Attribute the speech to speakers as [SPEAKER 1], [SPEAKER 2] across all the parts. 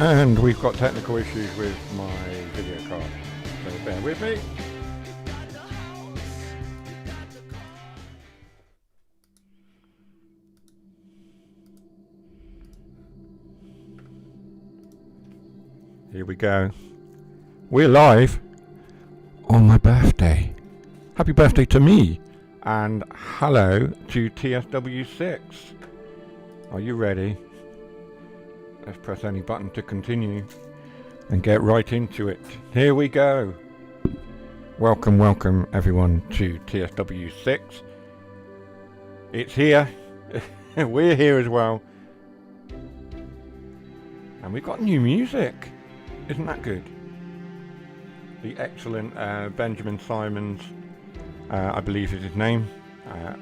[SPEAKER 1] And we've got technical issues with my video card, so bear with me. Here we go. We're live on my birthday. Happy birthday to me. And hello to TSW6. Are you ready? Let's press any button to continue and get right into it. Here we go. Welcome everyone to TSW6. It's here. We're here as well. And we've got new music. Isn't that good? The excellent Benjamin Simons, I believe is his name,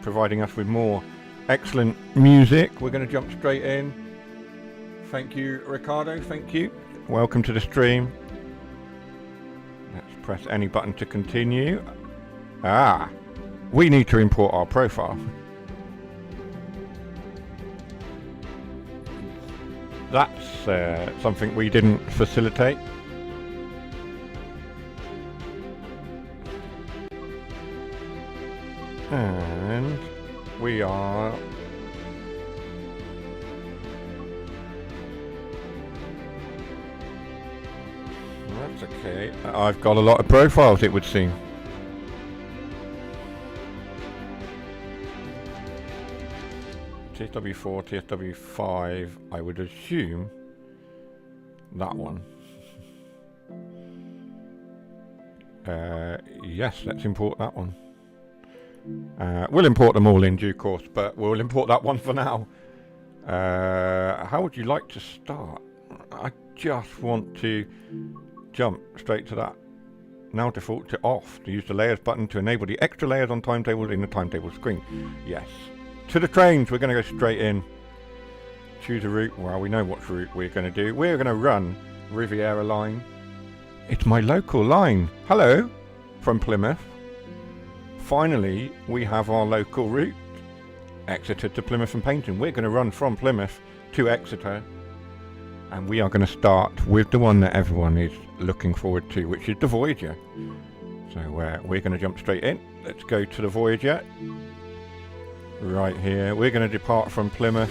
[SPEAKER 1] providing us with more excellent music. We're going to jump straight in. Thank you, Ricardo. Thank you. Welcome to the stream. Let's press any button to continue. We need to import our profile. That's something we didn't facilitate. And we are... That's okay. I've got a lot of profiles, it would seem. TSW4, TSW5, I would assume that one. Yes, let's import that one. We'll import them all in due course, but we'll import that one for now. How would you like to start? I just want to jump straight to that. Now default to off to use the layers button to enable the extra layers on timetables in the timetable screen. Yes. To the trains, we're going to go straight in. Choose a route. Well, we know what route we're going to do. We're going to run Riviera Line. It's my local line. Hello, from Plymouth. Finally, we have our local route. Exeter to Plymouth and Paignton. We're going to run from Plymouth to Exeter. And we are going to start with the one that everyone is looking forward to, which is the Voyager. So we're going to jump straight in. Let's go to the Voyager. Right here, we're going to depart from Plymouth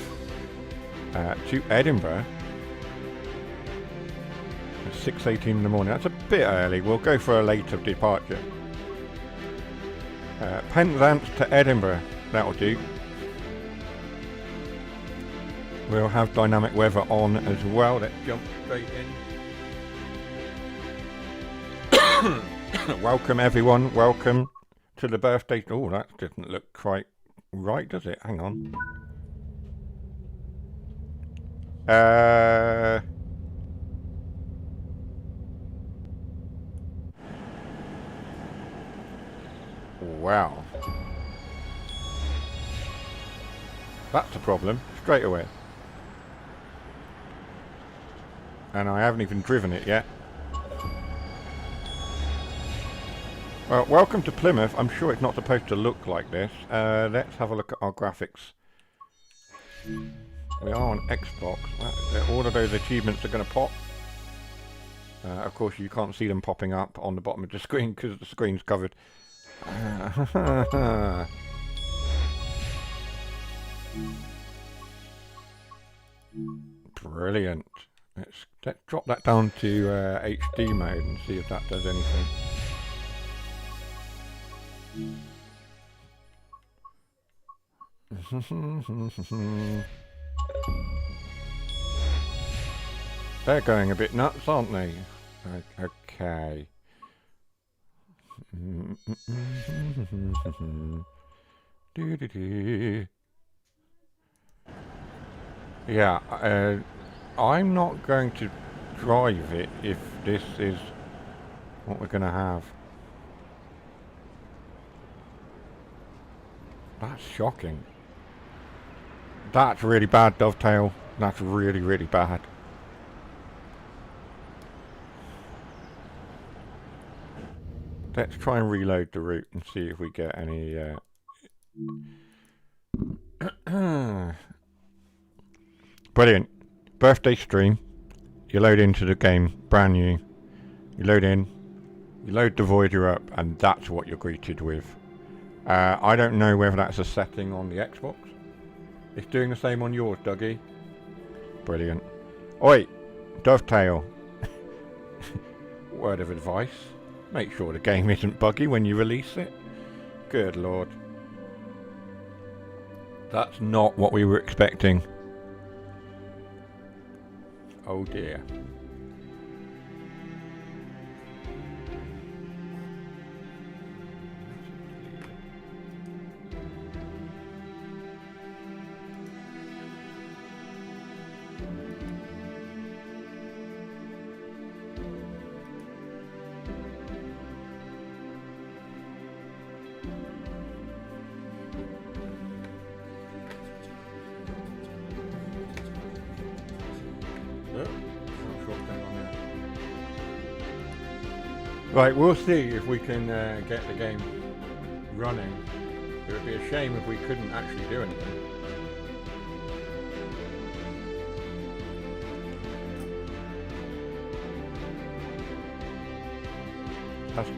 [SPEAKER 1] to Edinburgh at 6:18 in the morning. That's a bit early. We'll go for a later departure. Penzance to Edinburgh, that'll do. We'll have dynamic weather on as well. Let's jump straight in. Welcome everyone, welcome to the birthday. Oh, that doesn't look quite right, does it? Hang on. Wow. That's a problem, straight away. And I haven't even driven it yet. Well, welcome to Plymouth. I'm sure it's not supposed to look like this. Let's have a look at our graphics. We are on Xbox. All of those achievements are going to pop. Of course, you can't see them popping up on the bottom of the screen because the screen's covered. Brilliant. Let's drop that down to HD mode and see if that does anything. They're going a bit nuts, aren't they? Okay. Yeah, I'm not going to drive it if this is what we're going to have. That's shocking. That's really bad, Dovetail. That's really, really bad. Let's try and reload the route and see if we get any... Brilliant. Birthday stream. you load into the game, brand new. You load in, you load the Voyager up, and that's what you're greeted with. I don't know whether that's a setting on the Xbox. It's doing the same on yours, Dougie. Brilliant. Oi, Dovetail. Word of advice. Make sure the game isn't buggy when you release it. Good lord. That's not what we were expecting. Oh dear. Right, we'll see if we can get the game running. It would be a shame if we couldn't actually do anything. That's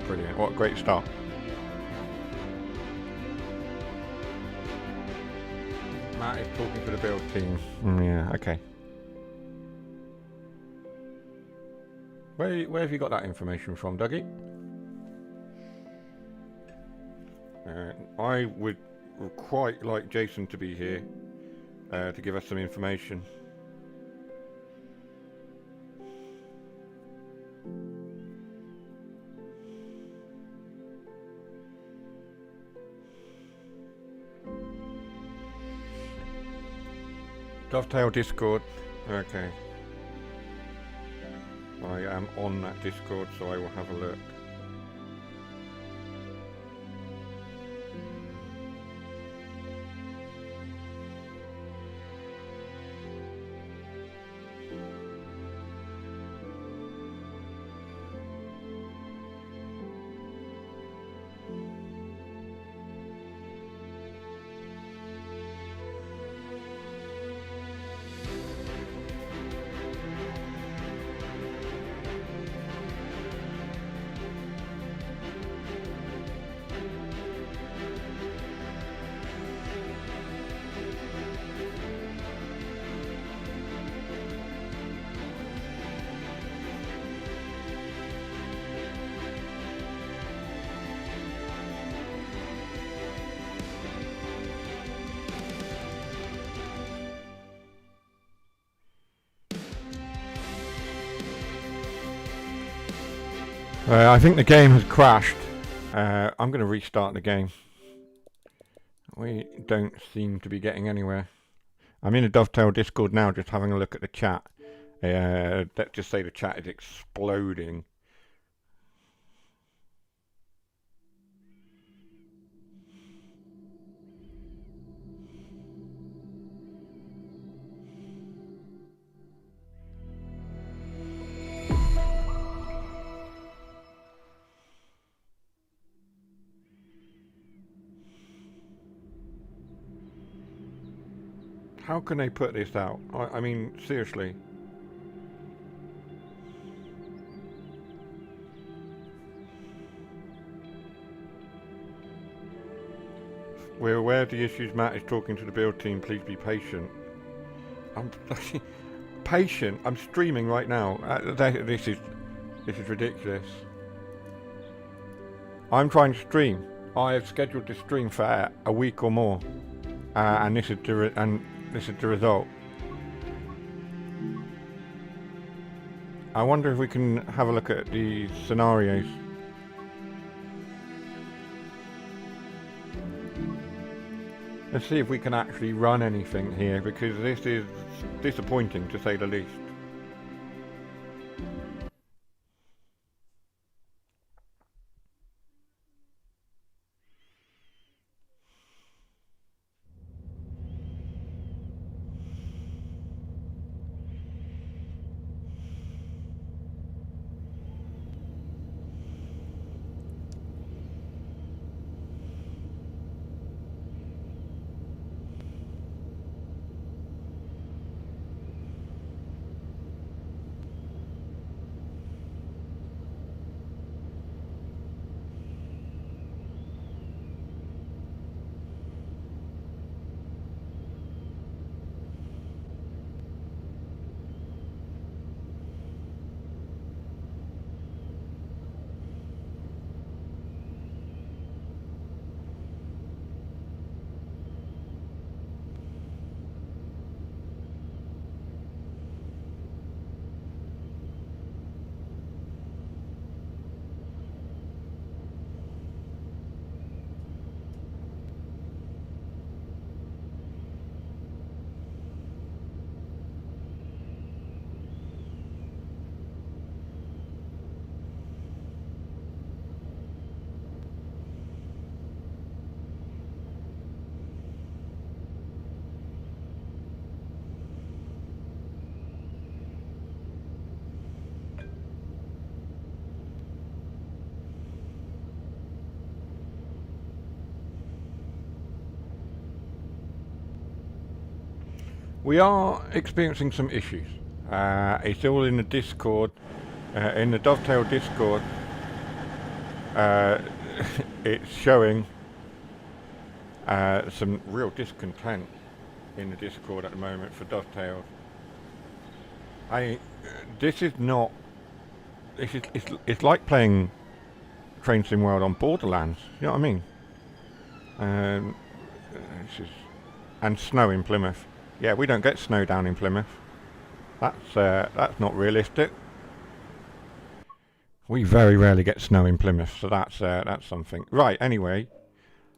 [SPEAKER 1] brilliant. What a great start. Matt is talking to the build team. Yeah, okay. Where have you got that information from, Dougie? I would quite like Jason to be here to give us some information. Dovetail Discord. Okay. I am on that Discord, so I will have a look. I think the game has crashed. I'm going to restart the game. We don't seem to be getting anywhere. I'm in a Dovetail Discord now, just having a look at the chat. Let's just say the chat is exploding. How can they put this out? I mean, seriously. We're aware of the issues. Matt is talking to the build team. Please be patient. I'm patient. I'm streaming right now. This is ridiculous. I'm trying to stream. I have scheduled to stream for a week or more, and this is the result. I wonder if we can have a look at the scenarios. Let's see if we can actually run anything here, because this is disappointing to say the least. We are experiencing some issues. It's all in the Discord, in the Dovetail Discord. It's showing some real discontent in the Discord at the moment for Dovetail. This is not. It's like playing Train Sim World on Borderlands. You know what I mean? And snow in Plymouth. Yeah, we don't get snow down in Plymouth. That's not realistic. We very rarely get snow in Plymouth, so that's something. Right. Anyway,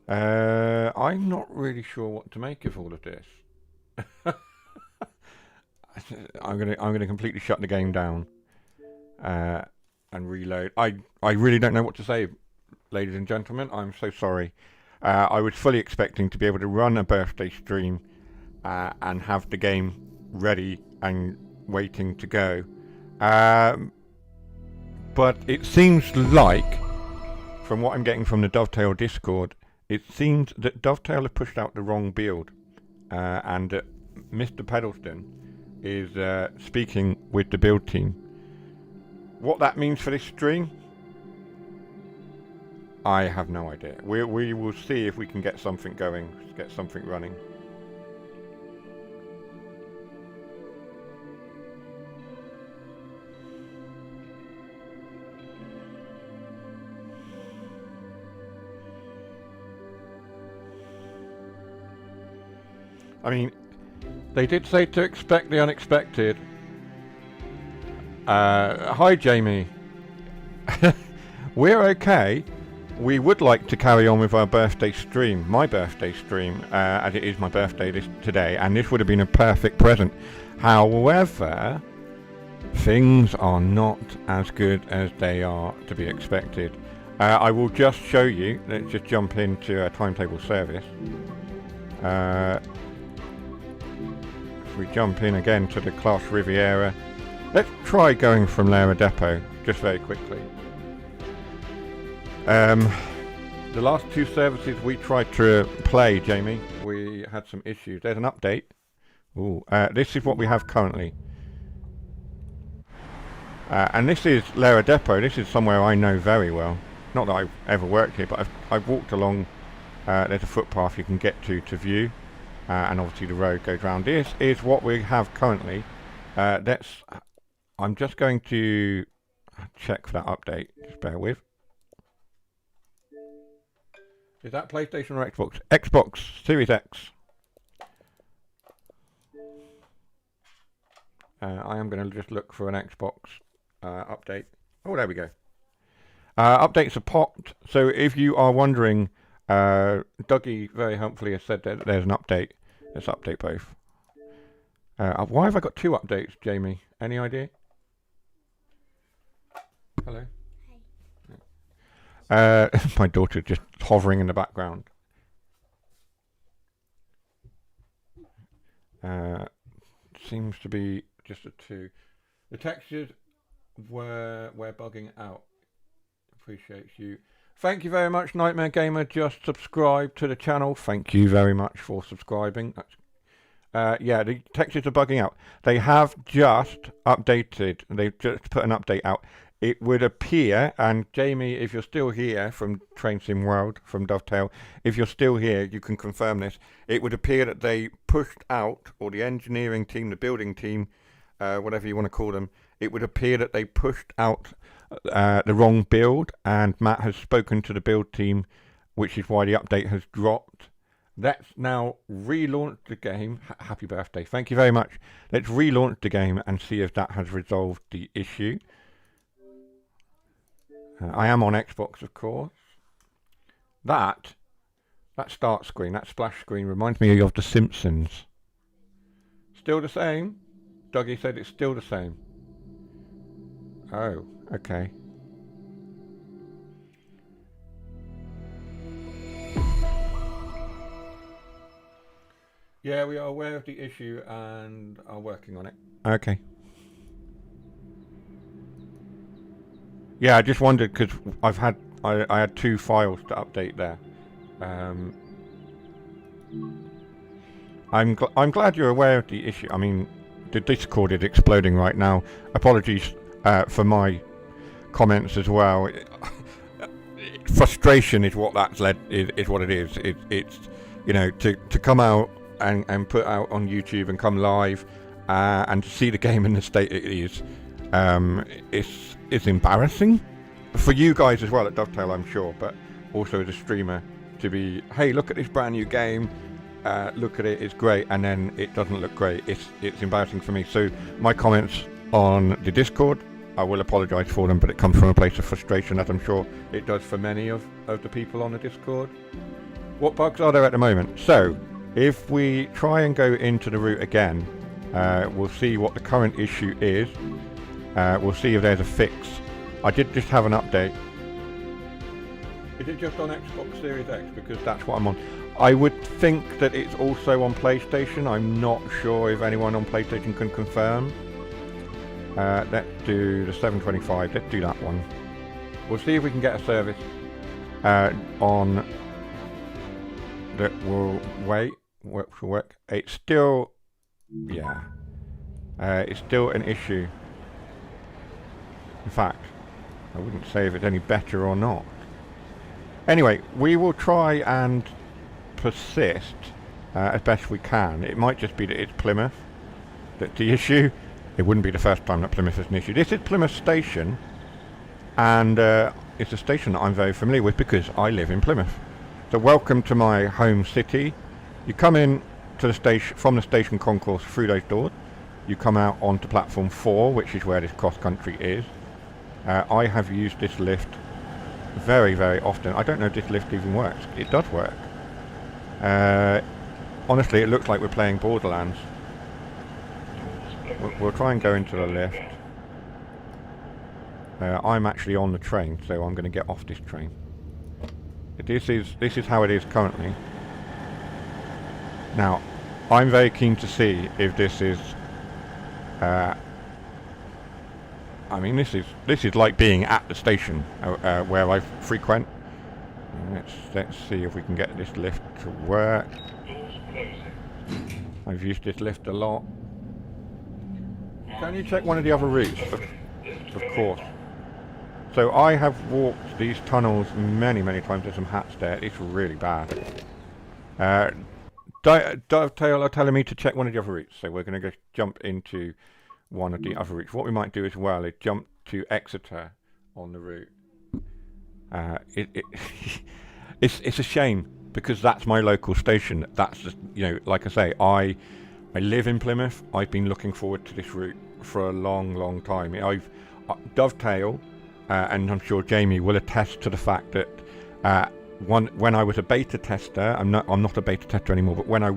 [SPEAKER 1] I'm not really sure what to make of all of this. I'm gonna completely shut the game down and reload. I really don't know what to say, ladies and gentlemen. I'm so sorry. I was fully expecting to be able to run a birthday stream and have the game ready and waiting to go. But it seems like, from what I'm getting from the Dovetail Discord, it seems that Dovetail have pushed out the wrong build, and that Mr. Pedalston is speaking with the build team. What that means for this stream, I have no idea. We will see if we can get something going, get something running. I mean, they did say to expect the unexpected. Hi, Jamie. We're okay. We would like to carry on with our birthday stream, my birthday stream, as it is my birthday today, and this would have been a perfect present. However, things are not as good as they are to be expected. I will just show you. Let's just jump into a timetable service. We jump in again to the class Riviera. Let's try going from Lara Depot just very quickly. The last two services we tried to play, Jamie, we had some issues. There's an update. Ooh, this is what we have currently. And this is Lara Depot. This is somewhere I know very well. Not that I've ever worked here, but I've walked along. There's a footpath you can get to view. And obviously the road goes round. This is what we have currently. I'm just going to check for that update. Just bear with. Is that PlayStation or Xbox? Xbox Series X. I am going to just look for an Xbox update. Oh, there we go. Updates are popped. So if you are wondering, Dougie very helpfully has said that there's an update. Let's update both. Why have I got two updates, Jamie? Any idea? Hello. Hey. My daughter just hovering in the background. Seems to be just a two. The textures were bugging out. Appreciate you. Thank you very much, Nightmare Gamer. Just subscribe to the channel. Thank you very much for subscribing. Yeah, the textures are bugging out. They have just updated. They've just put an update out. It would appear, and Jamie, if you're still here from Train Sim World, from Dovetail, if you're still here, you can confirm this. It would appear that they pushed out, or the engineering team, the building team, whatever you want to call them, it would appear that they pushed out the wrong build, and Matt has spoken to the build team, which is why the update has dropped. Let's now relaunch the game. Happy birthday. Thank you very much. Let's relaunch the game and see if that has resolved the issue. I am on Xbox, of course. That start screen, that splash screen reminds me of The Simpsons. Still the same? Dougie said it's still the same. Oh, okay. Yeah, we are aware of the issue and are working on it. Okay. Yeah, I just wondered because I had two files to update there. I'm glad you're aware of the issue. I mean, the Discord is exploding right now. Apologies for my comments as well. Frustration is what that's led. Is what it is. It's you know, to come out and put out on YouTube and come live and to see the game in the state it is. It's embarrassing for you guys as well at Dovetail, I'm sure, but also as a streamer to be, hey, look at this brand new game. Look at it, it's great, and then it doesn't look great. It's embarrassing for me. So my comments on the Discord, I will apologise for them, but it comes from a place of frustration, as I'm sure it does for many of the people on the Discord. What bugs are there at the moment? So if we try and go into the route again, we'll see what the current issue is. We'll see if there's a fix. I did just have an update. Is it just on Xbox Series X? Because that's what I'm on. I would think that it's also on PlayStation. I'm not sure if anyone on PlayStation can confirm. Let's do the 725. Let's do that one. We'll see if we can get a service on that will work. It's still, yeah, it's still an issue. In fact, I wouldn't say if it's any better or not. Anyway, we will try and persist as best we can. It might just be that it's Plymouth that's the issue. It wouldn't be the first time that Plymouth is an issue. This is Plymouth Station, and it's a station that I'm very familiar with because I live in Plymouth. So welcome to my home city. You come in to the station from the station concourse through those doors. You come out onto platform 4, which is where this cross country is. I have used this lift very, very often. I don't know if this lift even works. It does work. Honestly, it looks like we're playing Borderlands. We'll try and go into the lift. I'm actually on the train, so I'm going to get off this train. This is how it is currently. Now, I'm very keen to see if this is. I mean, this is like being at the station where I frequent. Let's see if we can get this lift to work. I've used this lift a lot. Can you check one of the other routes? Of course. So I have walked these tunnels many, many times. There's some hats there. It's really bad. Dovetail are telling me to check one of the other routes. So we're going to go jump into one of the other routes. What we might do as well is jump to Exeter on the route. It's a shame because that's my local station. That's just, you know, like I say, I live in Plymouth. I've been looking forward to this route for a long, long time. Dovetail, and I'm sure Jamie will attest to the fact that when I was a beta tester, I'm not a beta tester anymore, but when I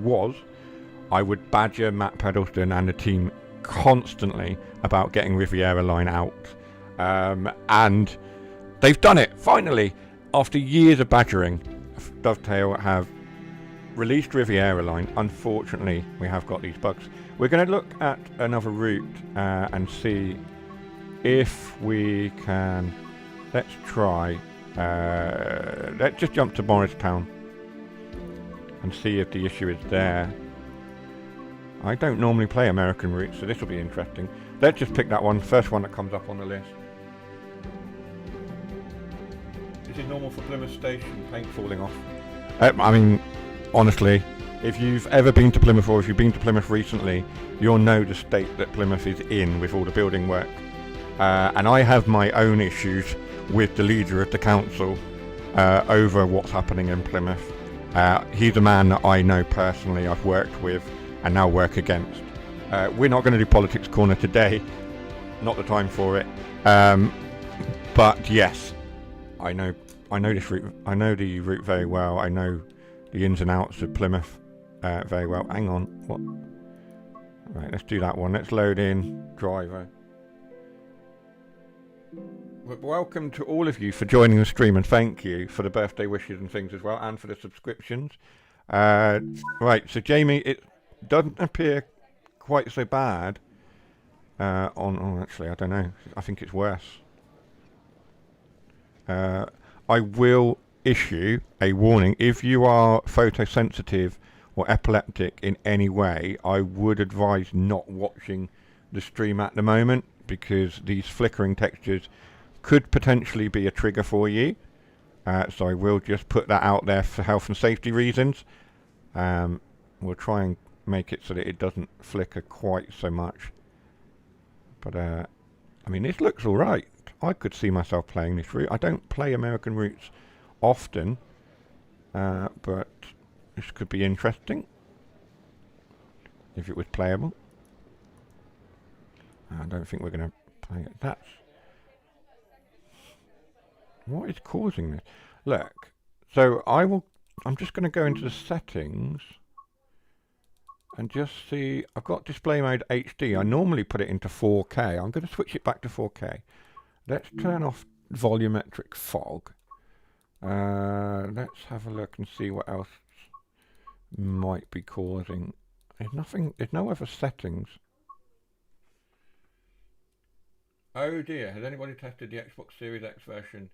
[SPEAKER 1] would badger Matt Peddleston and the team constantly about getting Riviera Line out, and they've done it finally. After years of badgering, Dovetail have released Riviera Line. Unfortunately, we have got these bugs. We're going to look at another route and see if we can. Let's try. Let's just jump to Morristown and see if the issue is there. I don't normally play American routes, so this will be interesting. Let's just pick that one, first one that comes up on the list. This is normal for Plymouth Station, paint falling off. I mean, honestly, if you've ever been to Plymouth or if you've been to Plymouth recently, you'll know the state that Plymouth is in with all the building work. And I have my own issues with the leader of the council over what's happening in Plymouth. He's a man that I know personally, I've worked with and now work against. We're not going to do Politics Corner today, not the time for it. But yes, I know this route. I know the route very well. I know the ins and outs of Plymouth very well. Hang on, what? Right, let's do that one. Let's load in driver. Welcome to all of you for joining the stream, and thank you for the birthday wishes and things as well, and for the subscriptions. Right, so Jamie, it doesn't appear quite so bad actually, I don't know. I think it's worse. I will issue a warning if you are photosensitive or epileptic in any way, I would advise not watching the stream at the moment, because these flickering textures could potentially be a trigger for you. So I will just put that out there for health and safety reasons. We'll try and make it so that it doesn't flicker quite so much. But I mean, this looks alright. I could see myself playing this route. I don't play American routes often, but this could be interesting if it was playable. I don't think we're going to play it. That's... What is causing this? Look, so I'm just going to go into the settings and just see. I've got display mode HD. I normally put it into 4K. I'm going to switch it back to 4K. Let's turn off volumetric fog. Let's have a look and see what else might be causing. There's no other settings. Oh dear, has anybody tested the Xbox Series X version?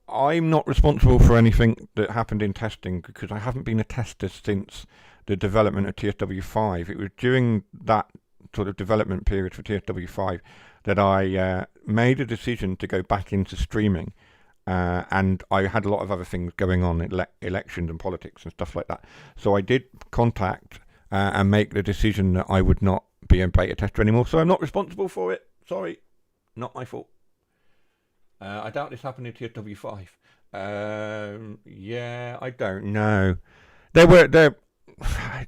[SPEAKER 1] I'm not responsible for anything that happened in testing, because I haven't been a tester since the development of TSW6. It was during that sort of development period for TSW6 that I made a decision to go back into streaming, and I had a lot of other things going on, elections and politics and stuff like that. So I did contact and make the decision that I would not be a beta tester anymore. So I'm not responsible for it. Sorry, not my fault. I doubt this happened in TSW6. Yeah, I don't know. I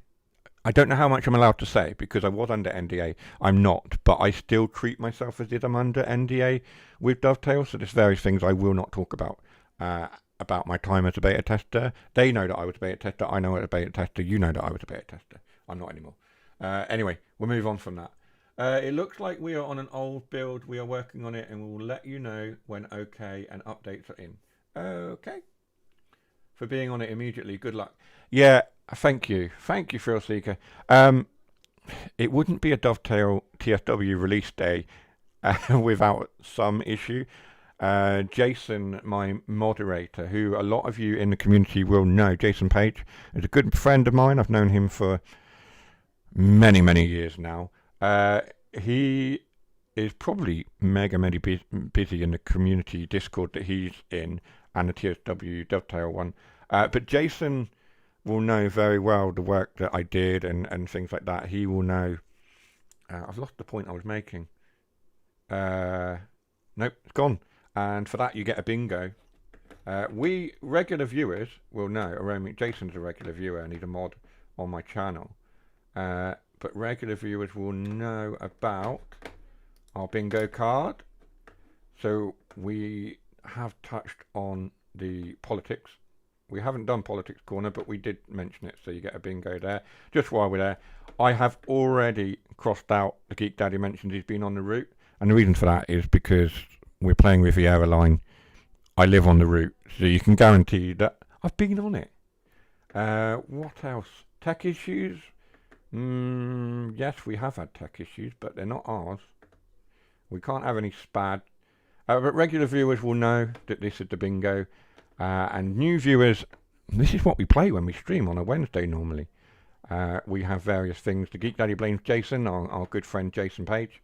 [SPEAKER 1] don't know how much I'm allowed to say, because I was under NDA. I'm not, but I still treat myself as if I'm under NDA with Dovetail, so there's various things I will not talk about my time as a beta tester. They know that I was a beta tester. I know I was a beta tester. You know that I was a beta tester. I'm not anymore. Anyway, we'll move on from that. It looks like we are on an old build. We are working on it, and we will let you know when OK and updates are in. Okay. For being on it immediately. Good luck. Yeah, thank you. Thank you, Thrill Seeker. It wouldn't be a Dovetail TSW release day without some issue. Jason, my moderator, who a lot of you in the community will know, Jason Page, is a good friend of mine. I've known him for many, many years now. He is probably mega busy in the community Discord that he's in, and the TSW Dovetail one. But Jason will know very well the work that I did and things like that. He will know. I've lost the point I was making. Nope, it's gone. And for that you get a bingo. We regular viewers will know. Jason's a regular viewer and he's a mod on my channel. But regular viewers will know about our bingo card. So we have touched on the politics. We haven't done Politics Corner, but we did mention it, so you get a bingo there. Just while we're there, I have already crossed out the Geek Daddy mentions he's been on the route. And the reason for that is because we're playing Riviera Line. I live on the route, so you can guarantee that I've been on it. What else? Tech issues? Yes, we have had tech issues, but they're not ours. We can't have any SPAD. But regular viewers will know that this is the bingo. And new viewers, this is what we play when we stream on a Wednesday normally. We have various things. The Geek Daddy blames Jason, our good friend Jason Page.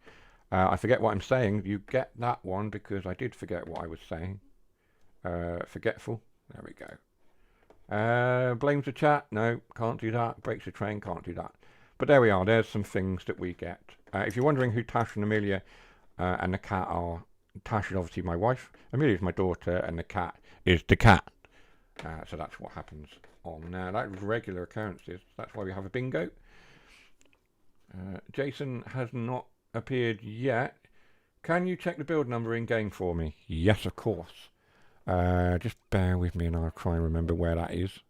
[SPEAKER 1] I forget what I'm saying. You get that one because I did forget what I was saying. Forgetful. There we go. Blames the chat. No, can't do that. Breaks the train. Can't do that. But there we are. There's some things that we get. If you're wondering who Tash and Amelia and the cat are, Tash is obviously my wife. Amelia is my daughter, and the cat is the cat. So that's what happens on there. That's regular occurrences. That's why we have a bingo. Jason has not appeared yet. Can you check the build number in game for me? Yes, of course. Just bear with me and I'll try and remember where that is.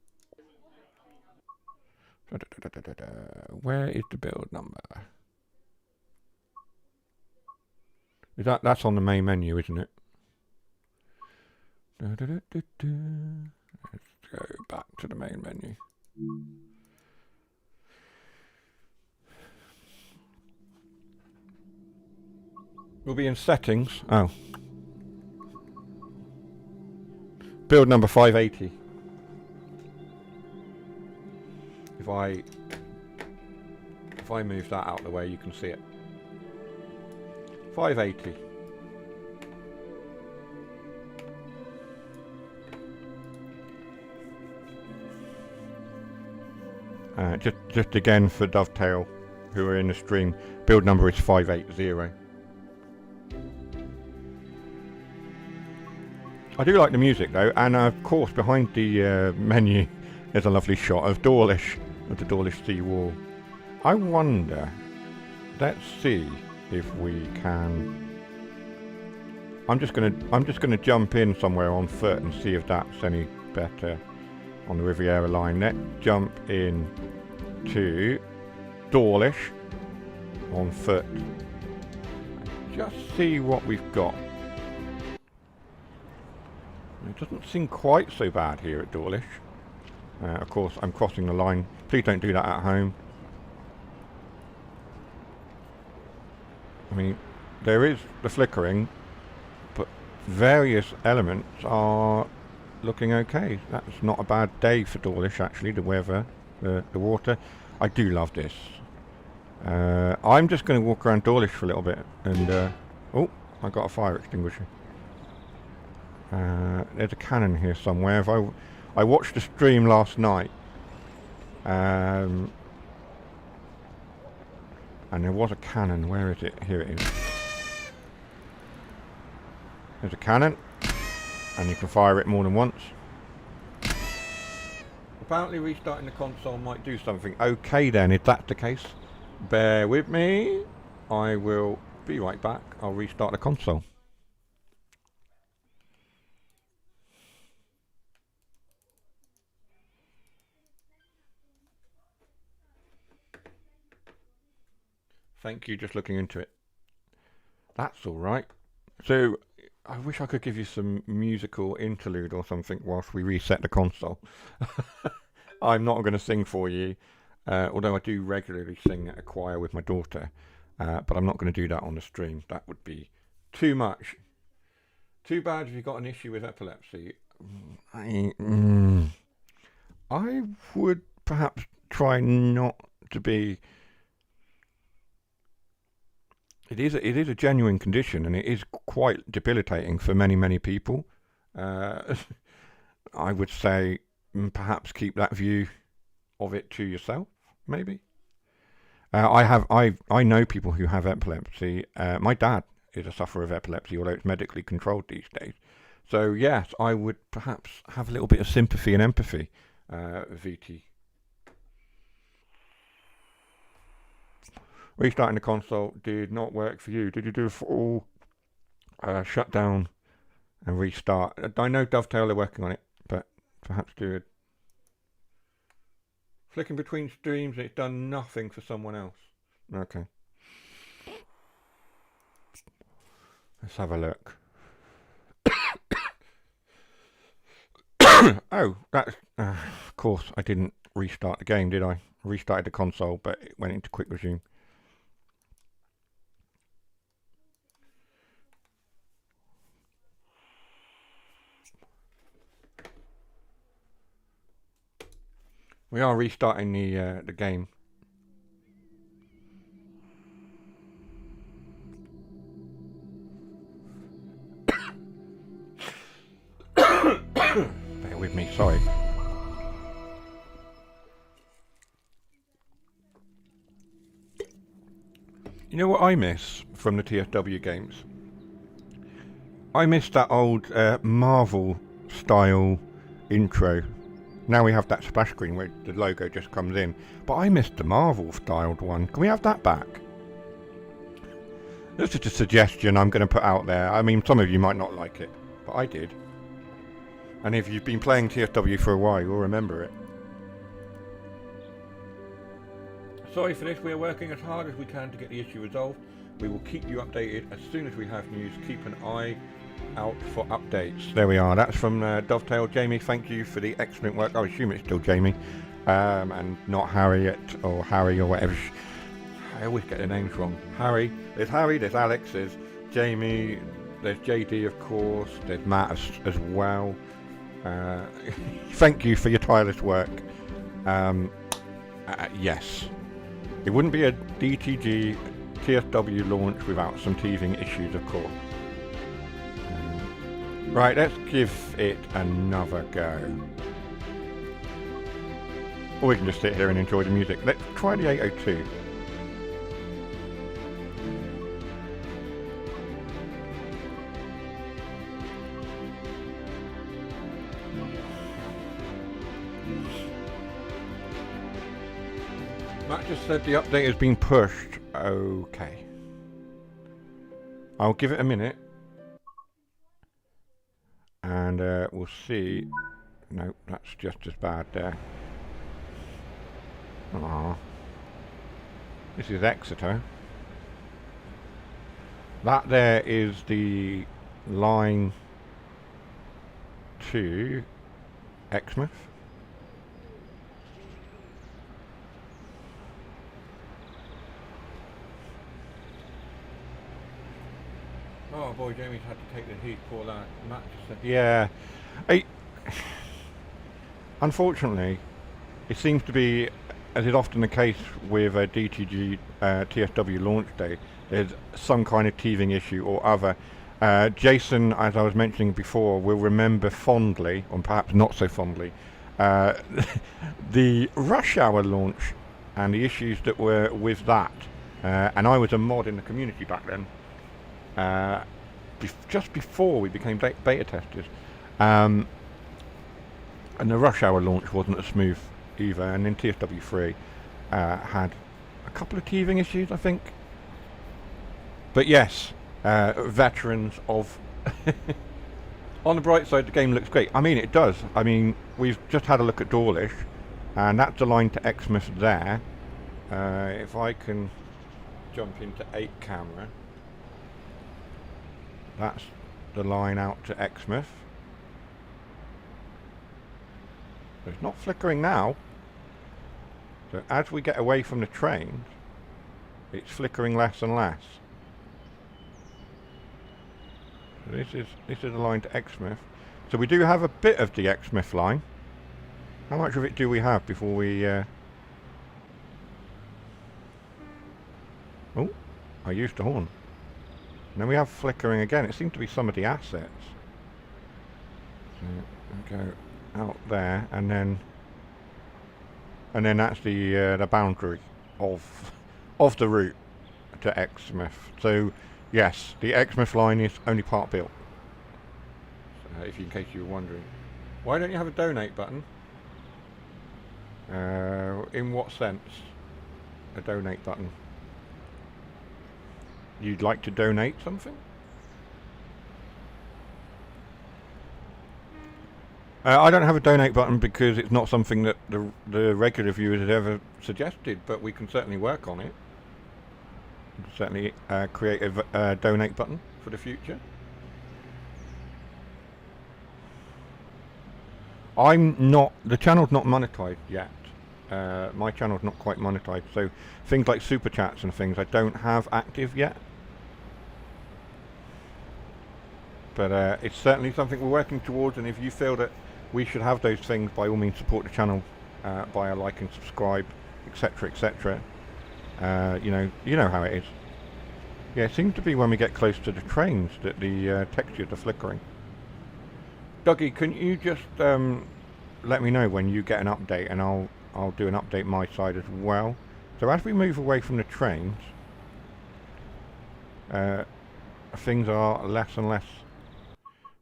[SPEAKER 1] Where is the build number? Is that's on the main menu, isn't it? Let's go back to the main menu. We'll be in settings. Oh. Build number 580. If I If I move that out of the way, you can see it. 580. Just again for Dovetail, who are in the stream, build number is 580. I do like the music though, and of course behind the menu there's a lovely shot of Dawlish, of the Dawlish sea wall. I wonder, let's see if we can. I'm just gonna jump in somewhere on foot and see if that's any better on the Riviera Line. Let's jump in to Dawlish on foot. Just see what we've got. It doesn't seem quite so bad here at Dawlish. Of course, I'm crossing the line. Please don't do that at home. I mean, there is the flickering, but various elements are looking okay. That's not a bad day for Dawlish, actually, the weather, the water. I do love this. I'm just going to walk around Dawlish for a little bit, and oh, I got a fire extinguisher. There's a cannon here somewhere. I watched the stream last night, and there was a cannon. Where is it? Here it is. There's a cannon, and you can fire it more than once. Apparently restarting the console might do something. Okay then, if that's the case, bear with me. I will be right back. I'll restart the console. Thank you, just looking into it. That's alright. So, I wish I could give you some musical interlude or something whilst we reset the console. I'm not going to sing for you, although I do regularly sing at a choir with my daughter, but I'm not going to do that on the stream. That would be too much. Too bad if you've got an issue with epilepsy. I would perhaps try not to be... It is a genuine condition, and it is quite debilitating for many people. I would say perhaps keep that view of it to yourself, maybe. I know people who have epilepsy. My dad is a sufferer of epilepsy, although it's medically controlled these days. So yes, I would perhaps have a little bit of sympathy and empathy, VT. Restarting the console did not work for you. Did you do a full shutdown and restart? I know Dovetail are working on it, but perhaps do it. Flicking between streams, it's done nothing for someone else. Okay. Let's have a look. Oh, that's... of course, I didn't restart the game, did I? Restarted the console, but it went into quick resume. We are restarting the game. Bear with me, sorry. You know what I miss from the TSW games? I miss that old Marvel style intro. Now we have that splash screen where the logo just comes in. But I missed the Marvel styled one. Can we have that back? That's just a suggestion I'm going to put out there. I mean, some of you might not like it, but I did. And if you've been playing TSW for a while, you'll remember it. Sorry for this. We are working as hard as we can to get the issue resolved. We will keep you updated as soon as we have news. Keep an eye out for updates. There we are. That's from Dovetail. Jamie, thank you for the excellent work. I assume it's still Jamie, and not Harriet or Harry or whatever. I always get the names wrong. Harry, there's Alex, there's Jamie, there's JD, of course, there's Matt as well. Thank you for your tireless work. Yes, It wouldn't be a DTG TSW launch without some teething issues, of course. Right, let's give it another go. Or we can just sit here and enjoy the music. Let's try the 802. Matt just said the update has been pushed. Okay. I'll give it a minute. And we'll see. No, that's just as bad there. Aww. This is Exeter. That there is the line to Exmouth. Oh boy, Jamie's had to take the heat for that. Matt just said, yeah. Unfortunately, it seems to be, as is often the case with a DTG TSW launch day, there's some kind of teething issue or other. Jason, as I was mentioning before, will remember fondly, or perhaps not so fondly, the rush hour launch and the issues that were with that. And I was a mod in the community back then. Just before we became beta testers, and the rush hour launch wasn't as smooth either, and then TSW3 had a couple of teething issues, I think. But yes, veterans of on the bright side, the game looks great. I mean, it does. I mean, we've just had a look at Dawlish, and that's the line to Exmouth there. If I can jump into 8 camera, that's the line out to Exmouth. So it's not flickering now. So as we get away from the trains, it's flickering less and less. So this is the line to Exmouth. So we do have a bit of the Exmouth line. How much of it do we have before we... Oh, I used the horn. And then we have flickering again. It seemed to be some of the assets. So we go out there, and then that's the boundary of the route to Exmouth. So yes, the Exmouth line is only part built. In case you were wondering, why don't you have a donate button? In what sense? A donate button? You'd like to donate something? I don't have a donate button because it's not something that the regular viewers had ever suggested, but we can certainly work on it. We can certainly create a donate button for the future. The channel's not monetized yet. My channel's not quite monetized, so things like super chats and things I don't have active yet. But it's certainly something we're working towards, and if you feel that we should have those things, by all means support the channel by a like and subscribe, etc, etc. You know how it is. Yeah, it seems to be when we get close to the trains that the textures are flickering. Dougie, can you just let me know when you get an update, and I'll do an update my side as well. So as we move away from the trains, things are less and less.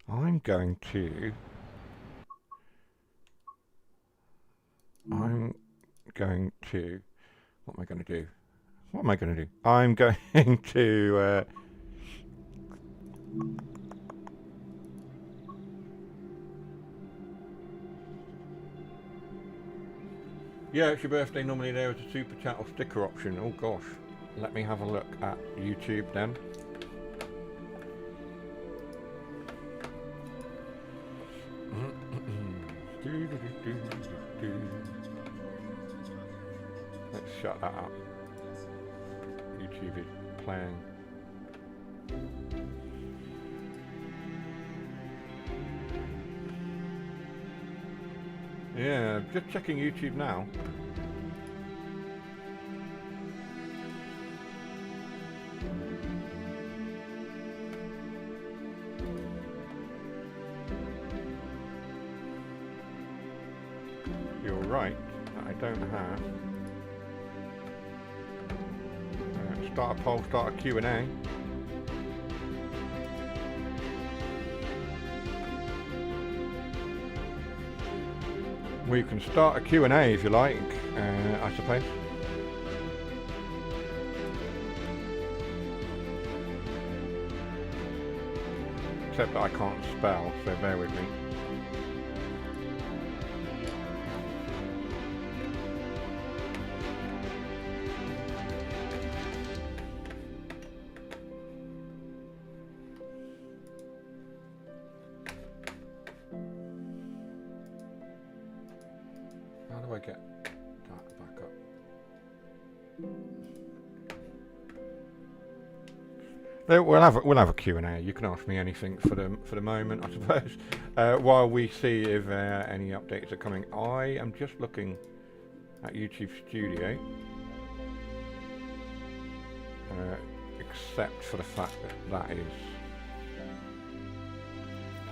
[SPEAKER 1] I'm going to what am I going to do? I'm going to yeah, it's your birthday. Normally there is a super chat or sticker option. Oh gosh, let me have a look at YouTube then. Let's shut that up. YouTube is playing. Yeah, just checking YouTube now. I don't have. Start a poll, start a Q&A. We can start a Q&A if you like, I suppose. Except that I can't spell, so bear with me. How do I get that back up? We'll have a Q&A. You can ask me anything for the moment, I suppose. While we see if any updates are coming. I am just looking at YouTube Studio, except for the fact that that is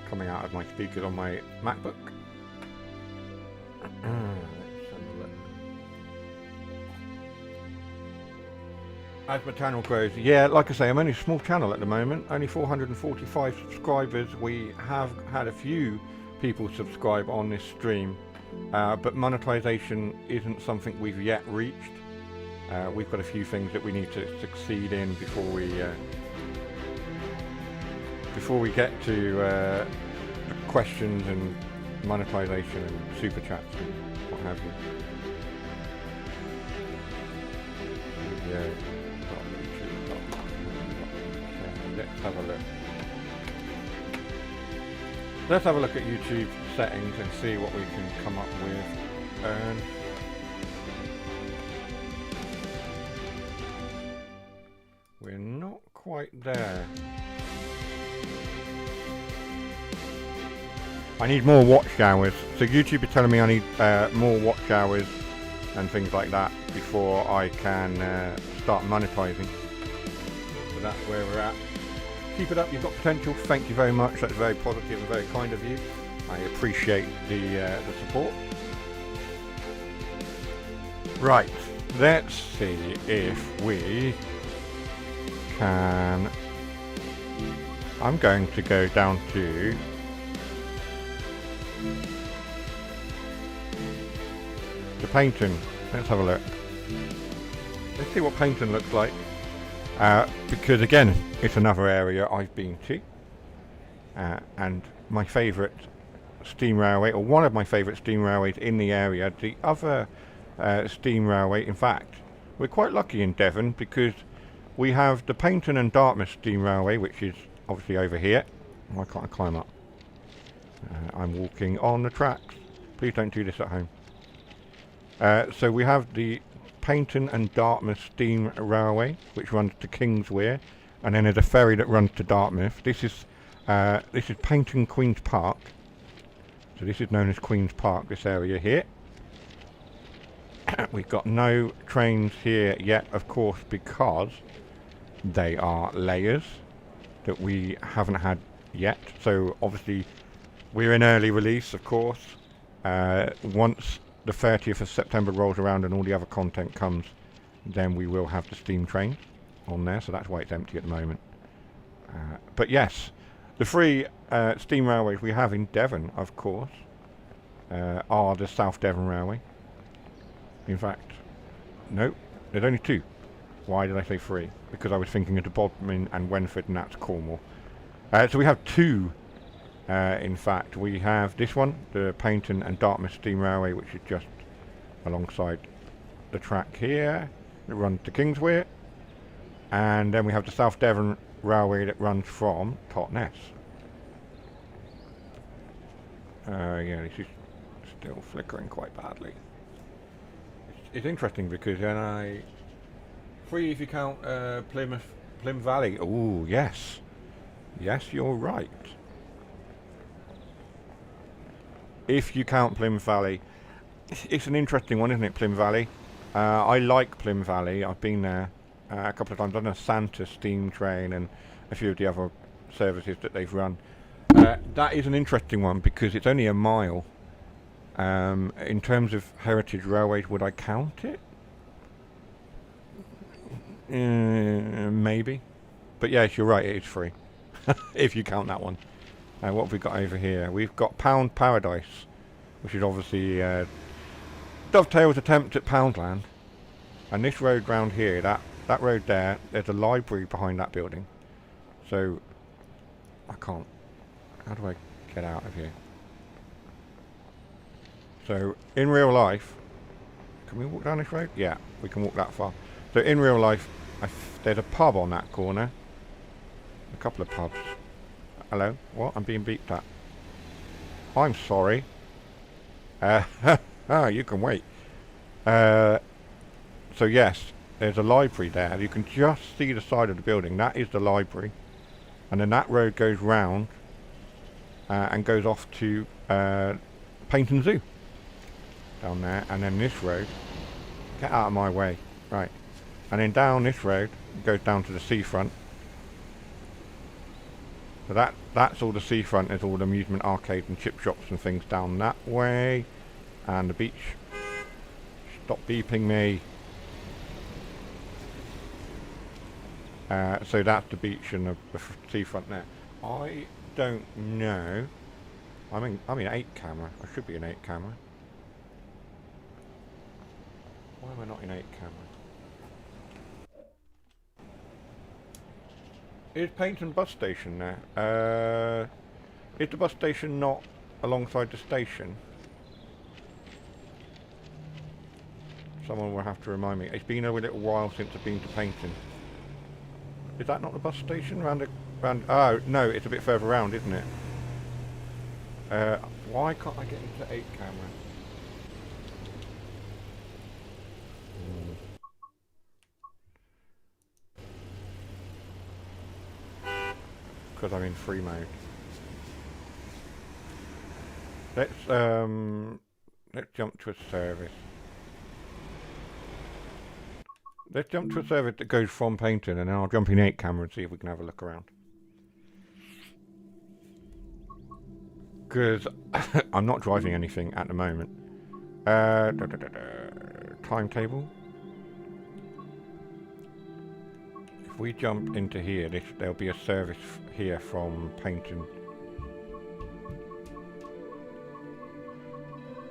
[SPEAKER 1] coming out of my speakers on my MacBook. Let's have a look. As my channel grows, yeah, like I say, I'm only a small channel at the moment, only 445 subscribers. We have had a few people subscribe on this stream, but monetization isn't something we've yet reached. We've got a few things that we need to succeed in before we get to questions and monetization and super chats and what have you. Yeah. Let's have a look. Let's have a look at YouTube settings and see what we can come up with. We're not quite there. I need more watch hours. So YouTube is telling me I need more watch hours and things like that before I can start monetizing. So that's where we're at. Keep it up, you've got potential. Thank you very much. That's very positive and very kind of you. I appreciate the support. Right, let's see if we can. I'm going to go down to Paignton. Let's have a look. Let's see what Paignton looks like. Because again, it's another area I've been to, and my favourite steam railway, or one of my favourite steam railways in the area. The other steam railway, in fact, we're quite lucky in Devon because we have the Paignton and Dartmouth steam railway, which is obviously over here. Why can't I climb up? I'm walking on the tracks. Please don't do this at home. So we have the Paignton and Dartmouth steam railway, which runs to Kingswear, and then there's a ferry that runs to Dartmouth. This is Paignton Queen's Park. So this is known as Queen's Park, this area here. We've got no trains here yet, of course, because they are layers that we haven't had yet. So obviously we're in early release, of course. Once the 30th of September rolls around and all the other content comes, then we will have the steam train on there, so that's why it's empty at the moment. But yes, the three steam railways we have in Devon, of course, are the South Devon Railway. In fact, no, there's only two. Why did I say three? Because I was thinking of the Bodmin and Wenford, and that's Cornwall. So we have two. In fact, we have this one, the Paignton and Dartmouth Steam Railway, which is just alongside the track here. It runs to Kingswear. And then we have the South Devon Railway that runs from Totnes. Yeah, this is still flickering quite badly. It's interesting because then free if you count Plymouth Valley. Oh, yes. Yes, you're right. If you count Plymouth Valley, it's an interesting one, isn't it, Plymouth Valley? I like Plymouth Valley. I've been there a couple of times. I've done a Santa steam train and a few of the other services that they've run. That is an interesting one because it's only a mile In terms of heritage railways, would I count it? Maybe. But yes, you're right, it is free. If you count that one. What have we got over here? We've got Pound Paradise, which is obviously Dovetail's attempt at Poundland. And this road round here, that road there, there's a library behind that building. So, I can't. How do I get out of here? So, in real life, can we walk down this road? Yeah, we can walk that far. So, in real life, there's a pub on that corner. A couple of pubs. Hello? What? I'm being beeped at. I'm sorry. You can wait. So yes, there's a library there. You can just see the side of the building. That is the library. And then that road goes round and goes off to Paignton Zoo. Down there. And then this road. Get out of my way. Right. And then down this road goes down to the seafront. So that's all the seafront. There's all the amusement arcade and chip shops and things down that way. And the beach. Stop beeping me. So that's the beach and the seafront there. I don't know. I'm in 8 camera. I should be in 8 camera. Why am I not in 8 camera? Is Paignton bus station there? Is the bus station not alongside the station? Someone will have to remind me. It's been a little while since I've been to Paignton. Is that not the bus station? Oh, no, it's a bit further round, isn't it? Why can't I get into 8 camera? Because I'm in free mode. Let's jump to a service. Let's jump to a service that goes from Paignton, and then I'll jump in 8 camera and see if we can have a look around. Because I'm not driving anything at the moment. Timetable. If we jump into here, there'll be a service here from Paignton.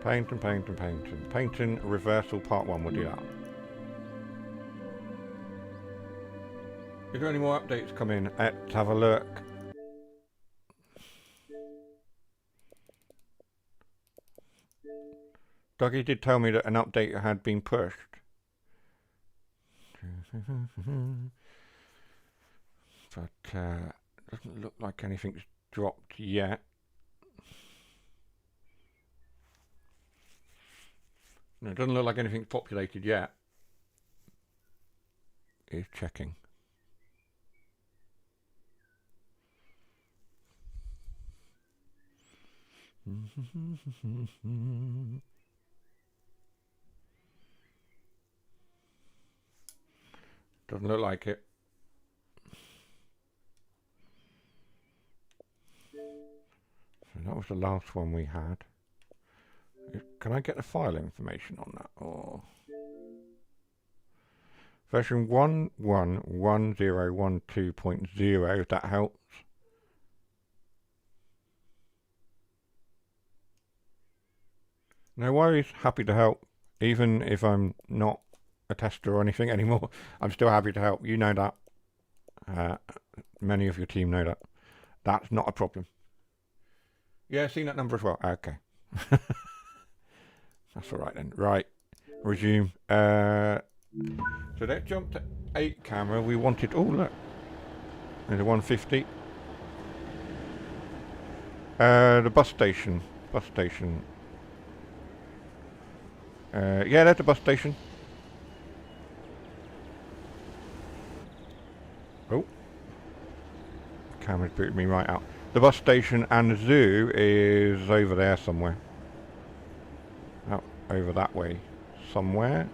[SPEAKER 1] Paignton reversal part 1, we'll do that. Is there any more updates coming? Let's have a look. Dougie did tell me that an update had been pushed. But doesn't look like anything's dropped yet. No, it doesn't look like anything's populated yet. It's checking. Doesn't look like it. So that was the last one we had. Can I get the file information on that? Or version 111012.0, if that helps. No worries, happy to help. Even if I'm not a tester or anything anymore, I'm still happy to help. You know that. Many of your team know that. That's not a problem. Yeah, seen that number as well. Okay. That's alright then. Right. Resume. So let's jump to 8 camera. We wanted... Oh, look. There's a 150. The bus station. Yeah, that's the bus station. Oh. Camera's booted me right out. The bus station and the zoo is over there somewhere. Out over that way somewhere.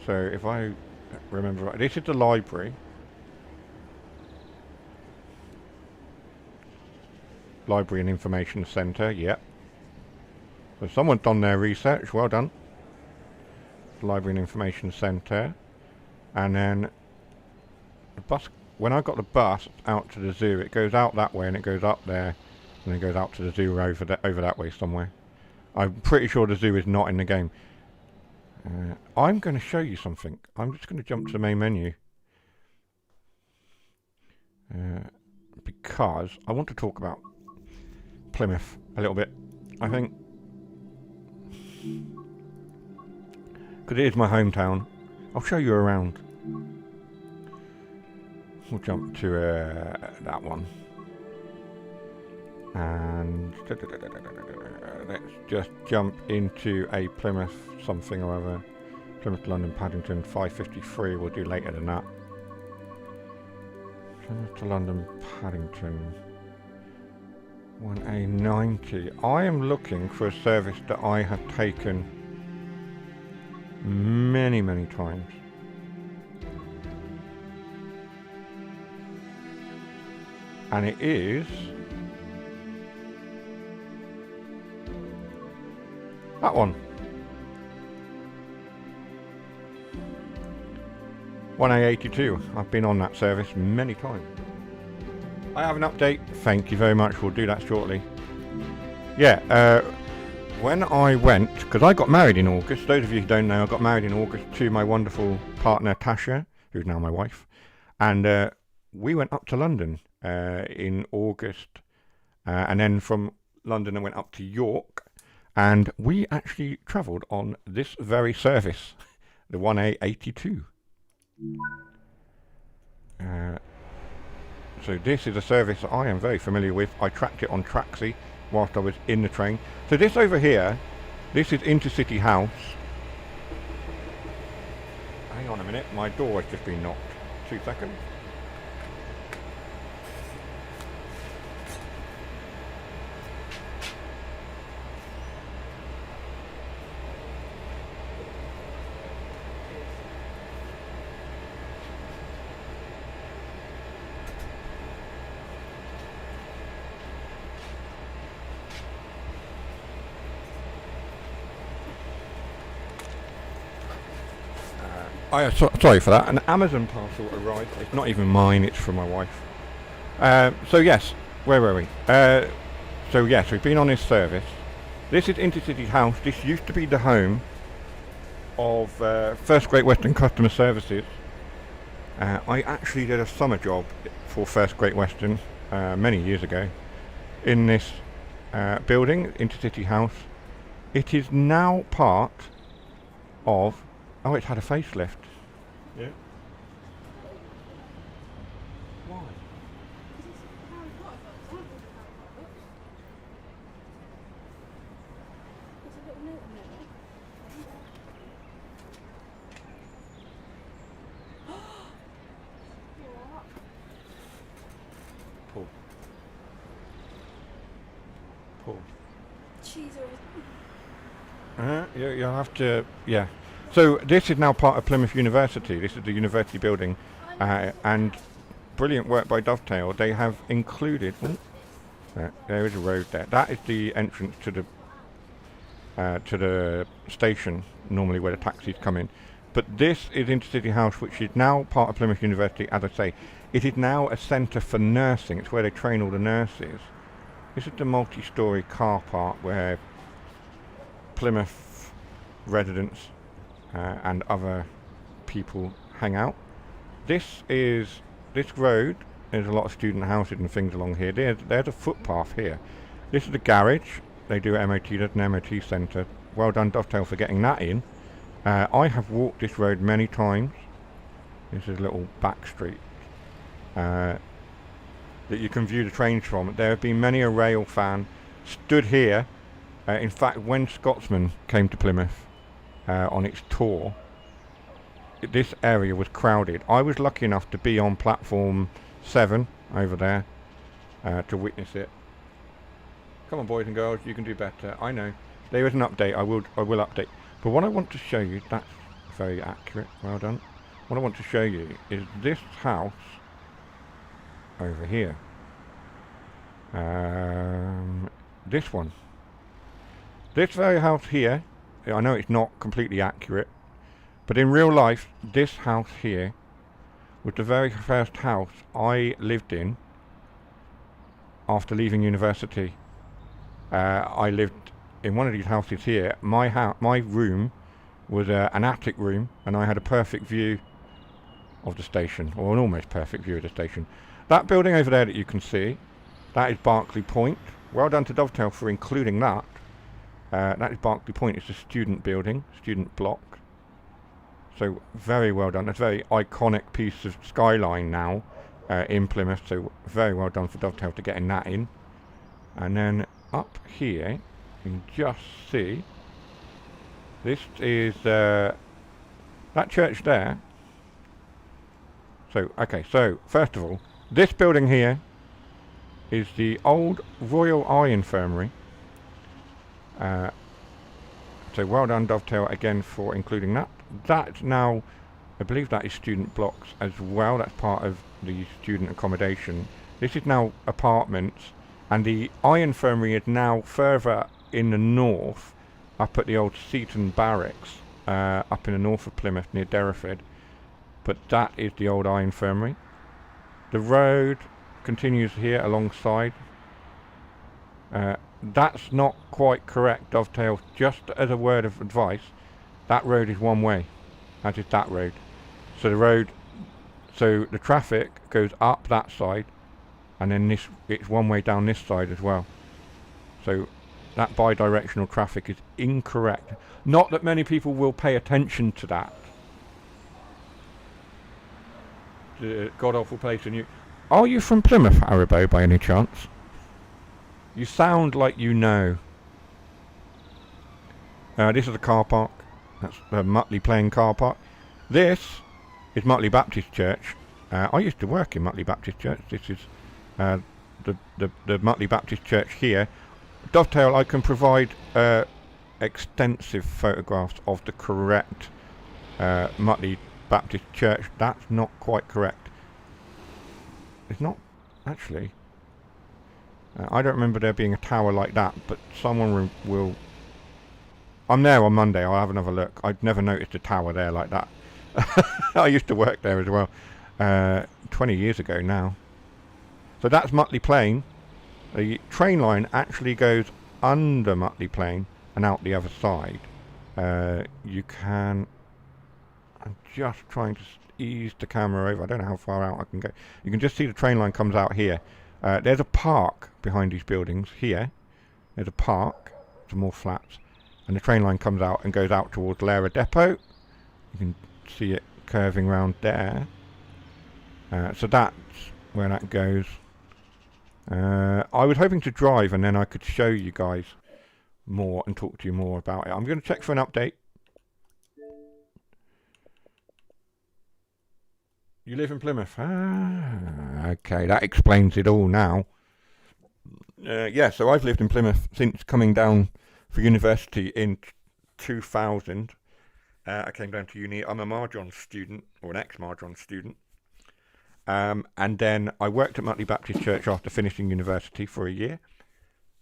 [SPEAKER 1] So if I remember right, this is the library. Library and Information Centre, yep. So someone's done their research, well done. Library and Information Centre. And then the bus, when I got the bus out to the zoo, it goes out that way and it goes up there and then goes out to the zoo over that way somewhere. I'm pretty sure the zoo is not in the game. I'm going to show you something. I'm just going to jump to the main menu. Because I want to talk about Plymouth a little bit. I think because it is my hometown. I'll show you around. We'll jump to that one. And let's just jump into a Plymouth something or other. Plymouth to London Paddington 553. We'll do later than that. Plymouth to London Paddington 1A90. I am looking for a service that I have taken many times. And it is that one. 1A82. I've been on that service many times. I have an update. Thank you very much. We'll do that shortly. Yeah, when I went, because I got married in August. Those of you who don't know, I got married in August to my wonderful partner Tasha, who's now my wife. And we went up to London in August. And then from London I went up to York. And we actually travelled on this very service, the 1A82. So this is a service that I am very familiar with. I tracked it on Traxi whilst I was in the train. So this over here, this is Intercity House. Hang on a minute, my door has just been knocked. 2 seconds. Sorry for that. An Amazon parcel arrived. It's not even mine, it's from my wife. So yes, where were we? So yes, we've been on this service. This is Intercity House. This used to be the home of First Great Western Customer Services. I actually did a summer job for First Great Western many years ago in this building, Intercity House. It is now part of... Oh, it's had a facelift. Yeah. Why? Pull. Pull.
[SPEAKER 2] Jesus.
[SPEAKER 1] You'll have to... Yeah. So this is now part of Plymouth University. This is the university building, and brilliant work by Dovetail. They have included. There is a road there. That is the entrance to the station, normally where the taxis come in. But this is Intercity House, which is now part of Plymouth University. As I say, it is now a centre for nursing. It's where they train all the nurses. This is the multi-storey car park where Plymouth residents and other people hang out. This road, there's a lot of student houses and things along here. There's a footpath here. This is the garage. They do MOT, there's an MOT centre. Well done Dovetail for getting that in. I have walked this road many times. This is a little back street that you can view the trains from. There have been many a rail fan stood here. In fact, when Scotsman came to Plymouth on its tour, this area was crowded. I was lucky enough to be on platform 7 over there to witness it. Come on boys and girls, you can do better. I know. There is an update, I will update. But what I want to show you, that's very accurate, well done. What I want to show you is this house over here. This one. This very house here, I know it's not completely accurate, but in real life, this house here was the very first house I lived in after leaving university. I lived in one of these houses here. My room was an attic room, and I had a perfect view of the station, or an almost perfect view of the station. That building over there that you can see, that is Berkeley Point. Well done to Dovetail for including that. That is Berkeley Point. It's a student building, student block. So very well done. That's a very iconic piece of skyline now in Plymouth. So very well done for Dovetail to getting that in. And then up here, you can just see, this is that church there. So, okay, so first of all, this building here is the old Royal Eye Infirmary. So well done Dovetail again for including that. That's now, I believe that is student blocks as well. That's part of the student accommodation. This is now apartments, and the Eye Infirmary is now further in the north, up at the old Seaton Barracks, up in the north of Plymouth near Derriford. But that is the old Eye Infirmary. The road continues here alongside. That's not quite correct, Dovetail. Just as a word of advice, that road is one way, as is that road. So the traffic goes up that side, and then it's one way down this side as well. So that bi-directional traffic is incorrect. Not that many people will pay attention to that. The god-awful place in you. Are you from Plymouth, Aribo, by any chance? You sound like you know. This is a car park. That's the Mutley Plain car park. This is Mutley Baptist Church. I used to work in Mutley Baptist Church. This is the Mutley Baptist Church here. Dovetail, I can provide extensive photographs of the correct Mutley Baptist Church. That's not quite correct. It's not, actually. I don't remember there being a tower like that, but someone will... I'm there on Monday, I'll have another look. I'd never noticed a tower there like that. I used to work there as well, 20 years ago now. So that's Mutley Plain. The train line actually goes under Mutley Plain and out the other side. You can... I'm just trying to ease the camera over. I don't know how far out I can go. You can just see the train line comes out here. There's a park behind these buildings here. There's a park, some more flats, and the train line comes out and goes out towards Lara Depot. You can see it curving round there. So that's where that goes. I was hoping to drive and then I could show you guys more and talk to you more about it. I'm going to check for an update. You live in Plymouth? Ah, okay, that explains it all now. Yeah, so I've lived in Plymouth since coming down for university in 2000. I came down to uni. I'm a Marjon student, or an ex-Marjon student. And then I worked at Mutley Baptist Church after finishing university for a year.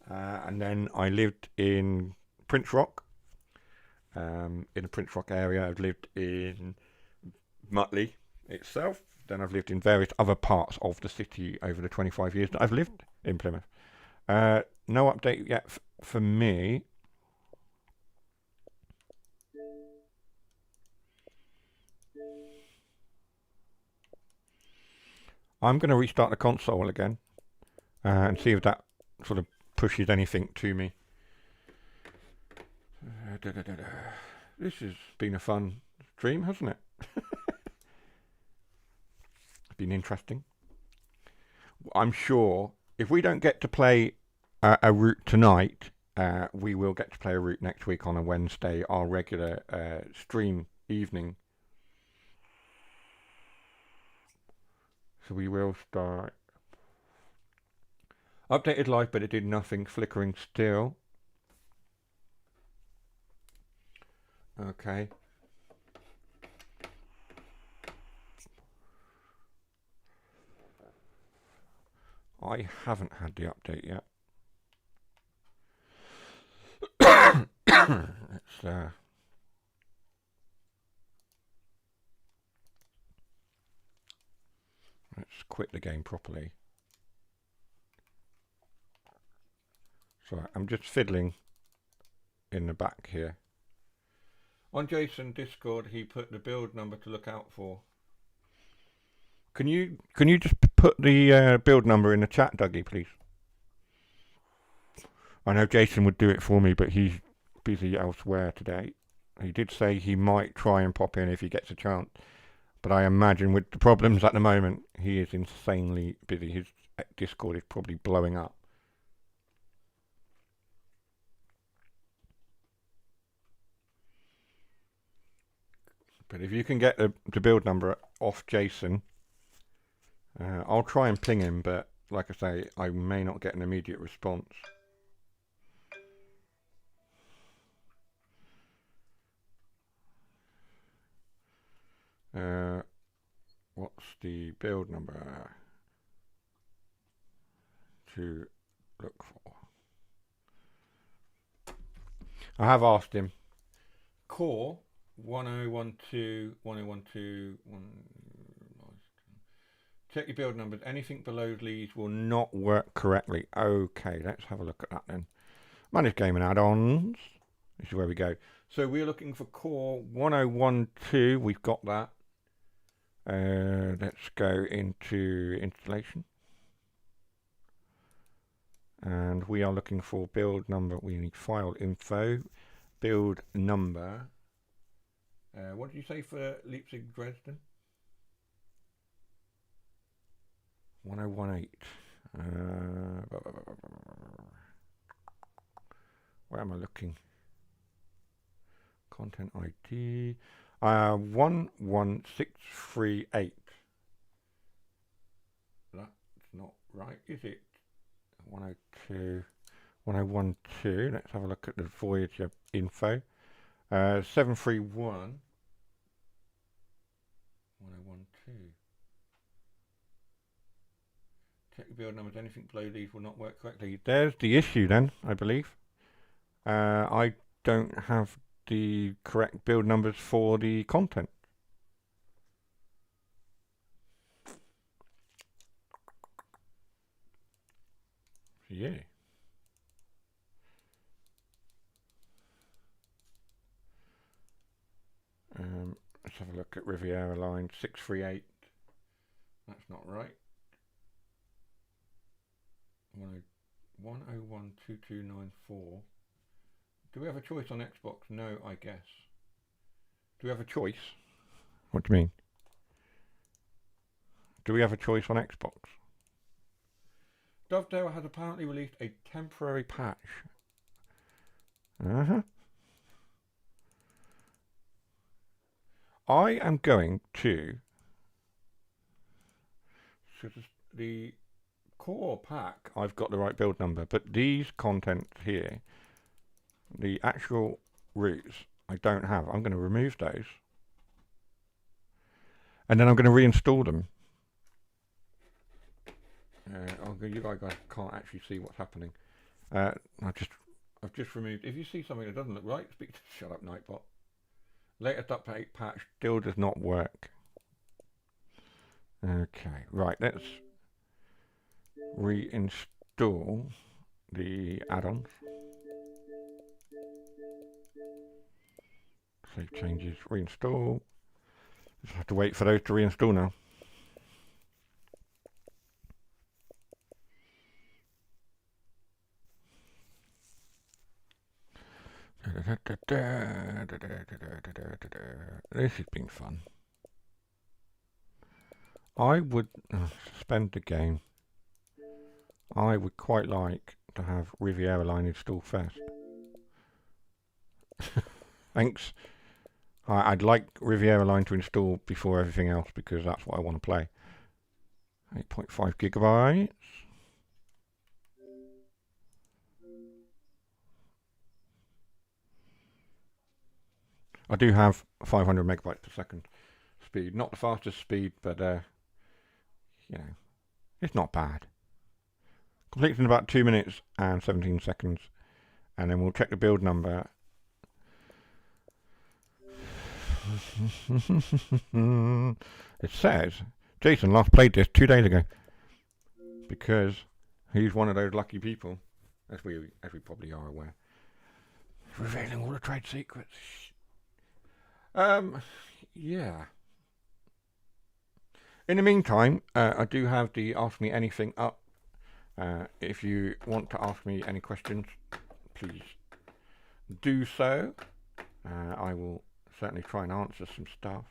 [SPEAKER 1] And then I lived in Prince Rock. In the Prince Rock area, I've lived in Mutley itself. Then I've lived in various other parts of the city over the 25 years that I've lived in Plymouth. No update yet for me. I'm going to restart the console again and see if that sort of pushes anything to me. This has been a fun stream, hasn't it? Been interesting. I'm sure if we don't get to play a route tonight, we will get to play a route next week on a Wednesday, our regular stream evening. So we will start. Updated live, but it did nothing. Flickering still. Okay. I haven't had the update yet. quit the game properly. So I'm just fiddling in the back here. On Jason Discord, he put the build number to look out for. Can you just put the build number in the chat, Dougie, please? I know Jason would do it for me, but he's busy elsewhere today. He did say he might try and pop in if he gets a chance, but I imagine with the problems at the moment, he is insanely busy. His Discord is probably blowing up. But if you can get the build number off Jason, I'll try and ping him, but like I say, I may not get an immediate response. What's the build number to look for? I have asked him. Core 1012, 1012, check your build numbers. Anything below these will not work correctly. Okay, let's have a look at that then. Manage gaming add-ons. This is where we go. So we're looking for core 1012. We've got that. Let's go into installation. And we are looking for build number. We need file info. Build number. What did you say for Leipzig Dresden? 1018. Where am I looking? Content ID. 11638. That's not right, is it? 102. 1012. Let's have a look at the Voyager info. 731. 1012. Check the build numbers. Anything below these will not work correctly. There's the issue then, I believe. I don't have the correct build numbers for the content. Yeah. Let's have a look at Riviera Line 638. That's not right. 1012294. Do we have a choice on Xbox? No, I guess. Do we have a choice? What do you mean? Do we have a choice on Xbox? Dovetail has apparently released a temporary patch. I am going to... So the core pack, I've got the right build number, but these contents here, the actual routes, I don't have. I'm going to remove those. And then I'm going to reinstall them. You guys can't actually see what's happening. I've just removed. If you see something that doesn't look right, shut up, Nightbot. Latest update patch still does not work. Okay, right. Let's reinstall the add-ons. Save changes. Reinstall. Just have to wait for those to reinstall now. This has been fun. I would suspend the game. I would quite like to have Riviera Line installed first. Thanks. I'd like Riviera Line to install before everything else because that's what I want to play. 8.5 gigabytes. I do have 500 megabytes per second speed. Not the fastest speed, but you know, it's not bad. Completes in about 2 minutes and 17 seconds, and then we'll check the build number. It says Jason last played this 2 days ago because he's one of those lucky people, as we probably are aware. Revealing all the trade secrets. Yeah. In the meantime, I do have the Ask Me Anything up. If you want to ask me any questions, please do so. I will certainly try and answer some stuff.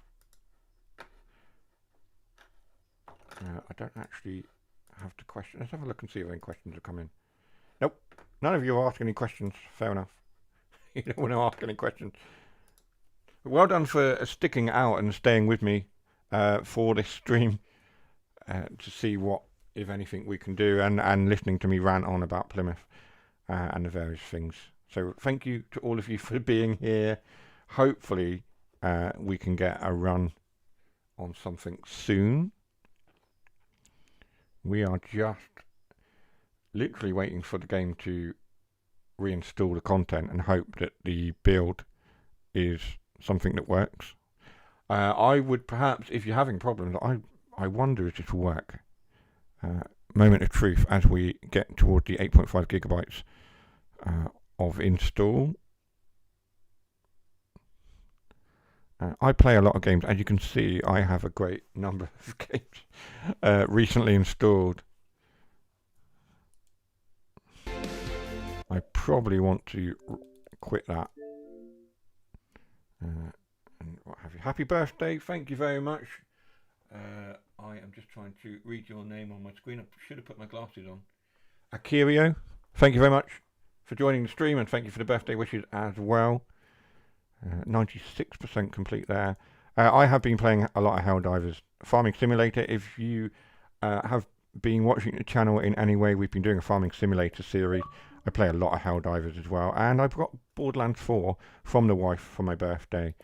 [SPEAKER 1] I don't actually have the question. Let's have a look and see if any questions have come in. Nope. None of you are asking any questions. Fair enough. You don't want to ask any questions. Well done for sticking out and staying with me for this stream to see what, if anything, we can do, and listening to me rant on about Plymouth and the various things. So thank you to all of you for being here. Hopefully we can get a run on something soon. We are just literally waiting for the game to reinstall the content and hope that the build is something that works. I would perhaps, if you're having problems, I wonder if this will work. Moment of truth as we get toward the 8.5 gigabytes of install. I play a lot of games. As you can see, I have a great number of games recently installed. I probably want to quit that. And what have you? Happy birthday. Thank you very much. I am just trying to read your name on my screen. I should have put my glasses on. Akirio, thank you very much for joining the stream, and thank you for the birthday wishes as well. 96% complete there. I have been playing a lot of Helldivers Farming Simulator. If you have been watching the channel in any way, we've been doing a Farming Simulator series. I play a lot of Helldivers as well, and I've got Borderlands 4 from the wife for my birthday,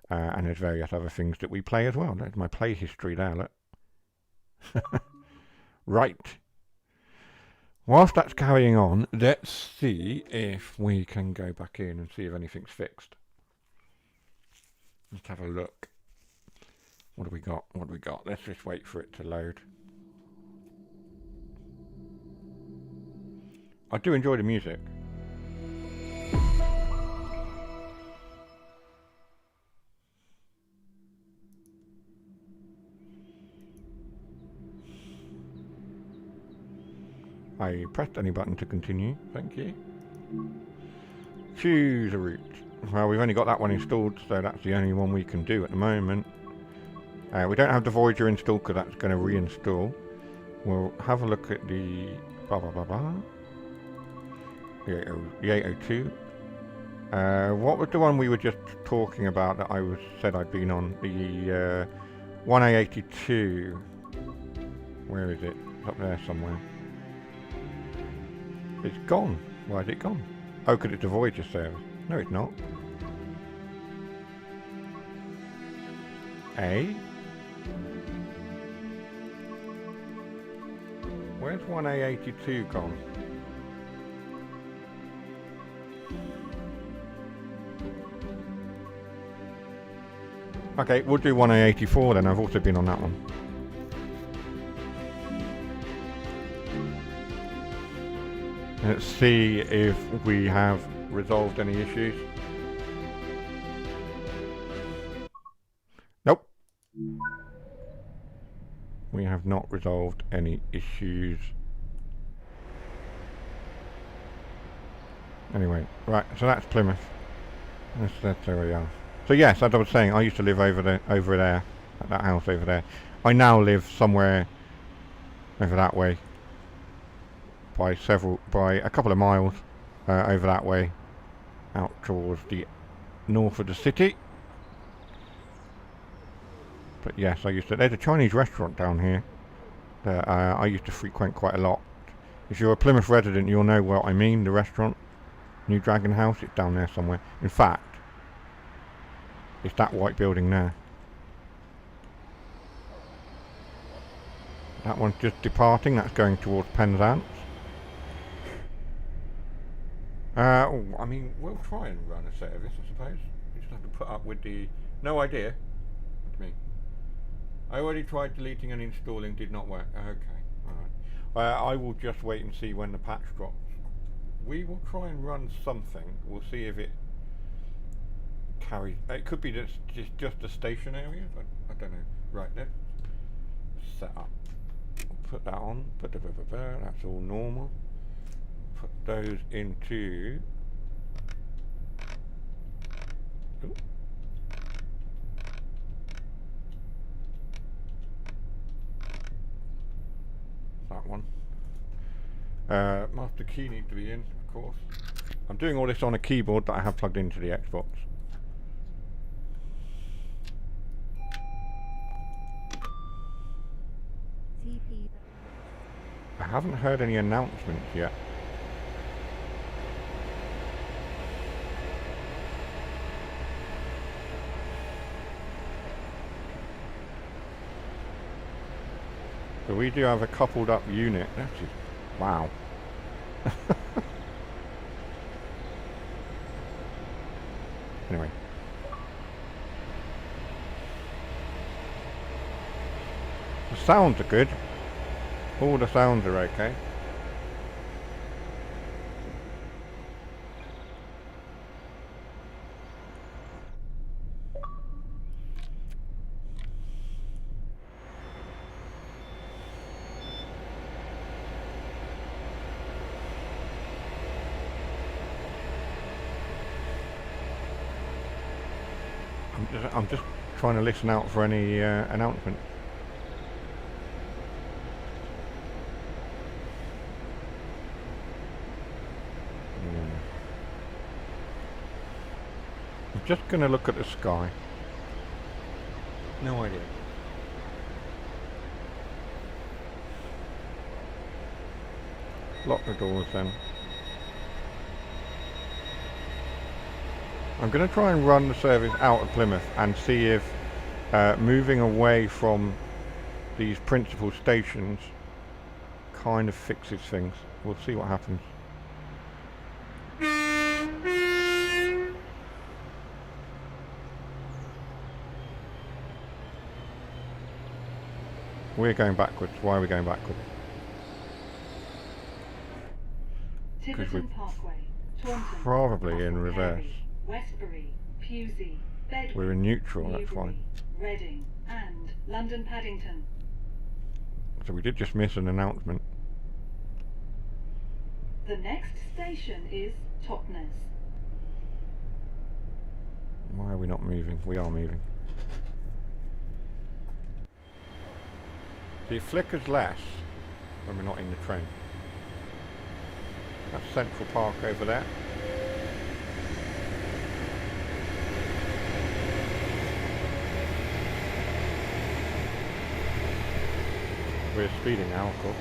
[SPEAKER 1] and there's various other things that we play as well. There's my play history there, look. Right. Whilst that's carrying on, let's see if we can go back in and see if anything's fixed. Let's have a look. What do we got? What do we got? Let's just wait for it to load. I do enjoy the music. I pressed any button to continue. Thank you. Choose a route. Well, we've only got that one installed, so that's the only one we can do at the moment. We don't have the Voyager installed because that's going to reinstall. We'll have a look at the the 802. What was the one we were just talking about that I said I'd been on? The 1A82. Where is it? It's up there somewhere. It's gone. Why is it gone? Oh, because it's a Voyager service. No, it's not. A? Where's 1A82 gone? Okay, we'll do 1A84 then. I've also been on that one. Let's see if we have resolved any issues. Nope. We have not resolved any issues. Anyway, right, so that's Plymouth. That's where we are. So yes, as I was saying, I used to live over there, at that house over there. I now live somewhere over that way. By a couple of miles over that way, out towards the north of the city. But yes, there's a Chinese restaurant down here that I used to frequent quite a lot. If you're a Plymouth resident, you'll know what I mean, the restaurant. New Dragon House, it's down there somewhere. In fact, it's that white building there. That one's just departing, that's going towards Penzance. I mean, we'll try and run a set of this, I suppose. We just have to put up with the No idea. What do you mean? I already tried deleting and installing, did not work. Okay, alright. I will just wait and see when the patch drops. We will try and run something. We'll see if it carries. It could be just a station area. I don't know. Right, let's set up. We'll put that on. That's all normal. Put those into. Ooh. That one. Master key needs to be in, of course. I'm doing all this on a keyboard that I have plugged into the Xbox. I haven't heard any announcements yet. So we do have a coupled up unit. That is, wow. Anyway. The sounds are good. All the sounds are okay. I'm just trying to listen out for any announcements. I'm just going to look at the sky. No idea. Lock the doors then. I'm going to try and run the service out of Plymouth and see if moving away from these principal stations kind of fixes things. We'll see what happens. We're going backwards. Why are we going backwards? Because we're probably in reverse.
[SPEAKER 2] Westbury, Pewsey, Bedford,
[SPEAKER 1] we're in neutral, that's fine.
[SPEAKER 2] Reading and London Paddington.
[SPEAKER 1] So we did just miss an announcement.
[SPEAKER 2] The next station is Totnes.
[SPEAKER 1] Why are we not moving? We are moving. See, it flickers less when we're not in the train. That's Central Park over there. We're speeding now, of course.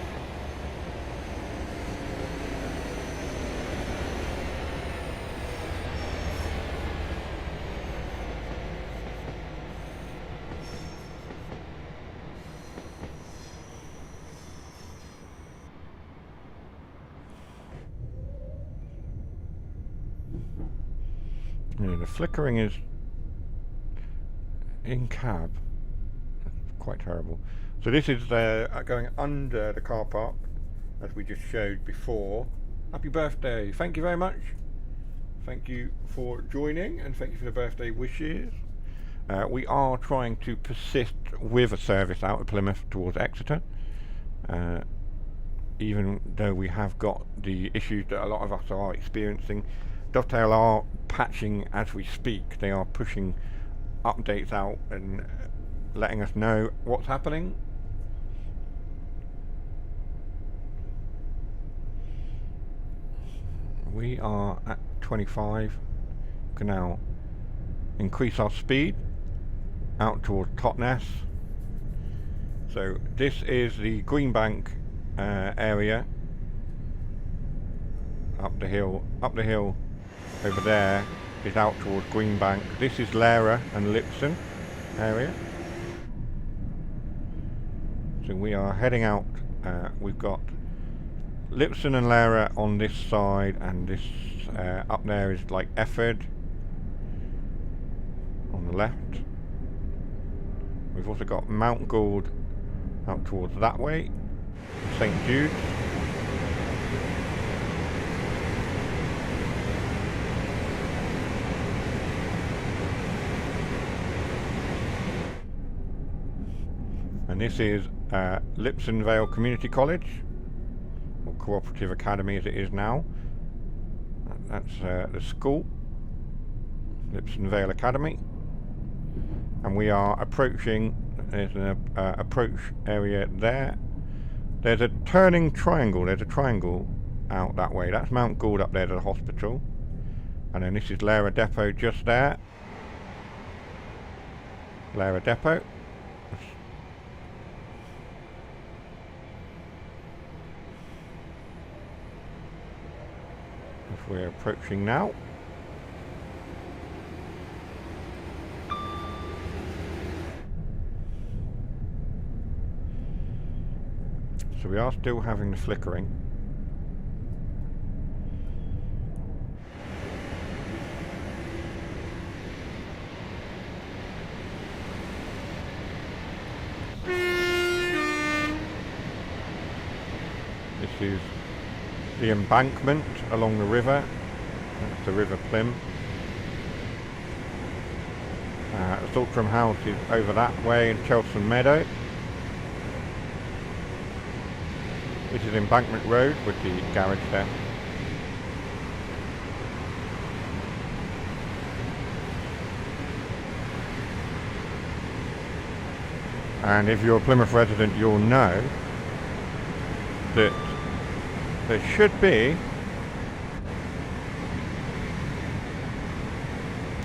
[SPEAKER 1] Yeah, the flickering is in cab. That's quite terrible. So this is going under the car park, as we just showed before. Happy birthday. Thank you very much. Thank you for joining, and thank you for the birthday wishes. We are trying to persist with a service out of Plymouth towards Exeter. Even though we have got the issues that a lot of us are experiencing. Dovetail are patching as we speak. They are pushing updates out and letting us know what's happening. We are at 25. We can now increase our speed out towards Totnes. So this is the Greenbank area. Up the hill over there is out towards Greenbank. This is Lara and Lipson area. So we are heading out. We've got Lipson and Lara on this side, and this up there is like Efford on the left. We've also got Mount Gould out towards that way, St. Jude's. And this is Lipson Vale Community College, or Cooperative Academy as it is now. That's the school, Lipson Vale Academy. And we are approaching, there's an approach area there. There's a turning triangle, there's a triangle out that way. That's Mount Gould up there to the hospital. And then this is Lara Depot just there. Lara Depot. As we're approaching now. So we are still having the flickering. This is the embankment along the river. That's the River Plym. The Saltram House is over that way in Cheltenham Meadow. This is Embankment Road with the garage there. And if you're a Plymouth resident, you'll know that there should be,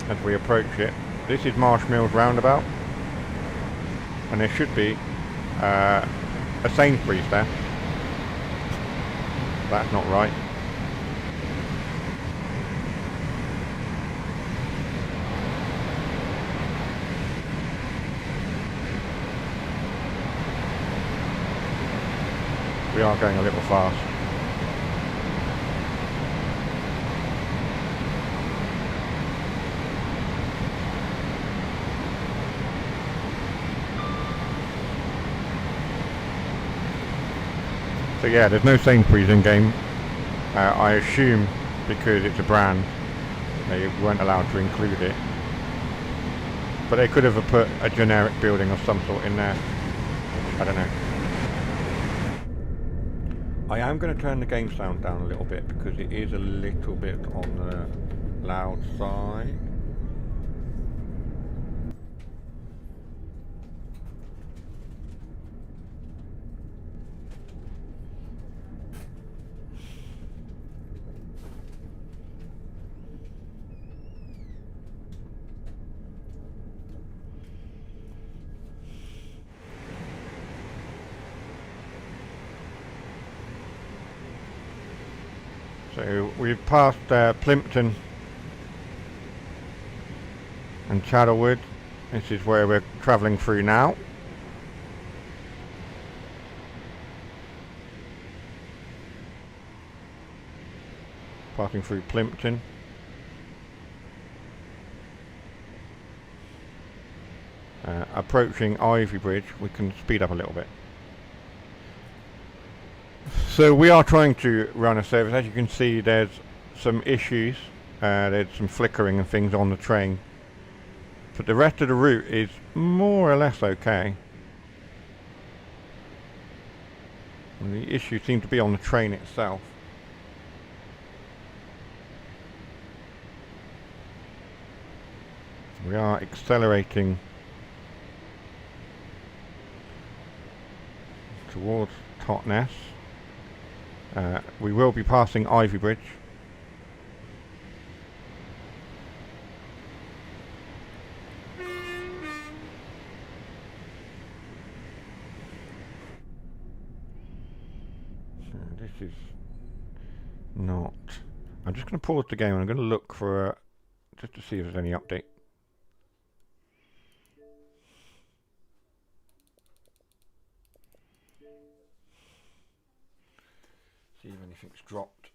[SPEAKER 1] as we approach it, this is Marsh Mills roundabout, and there should be a Sainsbury's there. That's not right. We are going a little fast. So yeah, there's no Sainsbury's in game. I assume because it's a brand, they weren't allowed to include it. But they could have put a generic building of some sort in there. I don't know. I am going to turn the game sound down a little bit because it is a little bit on the loud side. So we've passed Paignton and Chadderwood. This is where we're travelling through now. Passing through Paignton. Approaching Ivy Bridge, we can speed up a little bit. So we are trying to run a service. As you can see, there's some issues. There's some flickering and things on the train. But the rest of the route is more or less okay. And the issue seems to be on the train itself. We are accelerating towards Totnes. We will be passing Ivy Bridge. This is not... I'm just going to pause the game and I'm going to look for just to see if there's any update. See if anything's dropped.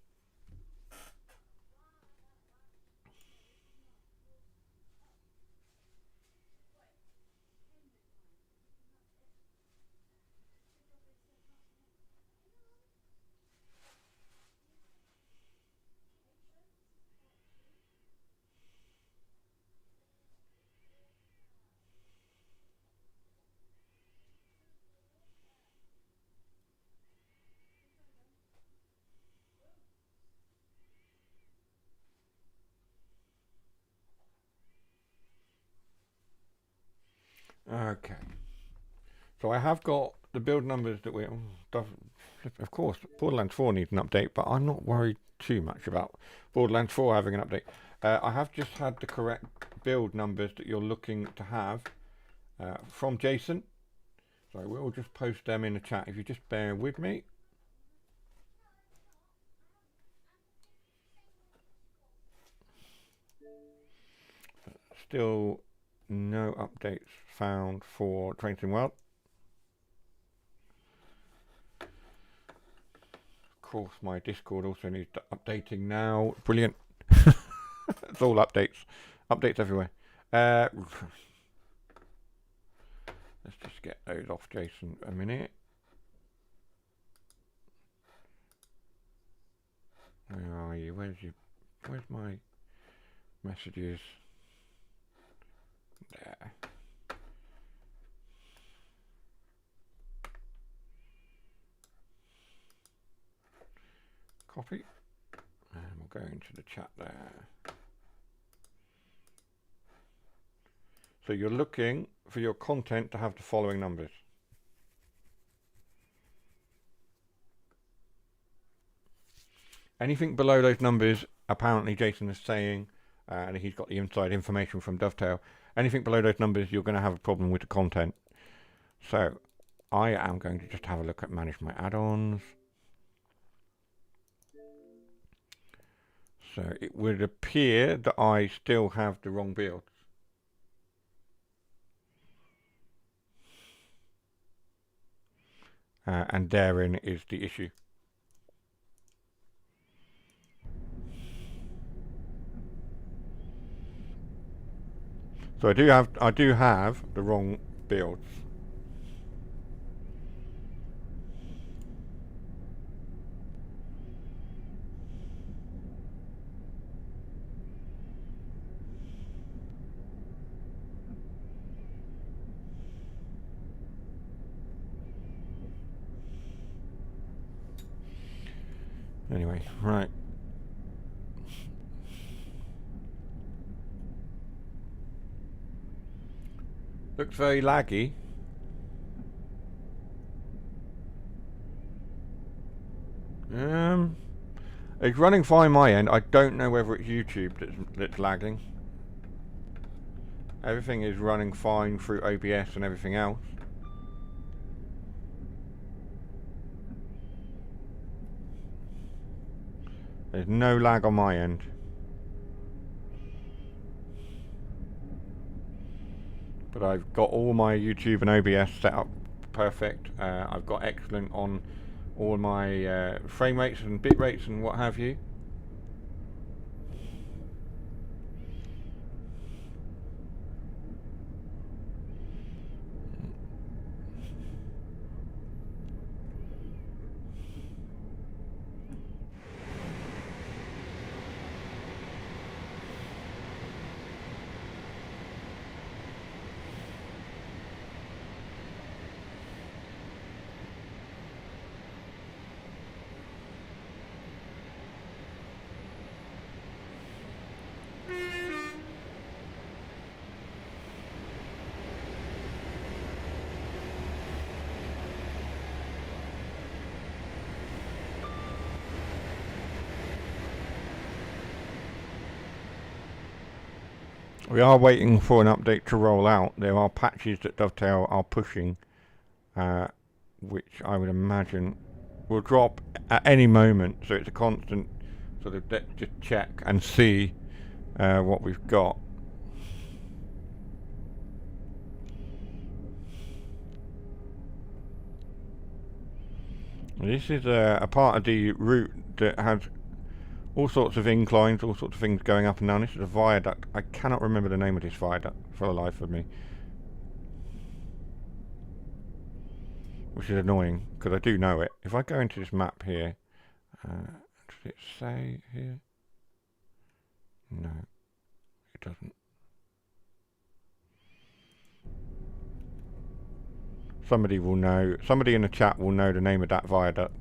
[SPEAKER 1] Okay. So I have got the build numbers that we... of course, Borderlands 4 needs an update, but I'm not worried too much about Borderlands 4 having an update. I have just had the correct build numbers that you're looking to have from Jason. So I will just post them in the chat if you just bear with me. Still no updates found for Paignton World. Of course, my Discord also needs updating now. Brilliant. It's all updates. Updates everywhere. Let's just get those off Jason a minute. Where are you? Where's my messages? There. Copy. And we'll go into the chat there. So you're looking for your content to have the following numbers. Anything below those numbers, apparently Jason is saying, and he's got the inside information from Dovetail, anything below those numbers, you're going to have a problem with the content. So I am going to just have a look at manage my add-ons. So it would appear that I still have the wrong builds. And therein is the issue. So I do have the wrong builds. Anyway, right. Looks very laggy. It's running fine my end. I don't know whether it's YouTube that's lagging. Everything is running fine through OBS and everything else. There's no lag on my end. But I've got all my YouTube and OBS set up perfect. I've got excellent on all my frame rates and bit rates and what have you. We are waiting for an update to roll out. There are patches that Dovetail are pushing, which I would imagine will drop at any moment. So it's a constant sort of let's just check and see what we've got. This is a part of the route that has all sorts of inclines, all sorts of things going up and down. This is a viaduct. I cannot remember the name of this viaduct for the life of me. Which is annoying, because I do know it. If I go into this map here, does it say here? No, it doesn't. Somebody will know, somebody in the chat will know the name of that viaduct.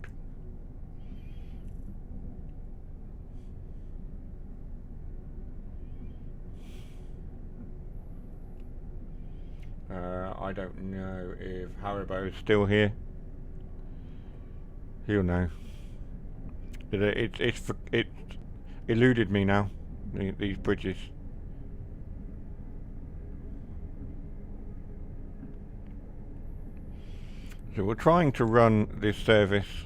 [SPEAKER 1] I don't know if Haribo is still here. He'll know. It's eluded me now. These bridges. So we're trying to run this service.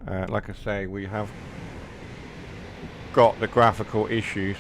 [SPEAKER 1] Like I say, we have got the graphical issues.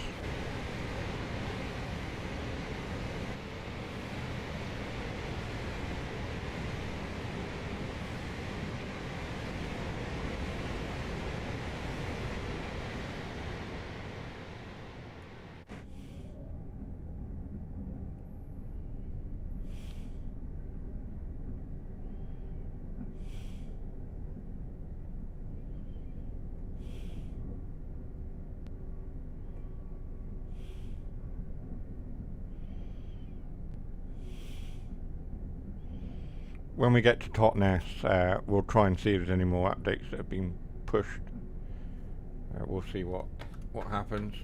[SPEAKER 1] When we get to Totnes, we'll try and see if there's any more updates that have been pushed. We'll see what happens.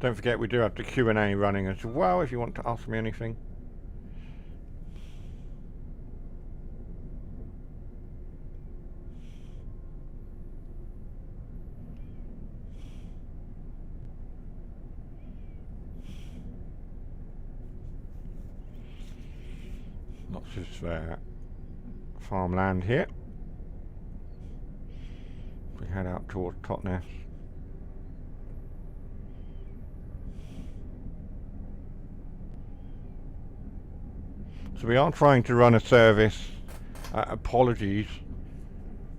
[SPEAKER 1] Don't forget we do have the Q&A running as well if you want to ask me anything. Lots of farmland here. We head out towards Totnes. So we are trying to run a service. Apologies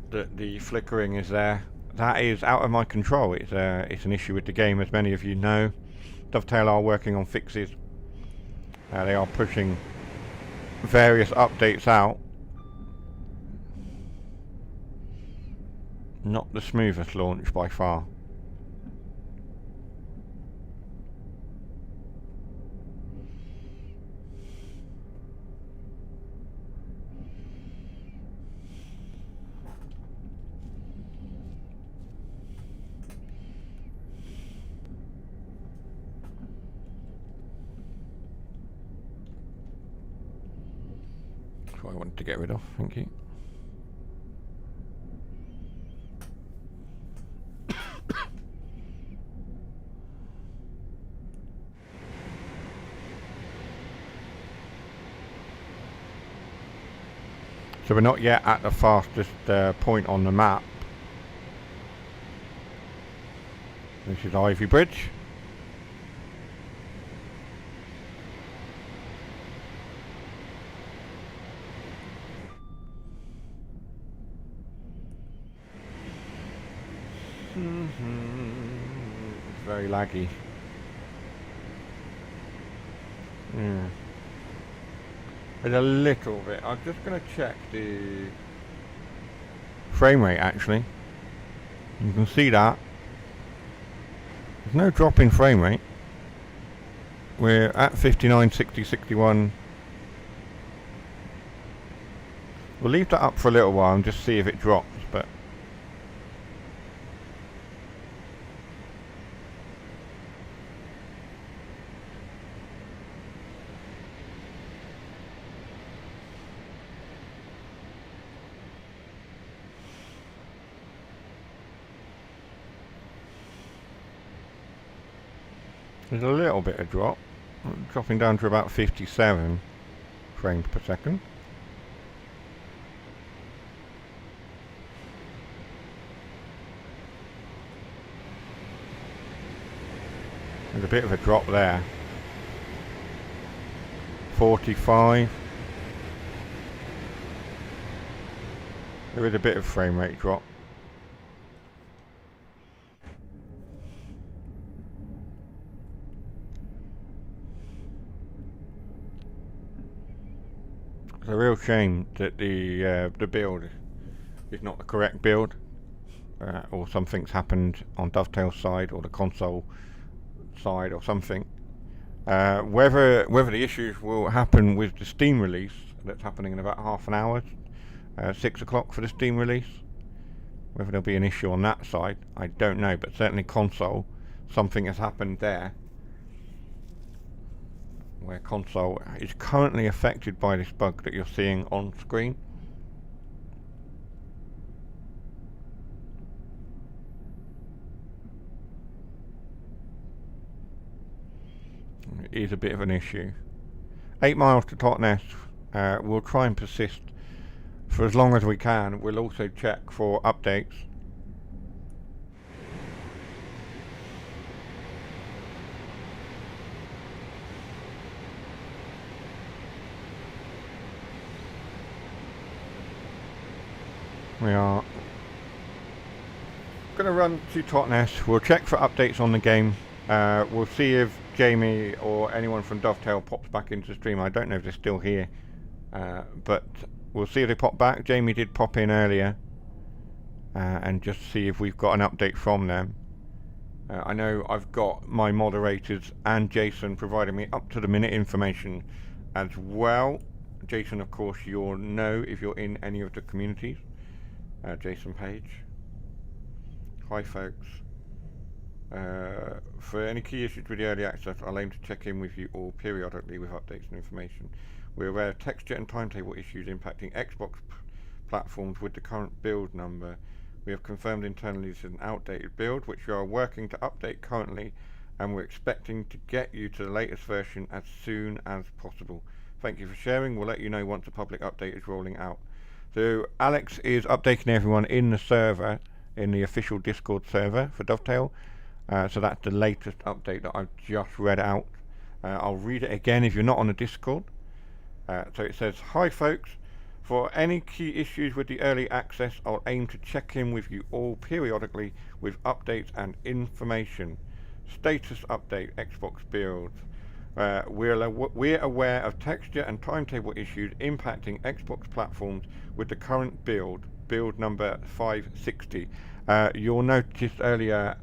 [SPEAKER 1] that the flickering is there. That is out of my control. It's an issue with the game, as many of you know. Dovetail are working on fixes. They are pushing various updates out. Not the smoothest launch by far. That's what I wanted to get rid of, thank you. So we're not yet at the fastest point on the map. This is Ivy Bridge. Very laggy. Yeah. It's a little bit. I'm just going to check the frame rate actually. You can see that. There's no drop in frame rate. We're at 59, 60, 61. We'll leave that up for a little while and just see if it drops, but there's a little bit of drop, dropping down to about 57 frames per second. There's a bit of a drop there. 45. There is a bit of frame rate drop. It's a real shame that the build is not the correct build, or something's happened on Dovetail's side or the console side or something. Whether the issues will happen with the Steam release that's happening in about half an hour, 6 o'clock for the Steam release. Whether there'll be an issue on that side, I don't know, but certainly console, something has happened there, where console is currently affected by this bug that you're seeing on screen. It is a bit of an issue. 8 miles to Totnes. We'll try and persist for as long as we can. We'll also check for updates. We are going to run to Totnes. We'll check for updates on the game. We'll see if Jamie or anyone from Dovetail pops back into the stream. I don't know if they're still here, but we'll see if they pop back. Jamie did pop in earlier, and just see if we've got an update from them. I know I've got my moderators and Jason providing me up to the minute information as well. Jason, of course, you'll know if you're in any of the communities. Jason Page. Hi folks. For any key issues with the early access, I'll aim to check in with you all periodically with updates and information. We're aware of texture and timetable issues impacting Xbox platforms with the current build number. We have confirmed internally this is an outdated build, which we are working to update currently, and we're expecting to get you to the latest version as soon as possible. Thank you for sharing. We'll let you know once a public update is rolling out. So Alex is updating everyone in the server, in the official Discord server for Dovetail. So that's the latest update that I've just read out. I'll read it again if you're not on the Discord. So it says, hi folks, for any key issues with the early access, I'll aim to check in with you all periodically with updates and information. Status update, Xbox builds. We're aware of texture and timetable issues impacting Xbox platforms with the current build number 560. You'll notice earlier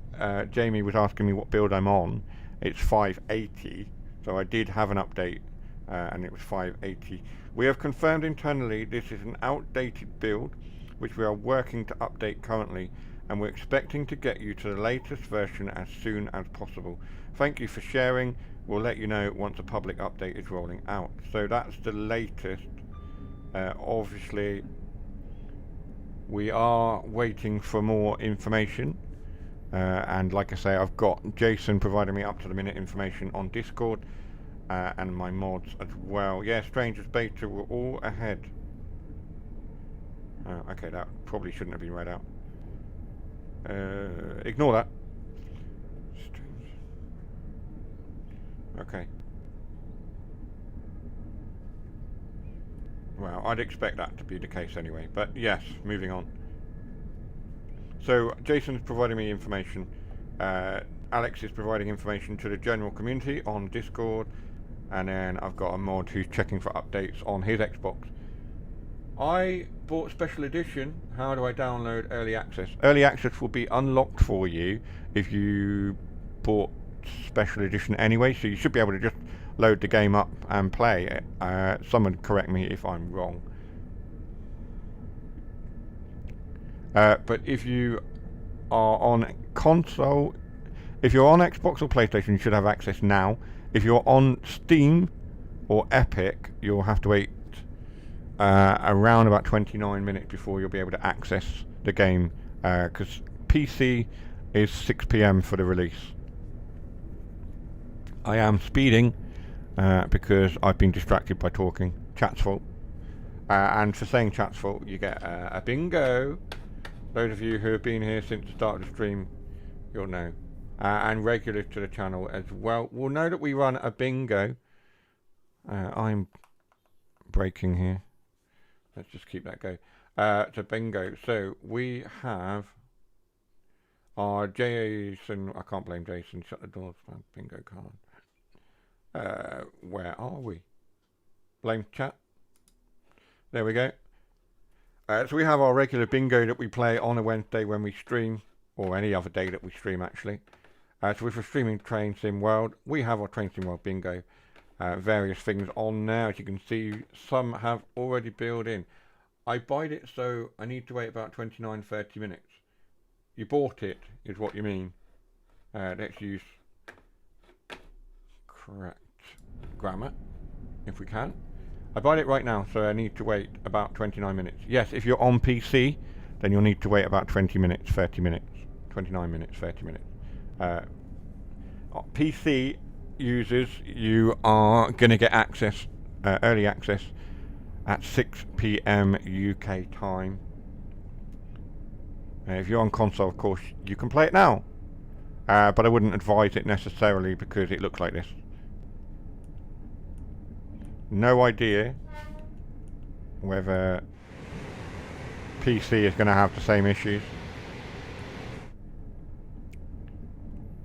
[SPEAKER 1] Jamie was asking me what build I'm on. It's 580, so I did have an update, and it was 580. We have confirmed internally this is an outdated build, which we are working to update currently, and we're expecting to get you to the latest version as soon as possible. Thank you for sharing. We'll let you know once a public update is rolling out. So that's the latest. Obviously, we are waiting for more information. And like I say, I've got Jason providing me up to the minute information on Discord, and my mods as well. Yeah, Strangers Beta were all ahead. Okay, that probably shouldn't have been read out. Ignore that. Okay. Well, I'd expect that to be the case anyway, but yes, moving on. So Jason's providing me information, Alex is providing information to the general community on Discord, and then I've got a mod who's checking for updates on his Xbox. I bought Special Edition. How do I download Early Access? Early Access will be unlocked for you if you bought Special Edition anyway, so you should be able to just load the game up and play it. Someone correct me if I'm wrong. But if you are on console, if you're on Xbox or PlayStation, you should have access now. If you're on Steam or Epic, you'll have to wait around about 29 minutes before you'll be able to access the game, because PC is 6 PM for the release. I am speeding because I've been distracted by talking. Chat's fault. And for saying chat's fault, you get a bingo. Those of you who have been here since the start of the stream, you'll know. And regulars to the channel as well will know that we run a bingo. I'm breaking here. Let's just keep that go. It's a bingo. So we have our Jason. I can't blame Jason. Shut the doors. Bingo card. Where are we? Blame chat. There we go. So we have our regular bingo that we play on a Wednesday when we stream, or any other day that we stream actually. So if we're streaming Train Sim World, we have our Train Sim World bingo. Various things on there, as you can see, some have already built in. I bought it, so I need to wait about 29-30 minutes. You bought it, is what you mean. Let's use correct grammar, if we can. I bought it right now, so I need to wait about 29 minutes. Yes, if you're on PC, then you'll need to wait about 20 minutes, 30 minutes, 29 minutes, 30 minutes. PC users, you are going to get access, early access, at 6 PM UK time. If you're on console, of course, you can play it now. But I wouldn't advise it necessarily because it looks like this. No idea whether PC is going to have the same issues.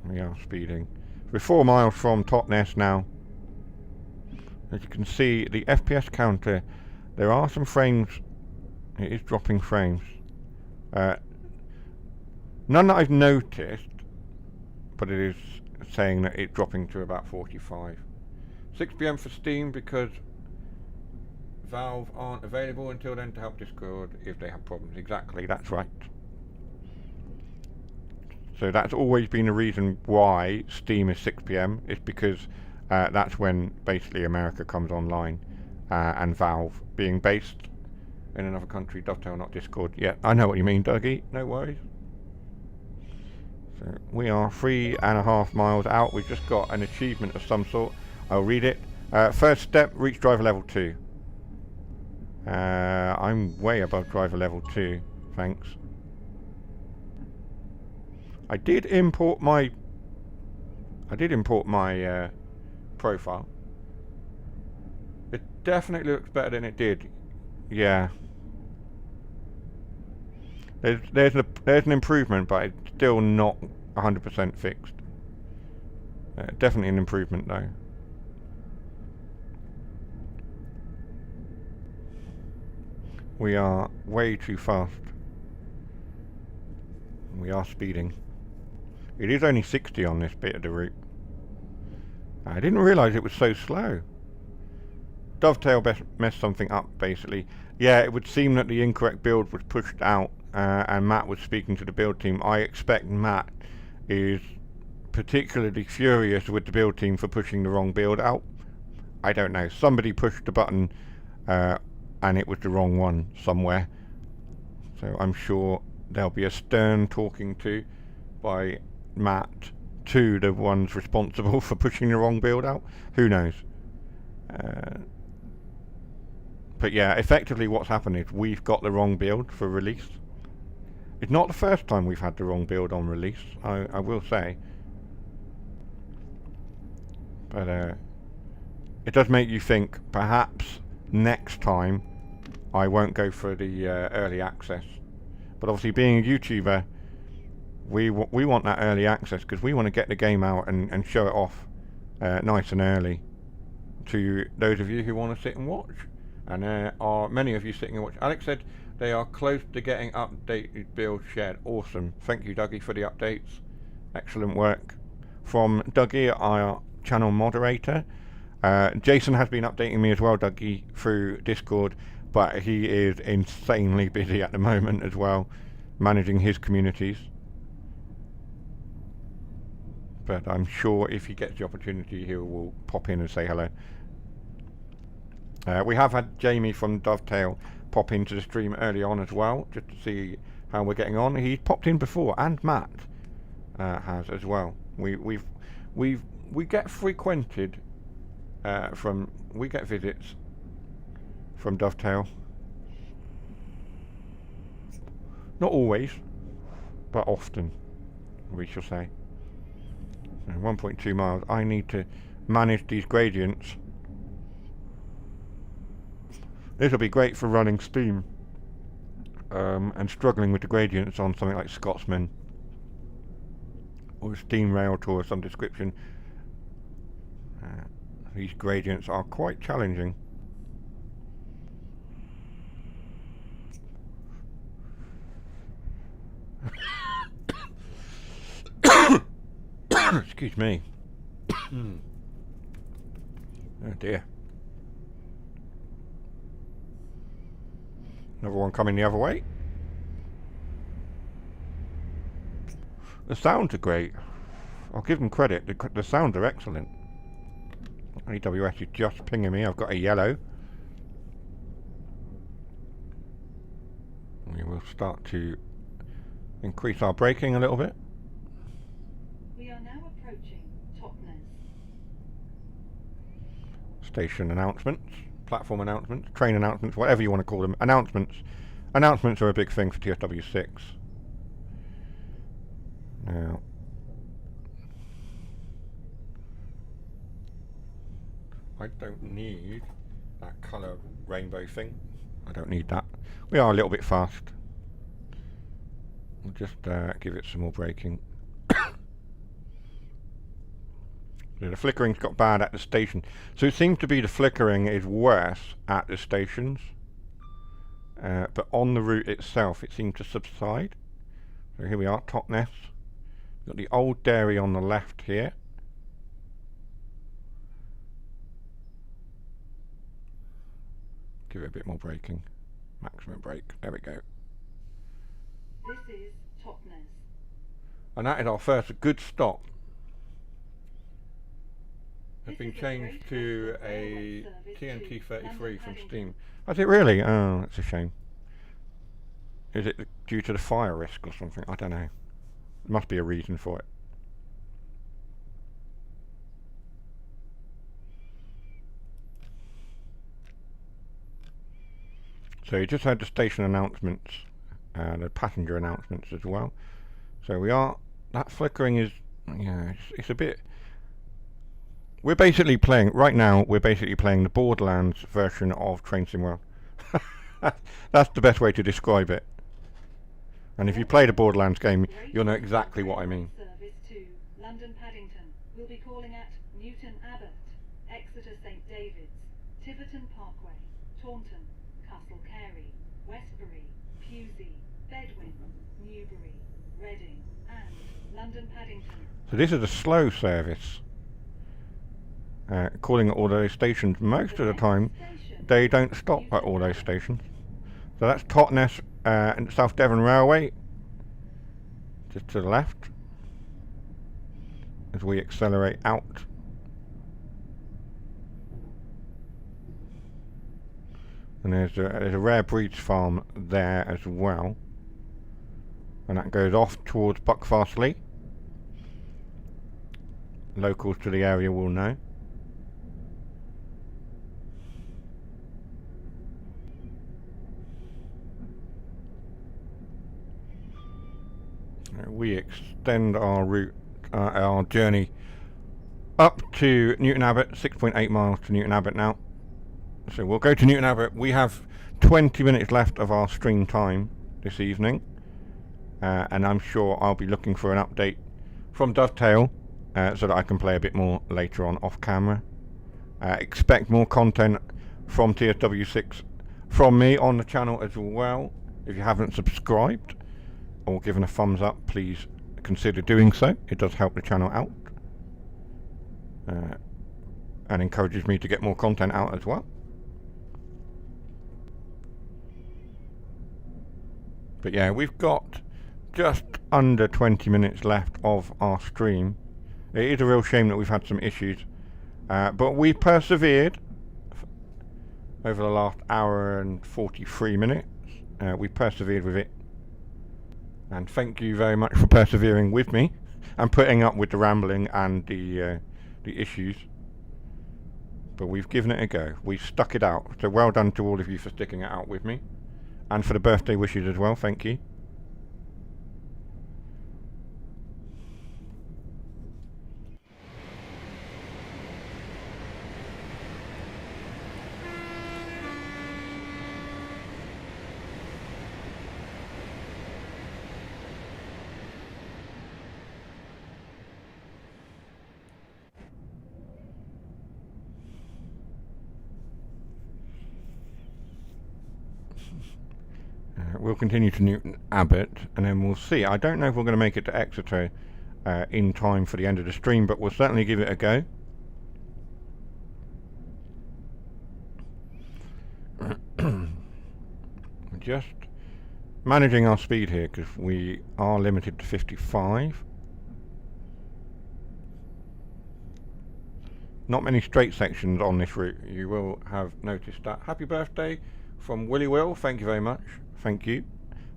[SPEAKER 1] We are speeding. We're 4 miles from Totnes now. As you can see, the FPS counter, there are some frames. It is dropping frames. None that I've noticed, but it is saying that it's dropping to about 45. 6 PM for Steam because Valve aren't available until then to help Discord if they have problems. Exactly, that's right. So that's always been the reason why Steam is 6 PM. It's because that's when basically America comes online, and Valve being based in another country, Dovetail, not Discord. Yeah, I know what you mean, Dougie. No worries. So we are 3.5 miles out. We've just got an achievement of some sort. I'll read it. First step, reach driver level 2. I'm way above driver level 2, thanks. I did import my profile. It definitely looks better than it did. Yeah. There's an improvement, but it's still not 100% fixed. Definitely an improvement though. We are way too fast. We are speeding. It is only 60 on this bit of the route. I didn't realise it was so slow. Dovetail messed something up, basically. Yeah, it would seem that the incorrect build was pushed out, and Matt was speaking to the build team. I expect Matt is particularly furious with the build team for pushing the wrong build out. I don't know. Somebody pushed the button, and it was the wrong one somewhere. So I'm sure there'll be a stern talking to by Matt to the ones responsible for pushing the wrong build out. Who knows? But yeah, effectively what's happened is we've got the wrong build for release. It's not the first time we've had the wrong build on release, I will say. But it does make you think perhaps next time I won't go for the early access. But obviously being a YouTuber, we want that early access because we want to get the game out and show it off nice and early to those of you who want to sit and watch. And there are many of you sitting and watching. Alex said they are close to getting updated build shared. Awesome. Thank you, Dougie, for the updates. Excellent work. From Dougie, our channel moderator. Jason has been updating me as well, Dougie, through Discord, but he is insanely busy at the moment as well, managing his communities. But I'm sure if he gets the opportunity, he will pop in and say hello. We have had Jamie from Dovetail pop into the stream early on as well, just to see how we're getting on. He's popped in before, and Matt has as well. We get frequented we get visits from Dovetail. Not always, but often, we shall say. 1.2 miles. I need to manage these gradients. This will be great for running Steam and struggling with the gradients on something like Scotsman or Steam Rail Tour of some description. These gradients are quite challenging. Excuse me. Oh dear. Another one coming the other way. The sounds are great. I'll give them credit. The sounds are excellent. AWS is just pinging me. I've got a yellow. We will start to increase our braking a little bit.
[SPEAKER 2] We are now approaching Totnes.
[SPEAKER 1] Station announcements, platform announcements, train announcements, whatever you want to call them. Announcements. Announcements are a big thing for TSW6. Now, I don't need that colour rainbow thing. I don't need that. We are a little bit fast. We'll just give it some more braking. So the flickering's got bad at the station. So it seems to be the flickering is worse at the stations. But on the route itself it seems to subside. So here we are, Totnes. We've got the old dairy on the left here. Give it a bit more braking. Maximum brake. There we go.
[SPEAKER 2] This is Totnes.
[SPEAKER 1] And that is our first good stop. It's
[SPEAKER 2] This
[SPEAKER 1] been
[SPEAKER 2] is a
[SPEAKER 1] changed
[SPEAKER 2] great
[SPEAKER 1] to
[SPEAKER 2] festival
[SPEAKER 1] a
[SPEAKER 2] railway service to
[SPEAKER 1] TNT33
[SPEAKER 2] London
[SPEAKER 1] from
[SPEAKER 2] Paddington.
[SPEAKER 1] Steam. Has it really? Oh, that's a shame. Is it due to the fire risk or something? I don't know. There must be a reason for it. So you just had the station announcements and the passenger announcements as well. So we are, that flickering is, yeah, it's a bit, we're basically playing, right now we're basically playing the Borderlands version of Train Sim World. That's the best way to describe it. And if you play the Borderlands game, you'll know exactly what I mean.
[SPEAKER 2] Service to London Paddington. We'll be calling at Newton Abbot, Exeter St David's, Tiverton Parkway, Taunton, Castle Carey, Westbury, Pewsey, Bedwin, Newbury, Reading, and London Paddington.
[SPEAKER 1] So this is a slow service. Calling at all those stations. Most of the time, they don't stop at all those stations. So that's Totnes and South Devon Railway, just to the left, as we accelerate out. And there's a rare breeds farm there as well, and that goes off towards Buckfastleigh. Locals to the area will know. We extend our route, our journey up to Newton Abbot, 6.8 miles to Newton Abbot now. So we'll go to Newton Abbot. We have 20 minutes left of our stream time this evening, and I'm sure I'll be looking for an update from Dovetail so that I can play a bit more later on off camera. Expect more content from TSW6 from me on the channel as well. If you haven't subscribed or given a thumbs up, please consider doing so. It does help the channel out and encourages me to get more content out as well. But yeah, we've got just under 20 minutes left of our stream. It is a real shame that we've had some issues, but we persevered over the last hour and 43 minutes. We persevered with it, and thank you very much for persevering with me and putting up with the rambling and the issues. But we've given it a go. We've stuck it out. So well done to all of you for sticking it out with me, and for the birthday wishes as well. Thank you. We'll continue to Newton Abbot, and then we'll see. I don't know if we're going to make it to Exeter in time for the end of the stream, but we'll certainly give it a go. We're just managing our speed here because we are limited to 55. Not many straight sections on this route. You will have noticed that. Happy birthday from Willy Will. Thank you very much. Thank you.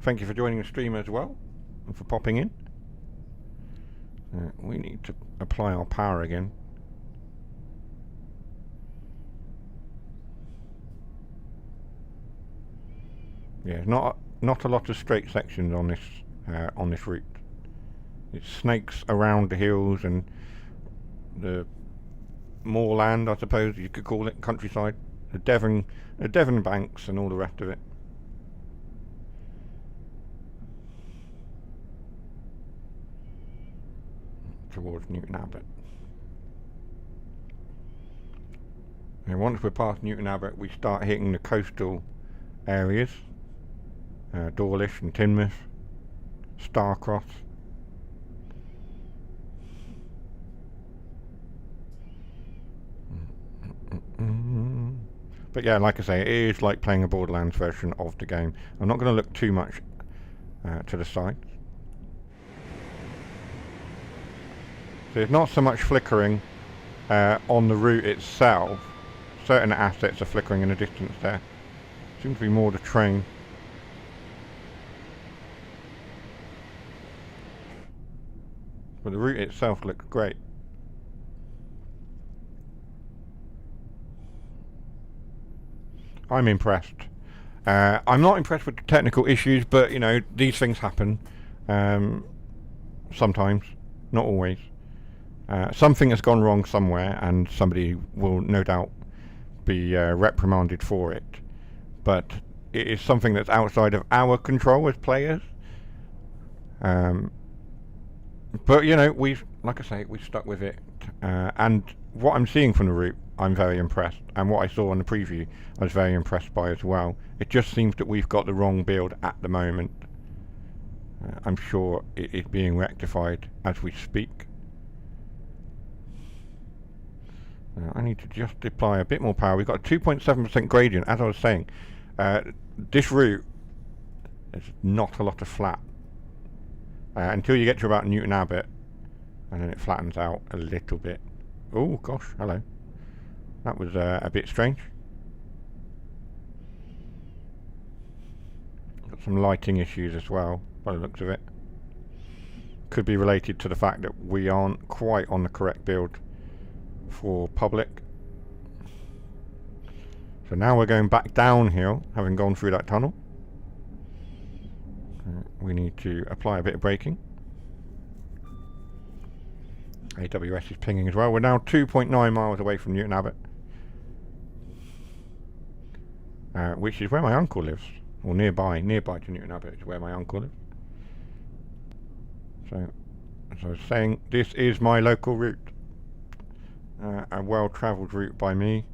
[SPEAKER 1] Thank you for joining the stream as well and for popping in. We need to apply our power again. Yeah, not a lot of straight sections on this route. It snakes around the hills and the moorland, I suppose you could call it, countryside, the Devon banks and all the rest of it. Towards Newton Abbot. And once we're past Newton Abbot, we start hitting the coastal areas, Dawlish and Plymouth, Starcross. But yeah, like I say, it is like playing a Borderlands version of the game. I'm not going to look too much to the side. So there's not so much flickering on the route itself. Certain assets are flickering in the distance there. Seems to be more the train. But the route itself looks great. I'm impressed. I'm not impressed with the technical issues, but you know, these things happen. Sometimes, not always. Something has gone wrong somewhere, and somebody will no doubt be reprimanded for it. But it is something that's outside of our control as players. But you know, like I say, we've stuck with it. And what I'm seeing from the route, I'm very impressed. And what I saw on the preview, I was very impressed by as well. It just seems that we've got the wrong build at the moment. I'm sure it is being rectified as we speak. I need to just apply a bit more power. We've got a 2.7% gradient, as I was saying. This route, there's not a lot of flat. Until you get to about Newton Abbot, and then it flattens out a little bit. Oh gosh, hello. That was a bit strange. Got some lighting issues as well, by the looks of it. Could be related to the fact that we aren't quite on the correct build for public. So now we're going back downhill, having gone through that tunnel. We need to apply a bit of braking. AWS is pinging as well. We're now 2.9 miles away from Newton Abbot, which is where my uncle lives, or nearby to Newton Abbot is where my uncle lives. So, as I was saying, this is my local route. A well-travelled route by me.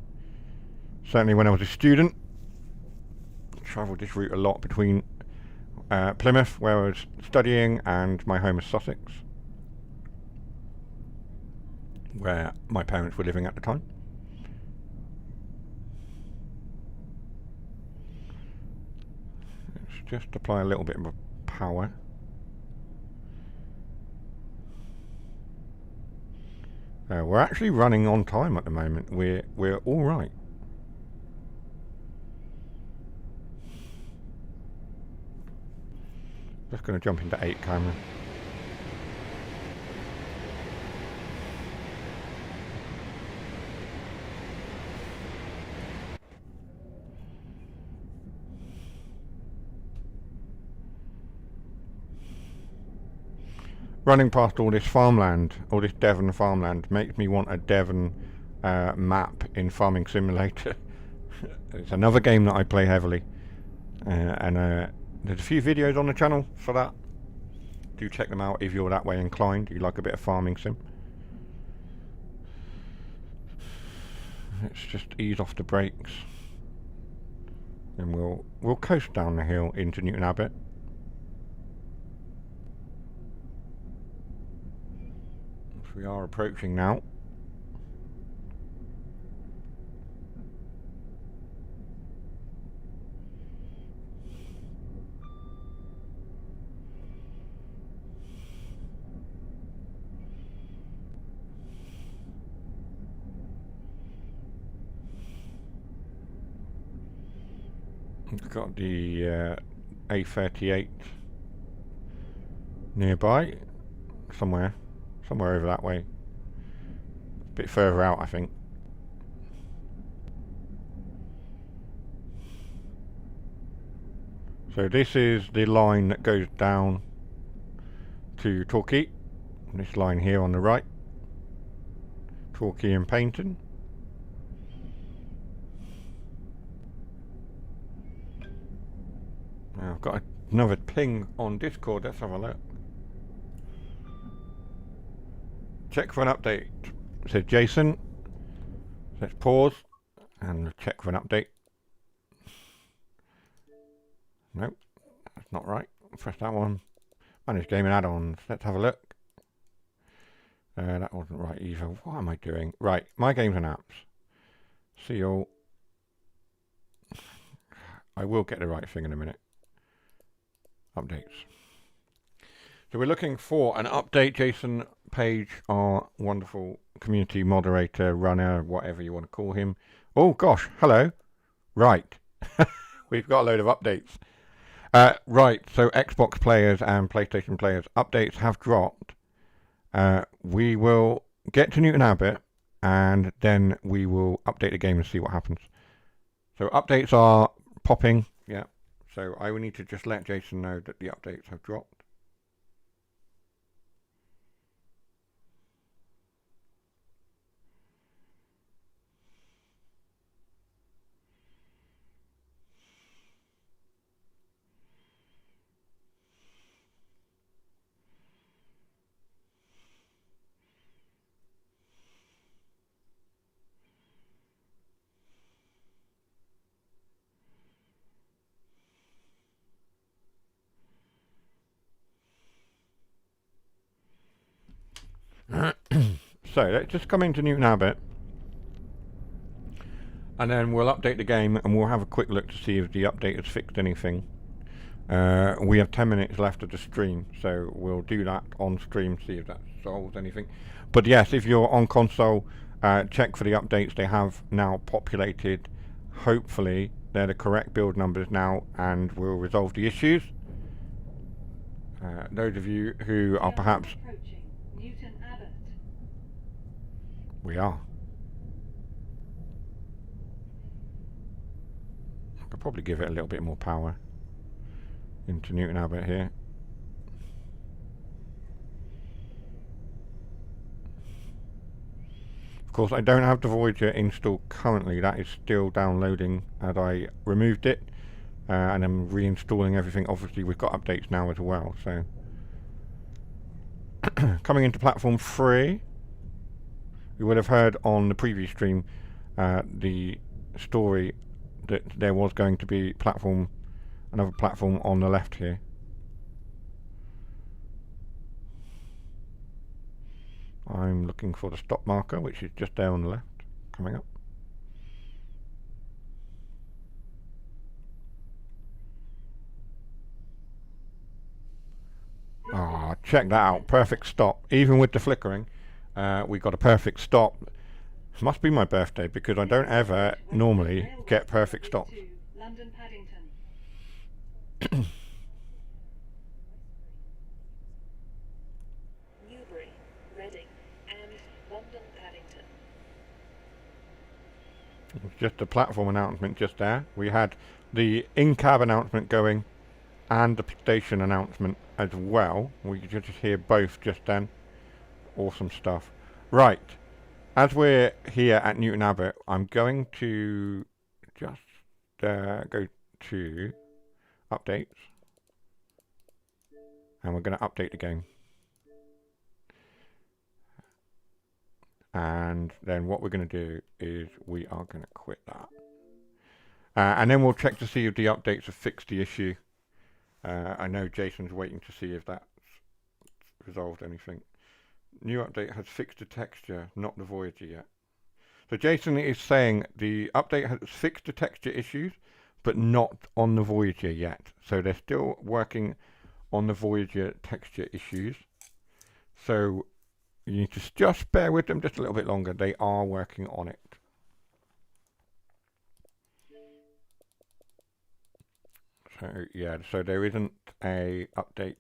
[SPEAKER 1] Certainly when I was a student, travelled this route a lot between Plymouth, where I was studying, and my home is Sussex, where my parents were living at the time. Let's just apply a little bit of power. We're actually running on time at the moment. We're all right. Just going to jump into 8 camera. Running past all this farmland, all this Devon farmland, makes me want a Devon map in Farming Simulator. It's another game that I play heavily, and there's a few videos on the channel for that. Do check them out if you're that way inclined, you like a bit of farming sim. Let's just ease off the brakes, and we'll coast down the hill into Newton Abbot. We are approaching now. Got the A38 nearby, somewhere over that way. A bit further out, I think. So this is the line that goes down to Torquay. This line here on the right, Torquay and Paignton. Now I've got another ping on Discord. Let's have a look. Check for an update, says Jason. Let's pause and check for an update. Nope, that's not right. Press that one. Manage gaming add-ons. Let's have a look. That wasn't right either. What am I doing? Right, my games and apps. See you all. I will get the right thing in a minute. Updates. So we're looking for an update. Jason Page, our wonderful community moderator, runner, whatever you want to call him. Oh gosh, hello. Right. We've got a load of updates. Right, so Xbox players and PlayStation players, updates have dropped. We will get to Newton Abbot and then we will update the game and see what happens. So updates are popping, yeah. So I will need to just let Jason know that the updates have dropped. So let's just come into Newton Abbot and then we'll update the game and we'll have a quick look to see if the update has fixed anything. We have 10 minutes left of the stream, so we'll do that on stream, see if that solves anything. But yes, if you're on console, check for the updates. They have now populated. Hopefully they're the correct build numbers now and will resolve the issues. Those of you who are perhaps... We are. I could probably give it a little bit more power into Newton Abbot here. Of course, I don't have the Voyager installed currently. That is still downloading as I removed it. And I'm reinstalling everything. Obviously, we've got updates now as well. So, coming into platform 3. You would have heard on the previous stream the story that there was going to be another platform on the left here. I'm looking for the stop marker, which is just there on the left, coming up. Ah, check that out, perfect stop, even with the flickering. We got a perfect stop. It must be my birthday because I don't ever normally get perfect stops.
[SPEAKER 2] London Paddington. Newbury, Reading, and London Paddington.
[SPEAKER 1] It's just a platform announcement just there. We had the in-cab announcement going and the station announcement as well. We could just hear both just then. Awesome stuff. Right, as we're here at Newton Abbot, I'm going to just go to updates and we're going to update the game. And then what we're going to do is we are going to quit that. And then we'll check to see if the updates have fixed the issue. I know Jason's waiting to see if that's resolved anything. New update has fixed the texture, not the Voyager yet. So Jason is saying the update has fixed the texture issues, but not on the Voyager yet. So they're still working on the Voyager texture issues. So you need to just bear with them just a little bit longer. They are working on it. So yeah, so there isn't a update.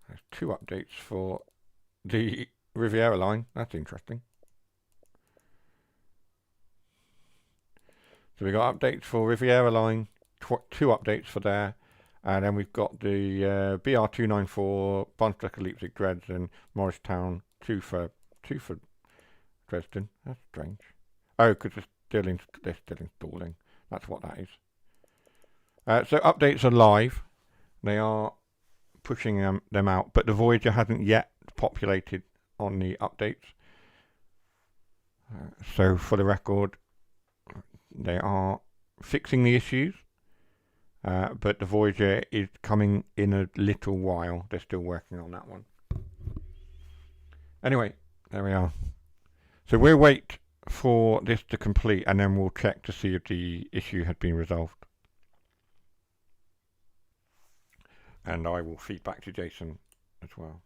[SPEAKER 1] There's 2 updates for the Riviera Line. That's interesting. So we got updates for Riviera Line, 2 updates for there, and then we've got the BR294, Barnstetter, Leipzig, Dresden, Morristown, 2 for Dresden. That's strange. Oh, because they're still installing. That's what that is. So updates are live. They are pushing them out, but the Voyager hasn't yet populated on the updates. So for the record, they are fixing the issues, but the Voyager is coming in a little while. They're still working on that one. Anyway, there we are. So we'll wait for this to complete, and then we'll check to see if the issue had been resolved. And I will feed back to Jason as well.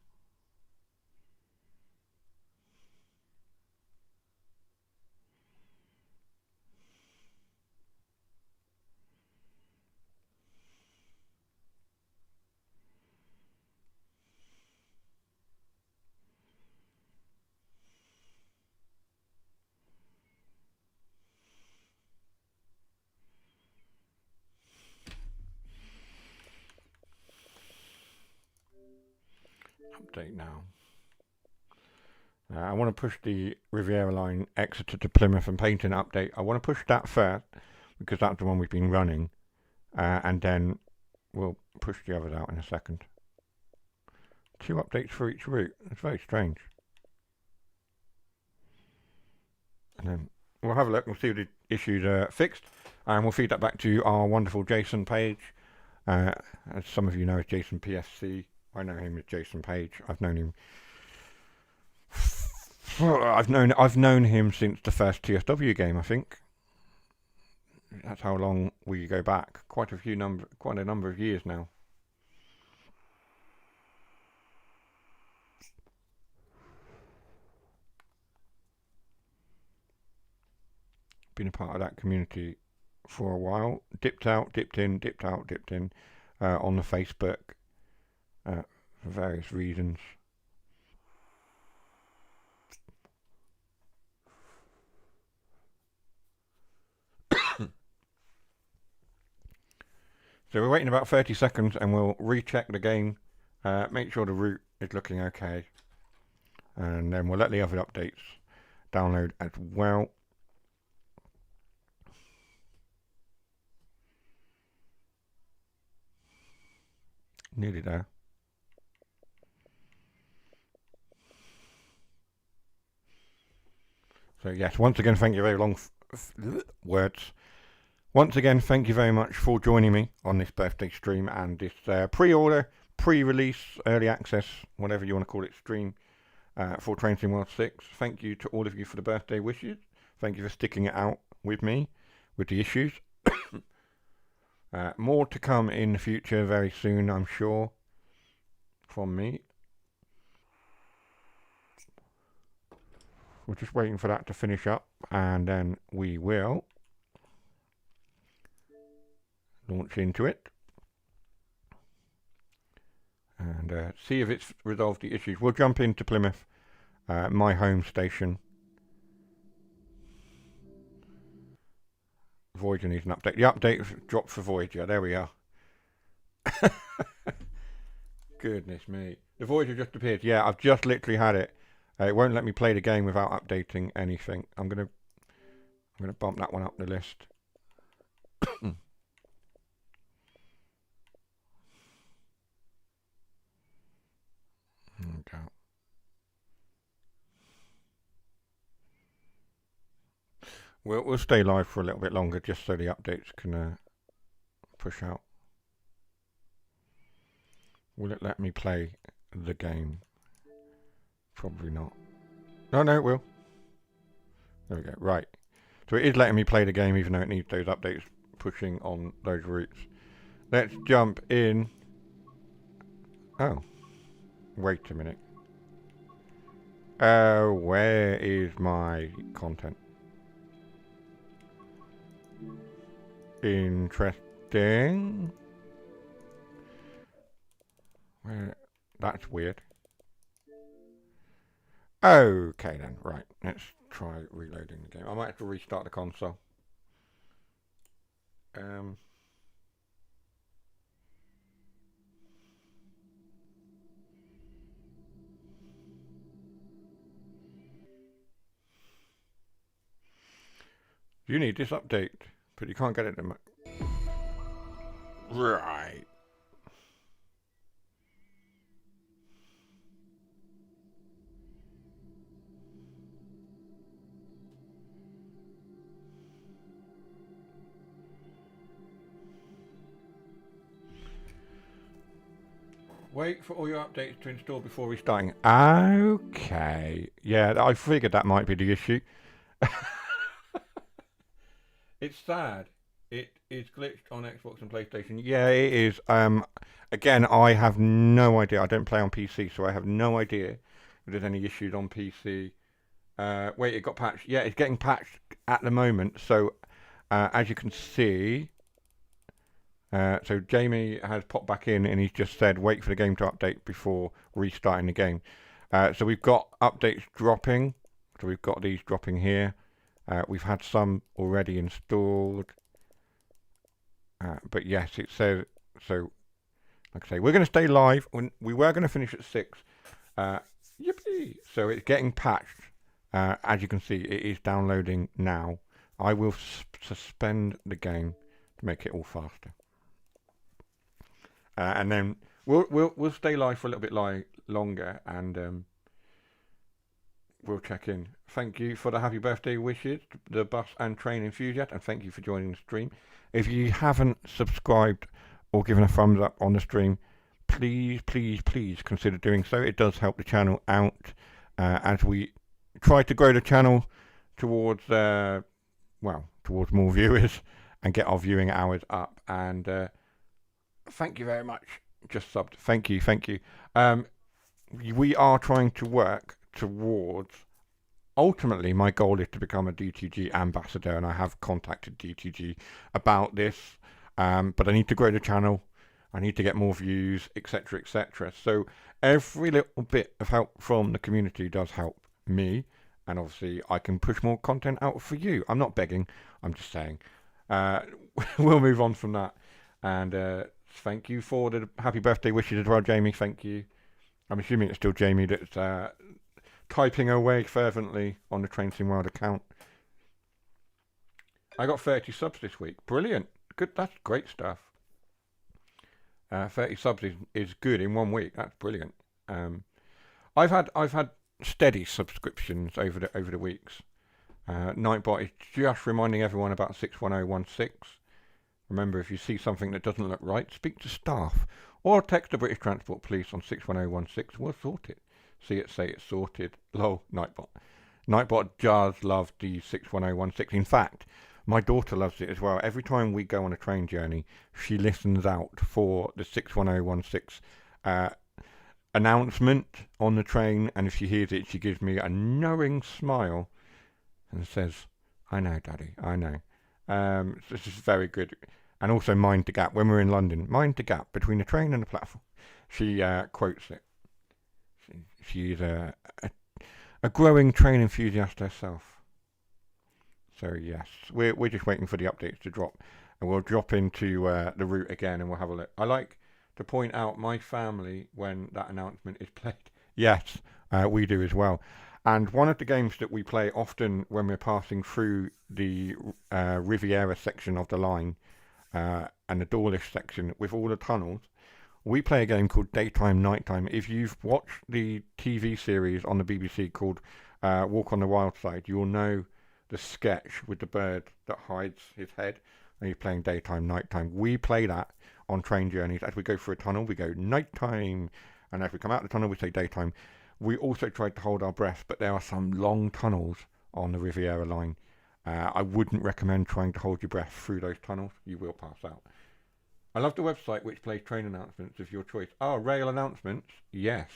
[SPEAKER 1] Update now. I want to push the Riviera Line Exeter to Plymouth and Paignton update. I want to push that first because that's the one we've been running, and then we'll push the others out in a second. 2 updates for each route. It's very strange. And then we'll have a look and see if the issues are fixed, and we'll feed that back to our wonderful Jason Page. As some of you know, as Jason PSC. I know him as Jason Page. I've known him. I've known him since the first TSW game, I think. That's how long we go back. Quite a number of years now. Been a part of that community for a while. Dipped out, dipped in, dipped out, dipped in on the Facebook for various reasons. So we're waiting about 30 seconds and we'll recheck the game, make sure the route is looking okay, and then we'll let the other updates download as well. Nearly there. So yes, once again, thank you very long words. Once again, thank you very much for joining me on this birthday stream and this pre-order, pre-release, early access, whatever you want to call it, stream for Train Sim World 6. Thank you to all of you for the birthday wishes. Thank you for sticking it out with me with the issues. More to come in the future very soon, I'm sure, from me. We're just waiting for that to finish up, and then we will launch into it and see if it's resolved the issues. We'll jump into Plymouth, my home station. Voyager needs an update. The update dropped for Voyager. There we are. Goodness me. The Voyager just appeared. Yeah, I've just literally had it. It won't let me play the game without updating anything. I'm gonna bump that one up the list. Okay. We'll stay live for a little bit longer just so the updates can push out. Will it let me play the game? Probably not. No, it will. There we go. Right. So it is letting me play the game even though it needs those updates pushing on those routes. Let's jump in. Oh. Wait a minute. Where is my content? interesting. That's weird. Okay then, right. Let's try reloading the game. I might have to restart the console. You need this update, but you can't get it. Right. Wait for all your updates to install before restarting. Okay. Yeah, I figured that might be the issue. It's sad. It is glitched on Xbox and PlayStation. Yeah, it is. Again, I have no idea. I don't play on PC, so I have no idea if there's any issues on PC. Wait, it got patched. Yeah, it's getting patched at the moment. So, as you can see, so Jamie has popped back in and he's just said, wait for the game to update before restarting the game. So we've got updates dropping. So we've got these dropping here. We've had some already installed. But yes, it says, so, like I say, we're going to stay live. We were going to finish at 6. Yippee! So it's getting patched. As you can see, it is downloading now. I will suspend the game to make it all faster. And then we'll stay live for a little bit longer, and we'll check in. Thank you for the happy birthday wishes, the bus and train enthusiast, and thank you for joining the stream. If you haven't subscribed or given a thumbs up on the stream, please consider doing so. It does help the channel out as we try to grow the channel towards towards more viewers and get our viewing hours up. And thank you very much. Just subbed. Thank you. We are trying to work towards, ultimately my goal is to become a DTG ambassador, and I have contacted DTG about this, but I need to grow the channel, I need to get more views, etc. So every little bit of help from the community does help me, and obviously I can push more content out for you. I'm not begging, I'm just saying. We'll move on from that, and thank you for the happy birthday wishes as well, Jamie. Thank you. I'm assuming it's still Jamie that's typing away fervently on the Train Sim World account. I got 30 subs this week. Brilliant. Good. That's great stuff. 30 subs is good in 1 week. That's brilliant. I've had steady subscriptions over the weeks. Nightbot is just reminding everyone about 61016. Remember, if you see something that doesn't look right, speak to staff or text the British Transport Police on 61016. We'll sort it. See it, say it's sorted. Lol, Nightbot. Nightbot does love the 61016. In fact, my daughter loves it as well. Every time we go on a train journey, she listens out for the 61016 announcement on the train, and if she hears it, she gives me a knowing smile and says, I know, Daddy, I know. This is very good. And also Mind the Gap. When we're in London, mind the gap between the train and the platform. She quotes it. She's a growing train enthusiast herself. So yes, we're just waiting for the updates to drop, and we'll drop into the route again, and we'll have a look. I like to point out my family when that announcement is played. Yes, we do as well. And one of the games that we play often when we're passing through the Riviera section of the line and the Dawlish section with all the tunnels, we play a game called Daytime Nighttime. If you've watched the TV series on the BBC called Walk on the Wild Side, you'll know the sketch with the bird that hides his head and he's playing Daytime Nighttime. We play that on train journeys. As we go through a tunnel, we go nighttime, and as we come out of the tunnel, we say daytime. We also tried to hold our breath, but there are some long tunnels on the Riviera Line. I wouldn't recommend trying to hold your breath through those tunnels. You will pass out. I love the website which plays train announcements of your choice. Oh, rail announcements? Yes.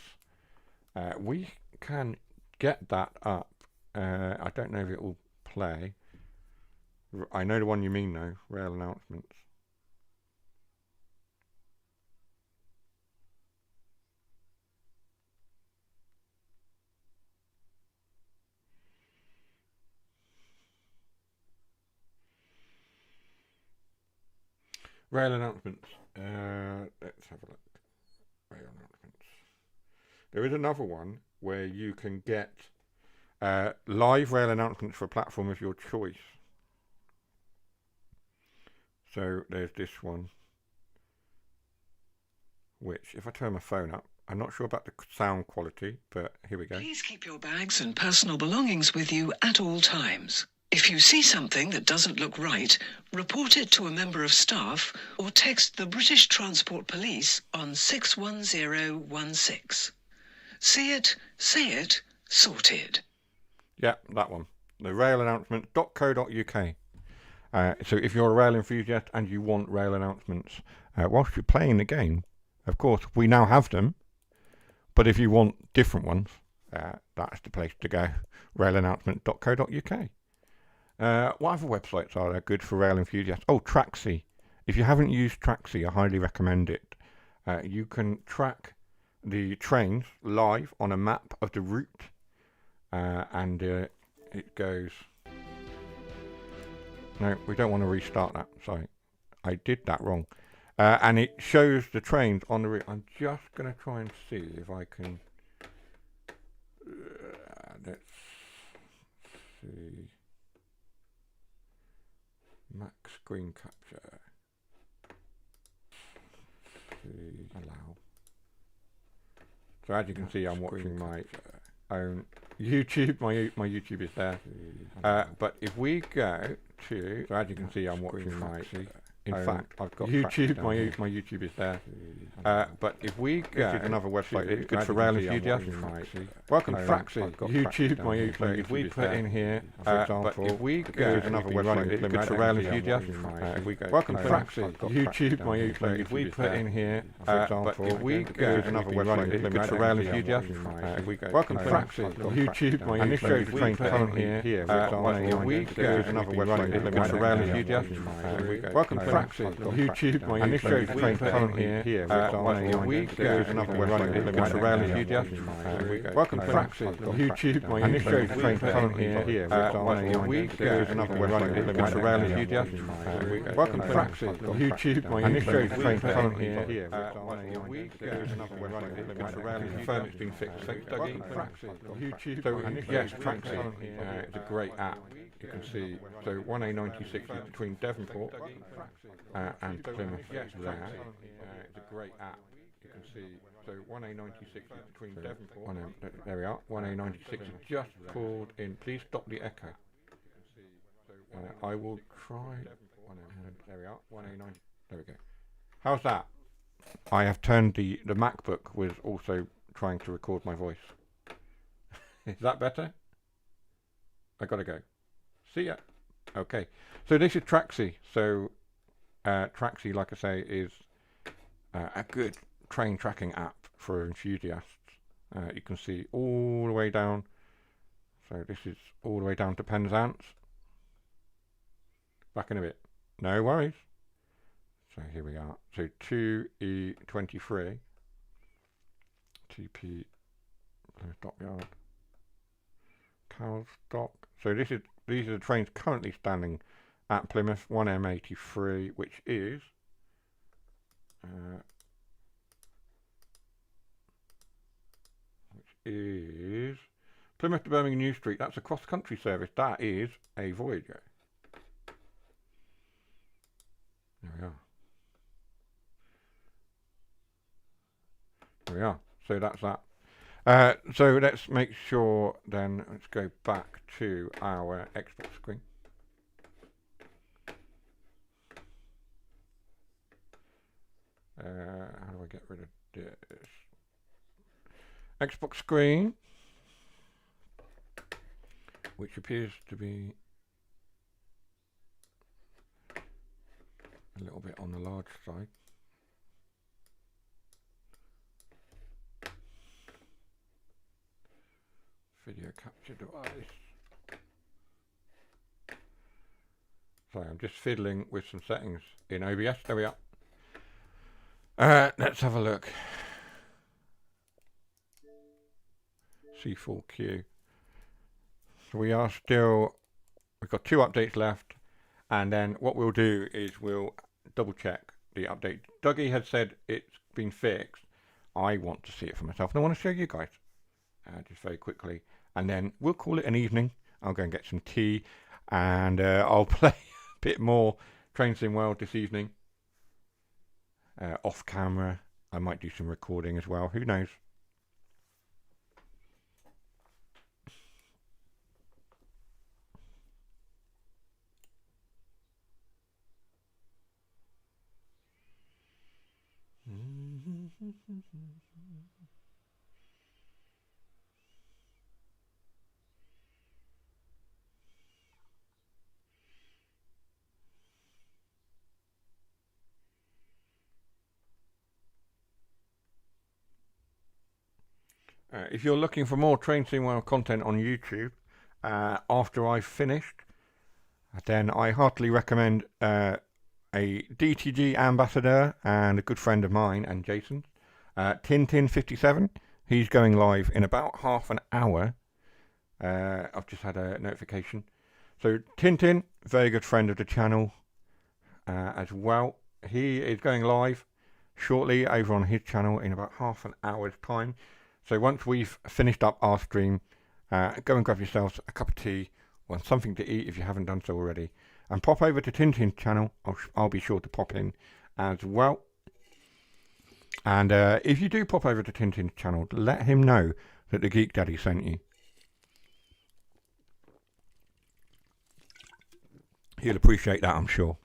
[SPEAKER 1] We can get that up. I don't know if it will play. I know the one you mean though, rail announcements. Rail announcements. Let's have a look. Rail announcements. There is another one where you can get live rail announcements for a platform of your choice. So there's this one, which if I turn my phone up, I'm not sure about the sound quality, but here we go.
[SPEAKER 3] Please keep your bags and personal belongings with you at all times. If you see something that doesn't look right, report it to a member of staff or text the British Transport Police on 61016. See it, say it, sorted.
[SPEAKER 1] Yeah, that one. The railannouncement.co.uk. So if you're a rail enthusiast and you want rail announcements whilst you're playing the game, of course, we now have them. But if you want different ones, that's the place to go. Railannouncement.co.uk. What other websites are there good for rail enthusiasts? Oh, Traxi. If you haven't used Traxi, I highly recommend it. You can track the trains live on a map of the route, and it goes... No, we don't want to restart that. Sorry, I did that wrong. And it shows the trains on the route. I'm just going to try and see if I can... let's see... Max screen capture. See, allow. So as you can see, I'm watching my own YouTube. My YouTube is there. But if we go to... So as you can see, I'm watching my... In fact, I've got YouTube. My YouTube is there. But if we go, this is another website. It's good for rail enthusiasts. Welcome to Traxi. YouTube. My YouTube. If we put in here, for example, if we go to another website, it's good for rail enthusiasts. Welcome to Traxi. YouTube. My YouTube. If we put in here, for example, if we go to another website, it's good for rail enthusiasts. Welcome to Traxi. YouTube. My YouTube. And this shows the train current here. For example, if we go to another website, it's good for rail enthusiasts. Welcome to Traxi, YouTube, my and this shows the train current here. We go to another website, it's good for rail enthusiasts. Welcome to Traxi, YouTube, my and this shows the train current here. We go to another website, it's good for rail enthusiasts. Welcome to Traxi, YouTube, my and this shows the train current here. We go to another website, it's good for rail enthusiasts. Confirm it's been fixed. Thanks, Dougie. YouTube. So yes, Traxi, it's a great app. You can see, so 1A96 is between Devonport and Plymouth there. It's a great app. You can see, so 1A96 is between Devonport. There we are. 1A96 is just pulled in. Please stop the echo. I will try. There we are. 1A90. There we go. How's that? I have turned the MacBook was also trying to record my voice. Is that better? I gotta go. See ya. Okay. So this is Traxi. So Traxi, like I say, is a good train tracking app for enthusiasts. You can see all the way down. So this is all the way down to Penzance. Back in a bit. No worries. So here we are. So 2E23. TP Dockyard. Cowstock. So these are the trains currently standing at Plymouth. 1M83, which is Plymouth to Birmingham New Street. That's a cross-country service. That is a Voyager. There we are. There we are. So that's that. So let's make sure then, let's go back to our Xbox screen. How do I get rid of this? Xbox screen, which appears to be a little bit on the large side. Video capture device. Sorry, I'm just fiddling with some settings in OBS. There we are. Let's have a look. C4Q. So we are still, we've got 2 updates left, and then what we'll do is we'll double check the update. Dougie had said it's been fixed. I want to see it for myself, and I want to show you guys just very quickly, and then we'll call it an evening. I'll go and get some tea, and I'll play a bit more Train Sim World this evening. Off camera, I might do some recording as well, who knows. If you're looking for more Train Sim World content on YouTube, after I've finished, then I heartily recommend a DTG ambassador and a good friend of mine and Jason's, Tintin57. He's going live in about half an hour. I've just had a notification. So Tintin, very good friend of the channel as well. He is going live shortly over on his channel in about half an hour's time. So once we've finished up our stream, go and grab yourselves a cup of tea or something to eat if you haven't done so already, and pop over to Tintin's channel. I'll be sure to pop in as well. And if you do pop over to Tintin's channel, let him know that the Geek Daddy sent you. He'll appreciate that, I'm sure.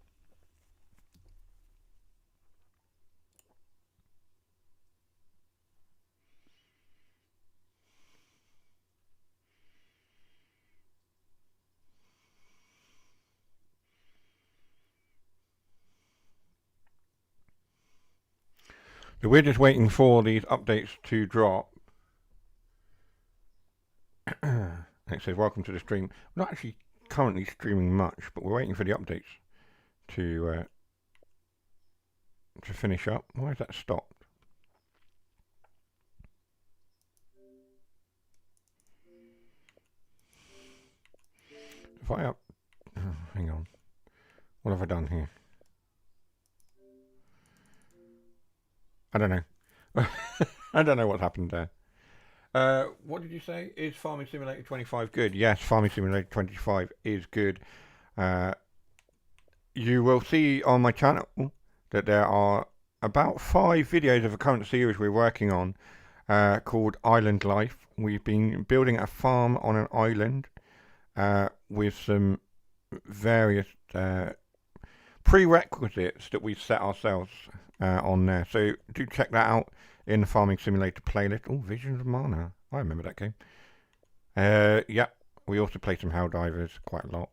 [SPEAKER 1] So we're just waiting for these updates to drop. It says, welcome to the stream. We're not actually currently streaming much, but we're waiting for the updates to finish up. Why is that stopped? If I hang on. What have I done here? I don't know. I don't know what happened there. What did you say? Is Farming Simulator 25 good? Yes, Farming Simulator 25 is good. You will see on my channel that there are about 5 videos of a current series we're working on called Island Life. We've been building a farm on an island with some various prerequisites that we've set ourselves on there. So do check that out in the Farming Simulator playlist. Oh, Visions of Mana. I remember that game. Yeah, we also play some Helldivers quite a lot.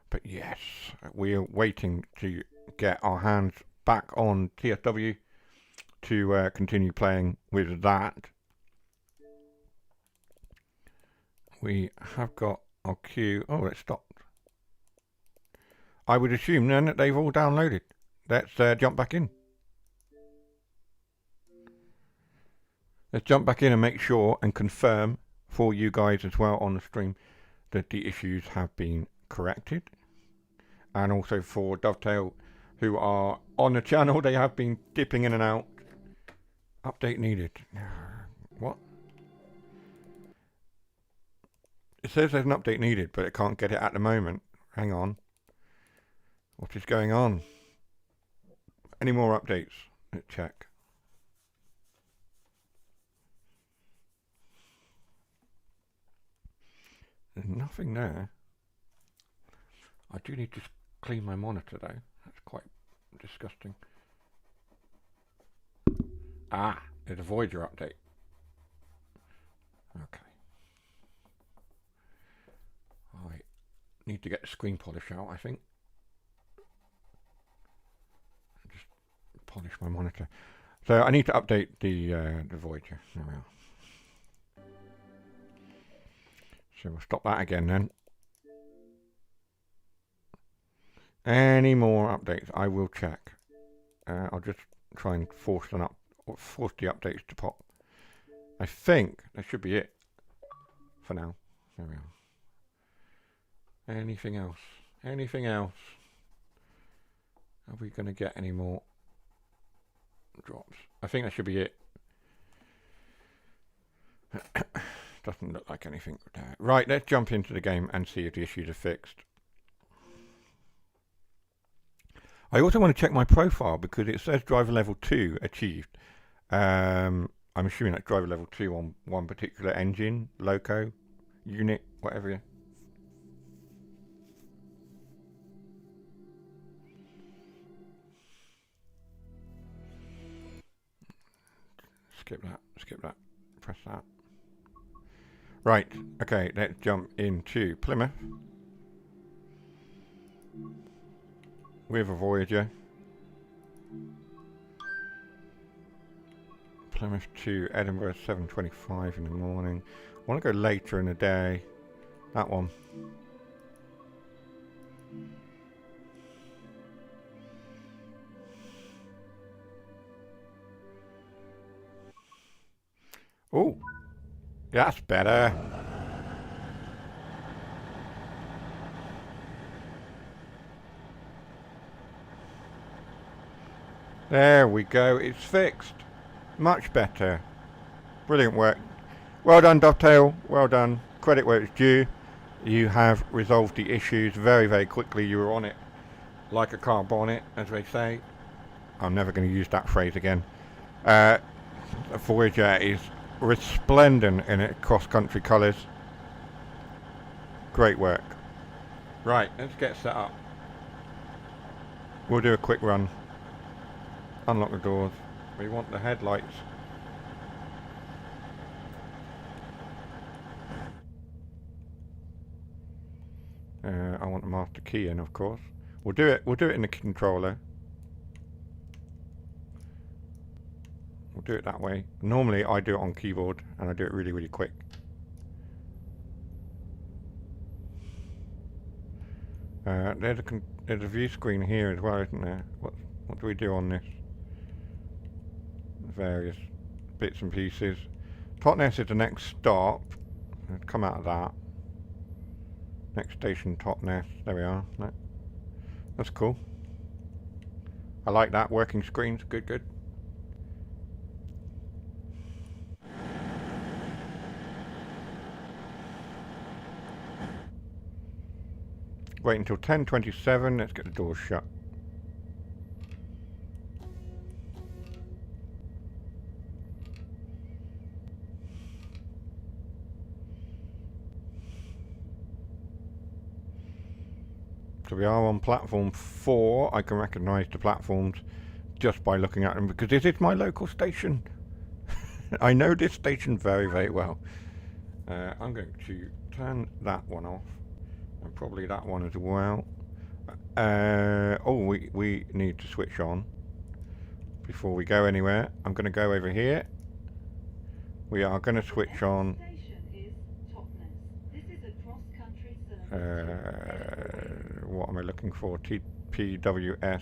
[SPEAKER 1] But yes, we're waiting to get our hands back on TSW to continue playing with that. We have got our queue. Oh, it stopped. I would assume then that they've all downloaded. Let's jump back in. Let's jump back in and make sure and confirm for you guys as well on the stream that the issues have been corrected. And also for Dovetail, who are on the channel, they have been dipping in and out. Update needed. What? It says there's an update needed, but it can't get it at the moment. Hang on. What is going on? Any more updates? Let's check. There's nothing there. I do need to clean my monitor though. That's quite disgusting. Ah, there's a Voyager update. Okay. I need to get the screen polish out, I think. Just polish my monitor. So I need to update the Voyager. There we are. So we'll stop that again then. Any more updates? I will check. I'll just try and force the updates to pop. I think that should be it for now. There we are. Anything else? Anything else? Are we going to get any more drops? I think that should be it. Doesn't look like anything. Right, let's jump into the game and see if the issues are fixed. I also want to check my profile because it says driver level 2 achieved. I'm assuming that's driver level 2 on one particular engine, loco, unit, whatever. Skip that, press that. Right, okay, let's jump into Plymouth with a Voyager. Plymouth to Edinburgh, 7:25 in the morning. I want to go later in the day. That one. Oh, that's better. There we go, it's fixed. Much better. Brilliant work. Well done, Dovetail. Well done. Credit where it's due. You have resolved the issues very, very quickly. You were on it like a car bonnet, as they say. I'm never going to use that phrase again. Voyager is resplendent in its cross-country colours. Great work. Right, let's get set up. We'll do a quick run. Unlock the doors. We want the headlights. I want the master key in, of course. We'll do it in the controller. We'll do it that way. Normally I do it on keyboard and I do it really, really quick. There's a view screen here as well, isn't there? What do we do on this? Various bits and pieces. Totnes is the next stop. Let's come out of that. Next station, Totnes. There we are. No. That's cool. I like that. Working screens. Good, good. Wait until 10:27. Let's get the doors shut. So we are on platform 4. I can recognise the platforms just by looking at them because this is my local station. I know this station very, very well. I'm going to turn that one off and probably that one as well. We need to switch on before we go anywhere. I'm going to go over here. We are going to switch on. What am I looking for? TPWS.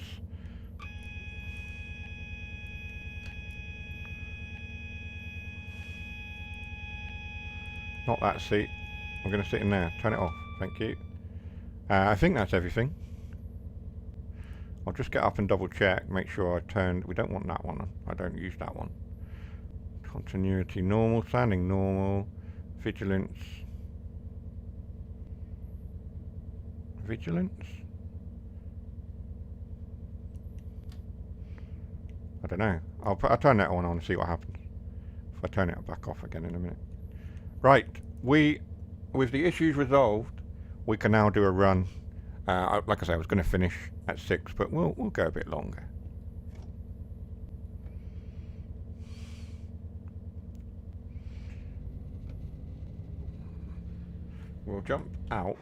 [SPEAKER 1] Not that seat. I'm going to sit in there. Turn it off. Thank you. I think that's everything. I'll just get up and double check. Make sure I turned. We don't want that one. I don't use that one. Continuity normal. Standing normal. Vigilance. Vigilance? I don't know. I'll turn that one on and see what happens. If I turn it back off again in a minute. Right. With the issues resolved, we can now do a run. Like I say, I was going to finish at 6, but we'll go a bit longer. We'll jump out.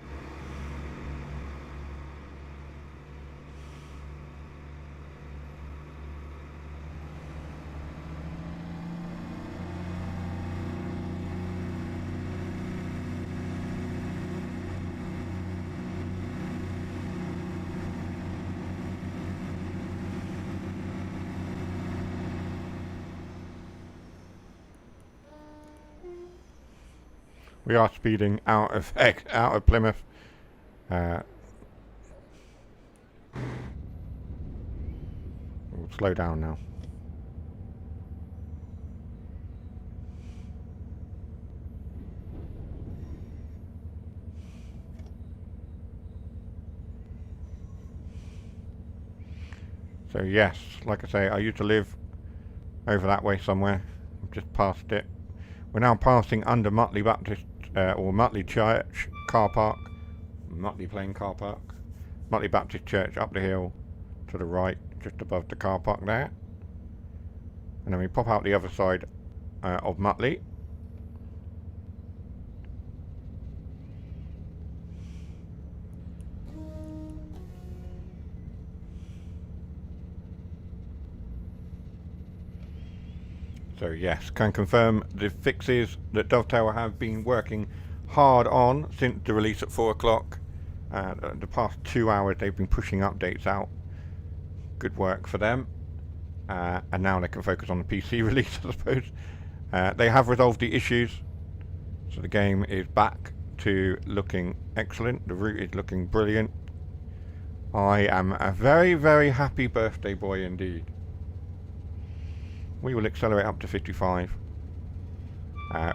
[SPEAKER 1] We are speeding out of Plymouth. We'll slow down now. So yes, like I say, I used to live over that way somewhere. I've just passed it. We're now passing under Mutley Baptist or Mutley Church car park. Mutley Plain car park. Mutley Baptist Church up the hill to the right, just above the car park there. And then we pop out the other side of Mutley. So yes, can confirm the fixes that Dovetail have been working hard on since the release at 4 o'clock. The past 2 hours they've been pushing updates out. Good work for them. And now they can focus on the PC release, I suppose. They have resolved the issues. So the game is back to looking excellent. The route is looking brilliant. I am a very, very happy birthday boy indeed. We will accelerate up to 55.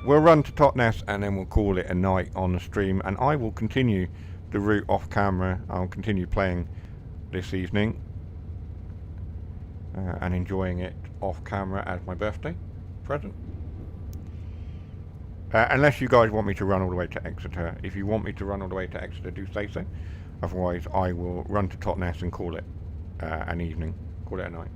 [SPEAKER 1] We'll run to Totnes and then we'll call it a night on the stream, and I will continue the route off camera. I'll continue playing this evening and enjoying it off camera as my birthday present. Unless you guys want me to run all the way to Exeter. If you want me to run all the way to Exeter, do say so. Otherwise I will run to Totnes and call it an evening, call it a night.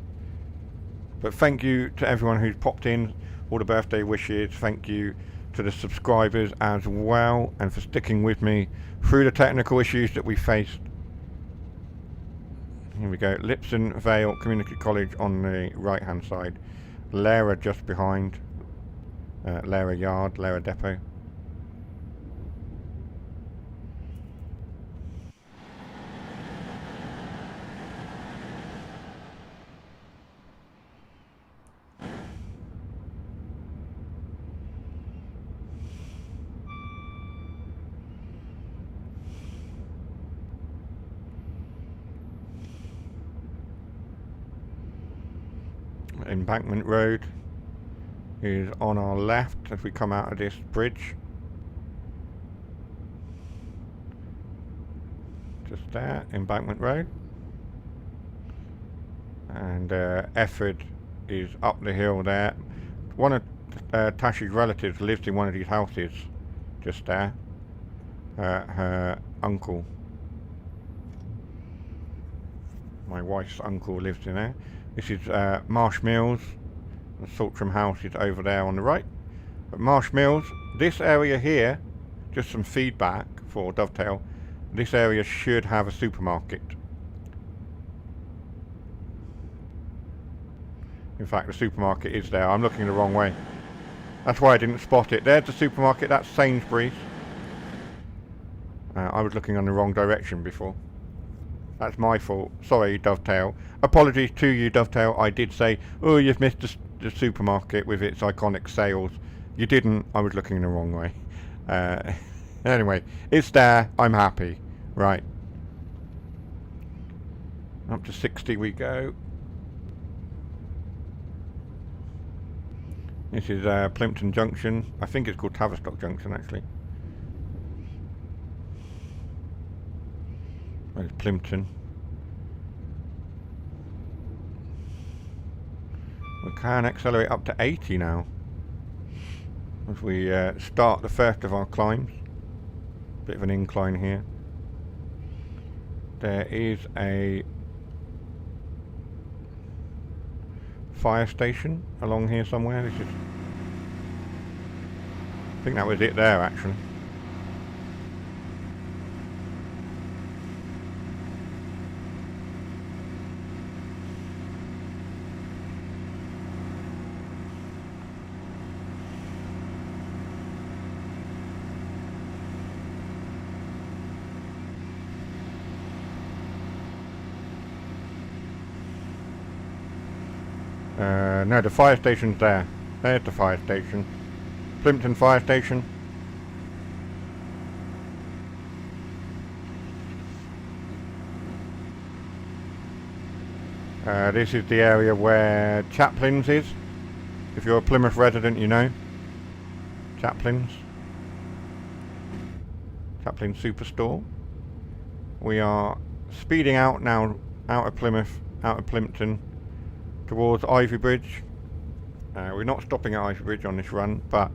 [SPEAKER 1] But thank you to everyone who's popped in, all the birthday wishes. Thank you to the subscribers as well, and for sticking with me through the technical issues that we faced. Here we go, Lipson Vale Community College on the right hand side. Lara just behind. Lara Yard, Lara Depot. Embankment Road is on our left as we come out of this bridge. Just there, Embankment Road. And Efford is up the hill there. One of Tash's relatives lives in one of these houses just there. Her uncle, my wife's uncle, lives in there. This is Marsh Mills. The Saltram House is over there on the right. But Marsh Mills, this area here, just some feedback for Dovetail, this area should have a supermarket. In fact, the supermarket is there. I'm looking the wrong way. That's why I didn't spot it. There's the supermarket, that's Sainsbury's. I was looking on the wrong direction before. That's my fault. Sorry, Dovetail. Apologies to you, Dovetail. I did say, oh, you've missed the supermarket with its iconic sales. You didn't. I was looking the wrong way. Anyway, it's there. I'm happy. Right. Up to 60 we go. This is Paignton Junction. I think it's called Tavistock Junction, actually. There's Paignton. We can accelerate up to 80 now as we start the first of our climbs. Bit of an incline here. There is a fire station along here somewhere. This is, I think that was it there actually. No, the fire station's there. There's the fire station. Paignton Fire Station. This is the area where Chaplin's is. If you're a Plymouth resident, you know. Chaplin's Superstore. We are speeding out now, out of Plymouth, out of Paignton, towards Ivy Bridge. We're not stopping at Ivy Bridge on this run, but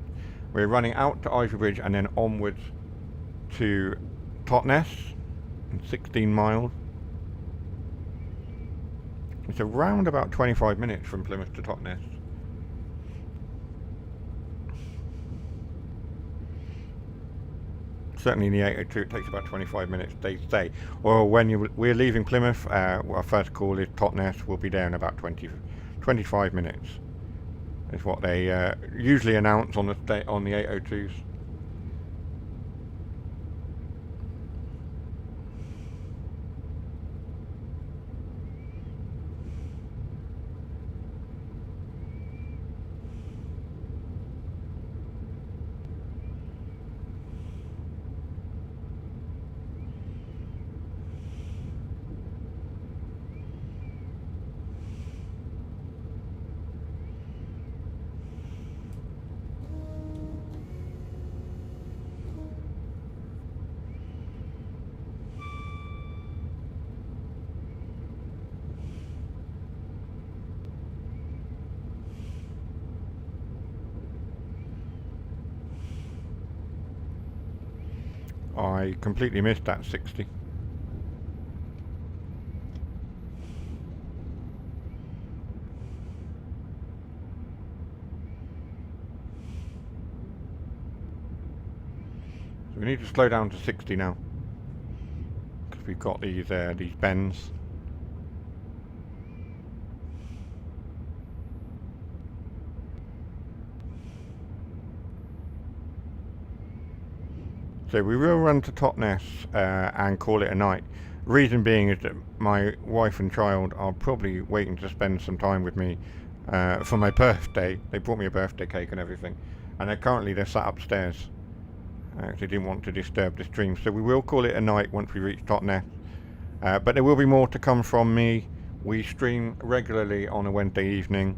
[SPEAKER 1] we're running out to Ivy Bridge and then onwards to Totnes, 16 miles. It's around about 25 minutes from Plymouth to Totnes. Certainly in the 802 it takes about 25 minutes day to day. Or when we're leaving Plymouth, our first call is Totnes. We'll be there in about 25 minutes. Is what they usually announce on the 802s. I completely missed that 60. So we need to slow down to 60 now, because we've got these bends. So we will run to Totnes and call it a night. Reason being is that my wife and child are probably waiting to spend some time with me for my birthday. They brought me a birthday cake and everything, and they're sat upstairs. They didn't want to disturb the stream, so we will call it a night once we reach Totnes. But there will be more to come from me. We stream regularly on a Wednesday evening,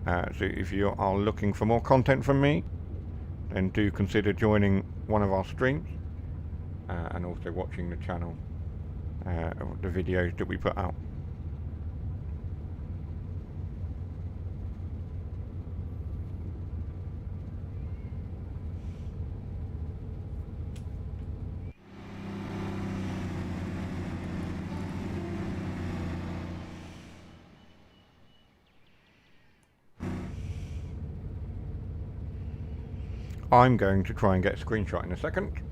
[SPEAKER 1] so if you are looking for more content from me, then do consider joining one of our streams and also watching the channel, the videos that we put out. I'm going to try and get a screenshot in a second.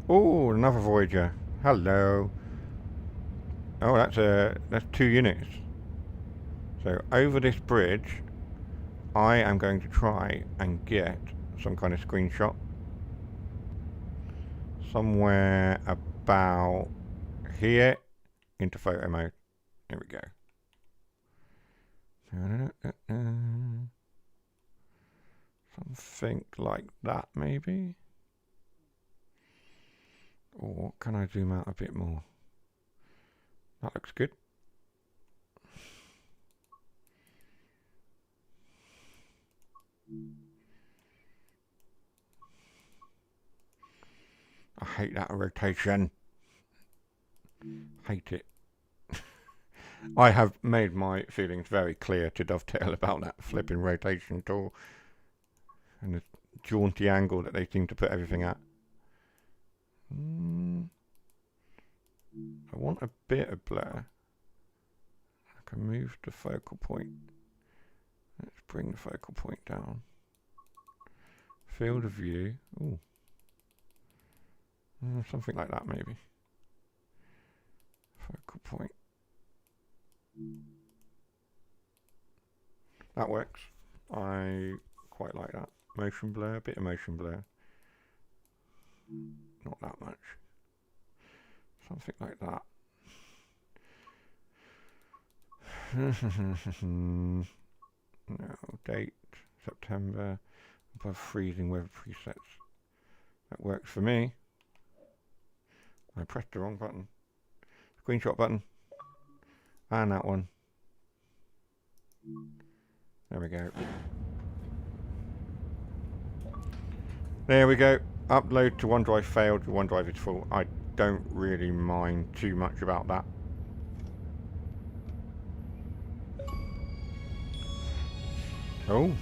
[SPEAKER 1] Oh, another Voyager. Hello. Oh, that's 2 units. So over this bridge, I am going to try and get some kind of screenshot. Somewhere about here. Into photo mode. Here we go. Something like that, maybe. Or can I zoom out a bit more? That looks good. I hate that rotation. Hate it. I have made my feelings very clear to Dovetail about that flipping rotation tool and the jaunty angle that they seem to put everything at. I want a bit of blur. I can move the focal point. Let's bring the focal point down. Field of view. Ooh. Something like that, maybe. Focal point. That works. I quite like that. Motion blur, a bit of motion blur. Not that much. Something like that. No, date, September. above freezing weather presets. That works for me. I pressed the wrong button. Screenshot button. And that one. There we go. There we go. Upload to OneDrive failed. OneDrive is full. I don't really mind too much about that. Oh.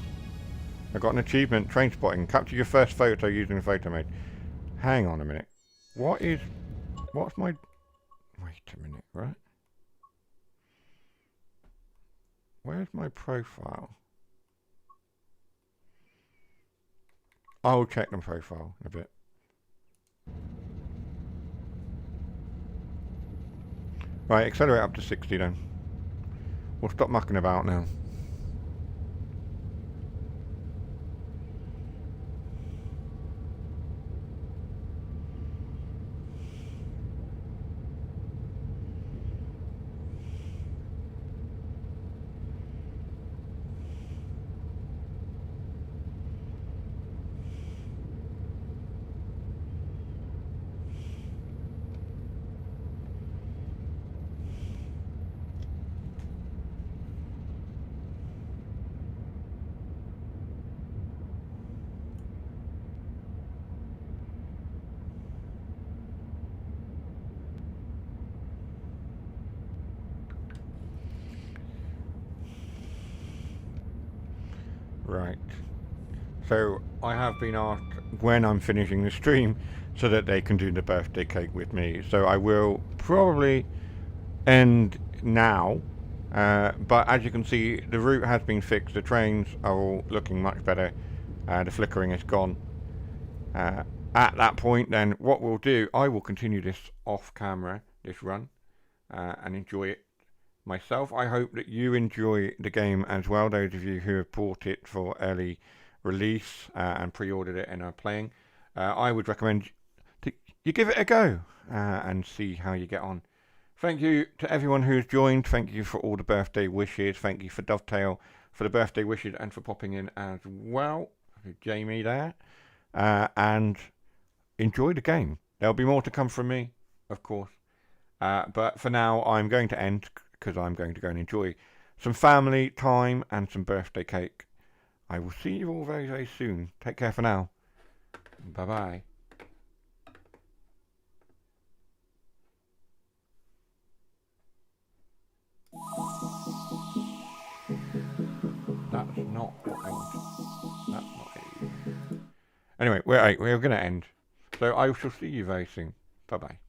[SPEAKER 1] I got an achievement. Train spotting. Capture your first photo using photo mode. Hang on a minute. What's my... Wait a minute, right? Where's my profile? I'll check the profile in a bit. Right, accelerate up to 60 then. We'll stop mucking about now. Right. So I have been asked when I'm finishing the stream so that they can do the birthday cake with me. So I will probably end now. But as you can see, the route has been fixed. The trains are all looking much better. The flickering is gone. At that point, then what we'll do, I will continue this off camera, this run, and enjoy it myself. I hope that you enjoy the game as well, those of you who have bought it for early release and pre-ordered it and are playing. I would recommend you give it a go and see how you get on. Thank you to everyone who's joined. Thank you for all the birthday wishes. Thank you for Dovetail for the birthday wishes and for popping in as well. Jamie there. And enjoy the game. There'll be more to come from me, of course. But for now, I'm going to end because I'm going to go and enjoy some family time and some birthday cake. I will see you all very, very soon. Take care for now. Bye-bye. That's not what I wanted. That's not it. Anyway, we're going to end. So I shall see you very soon. Bye-bye.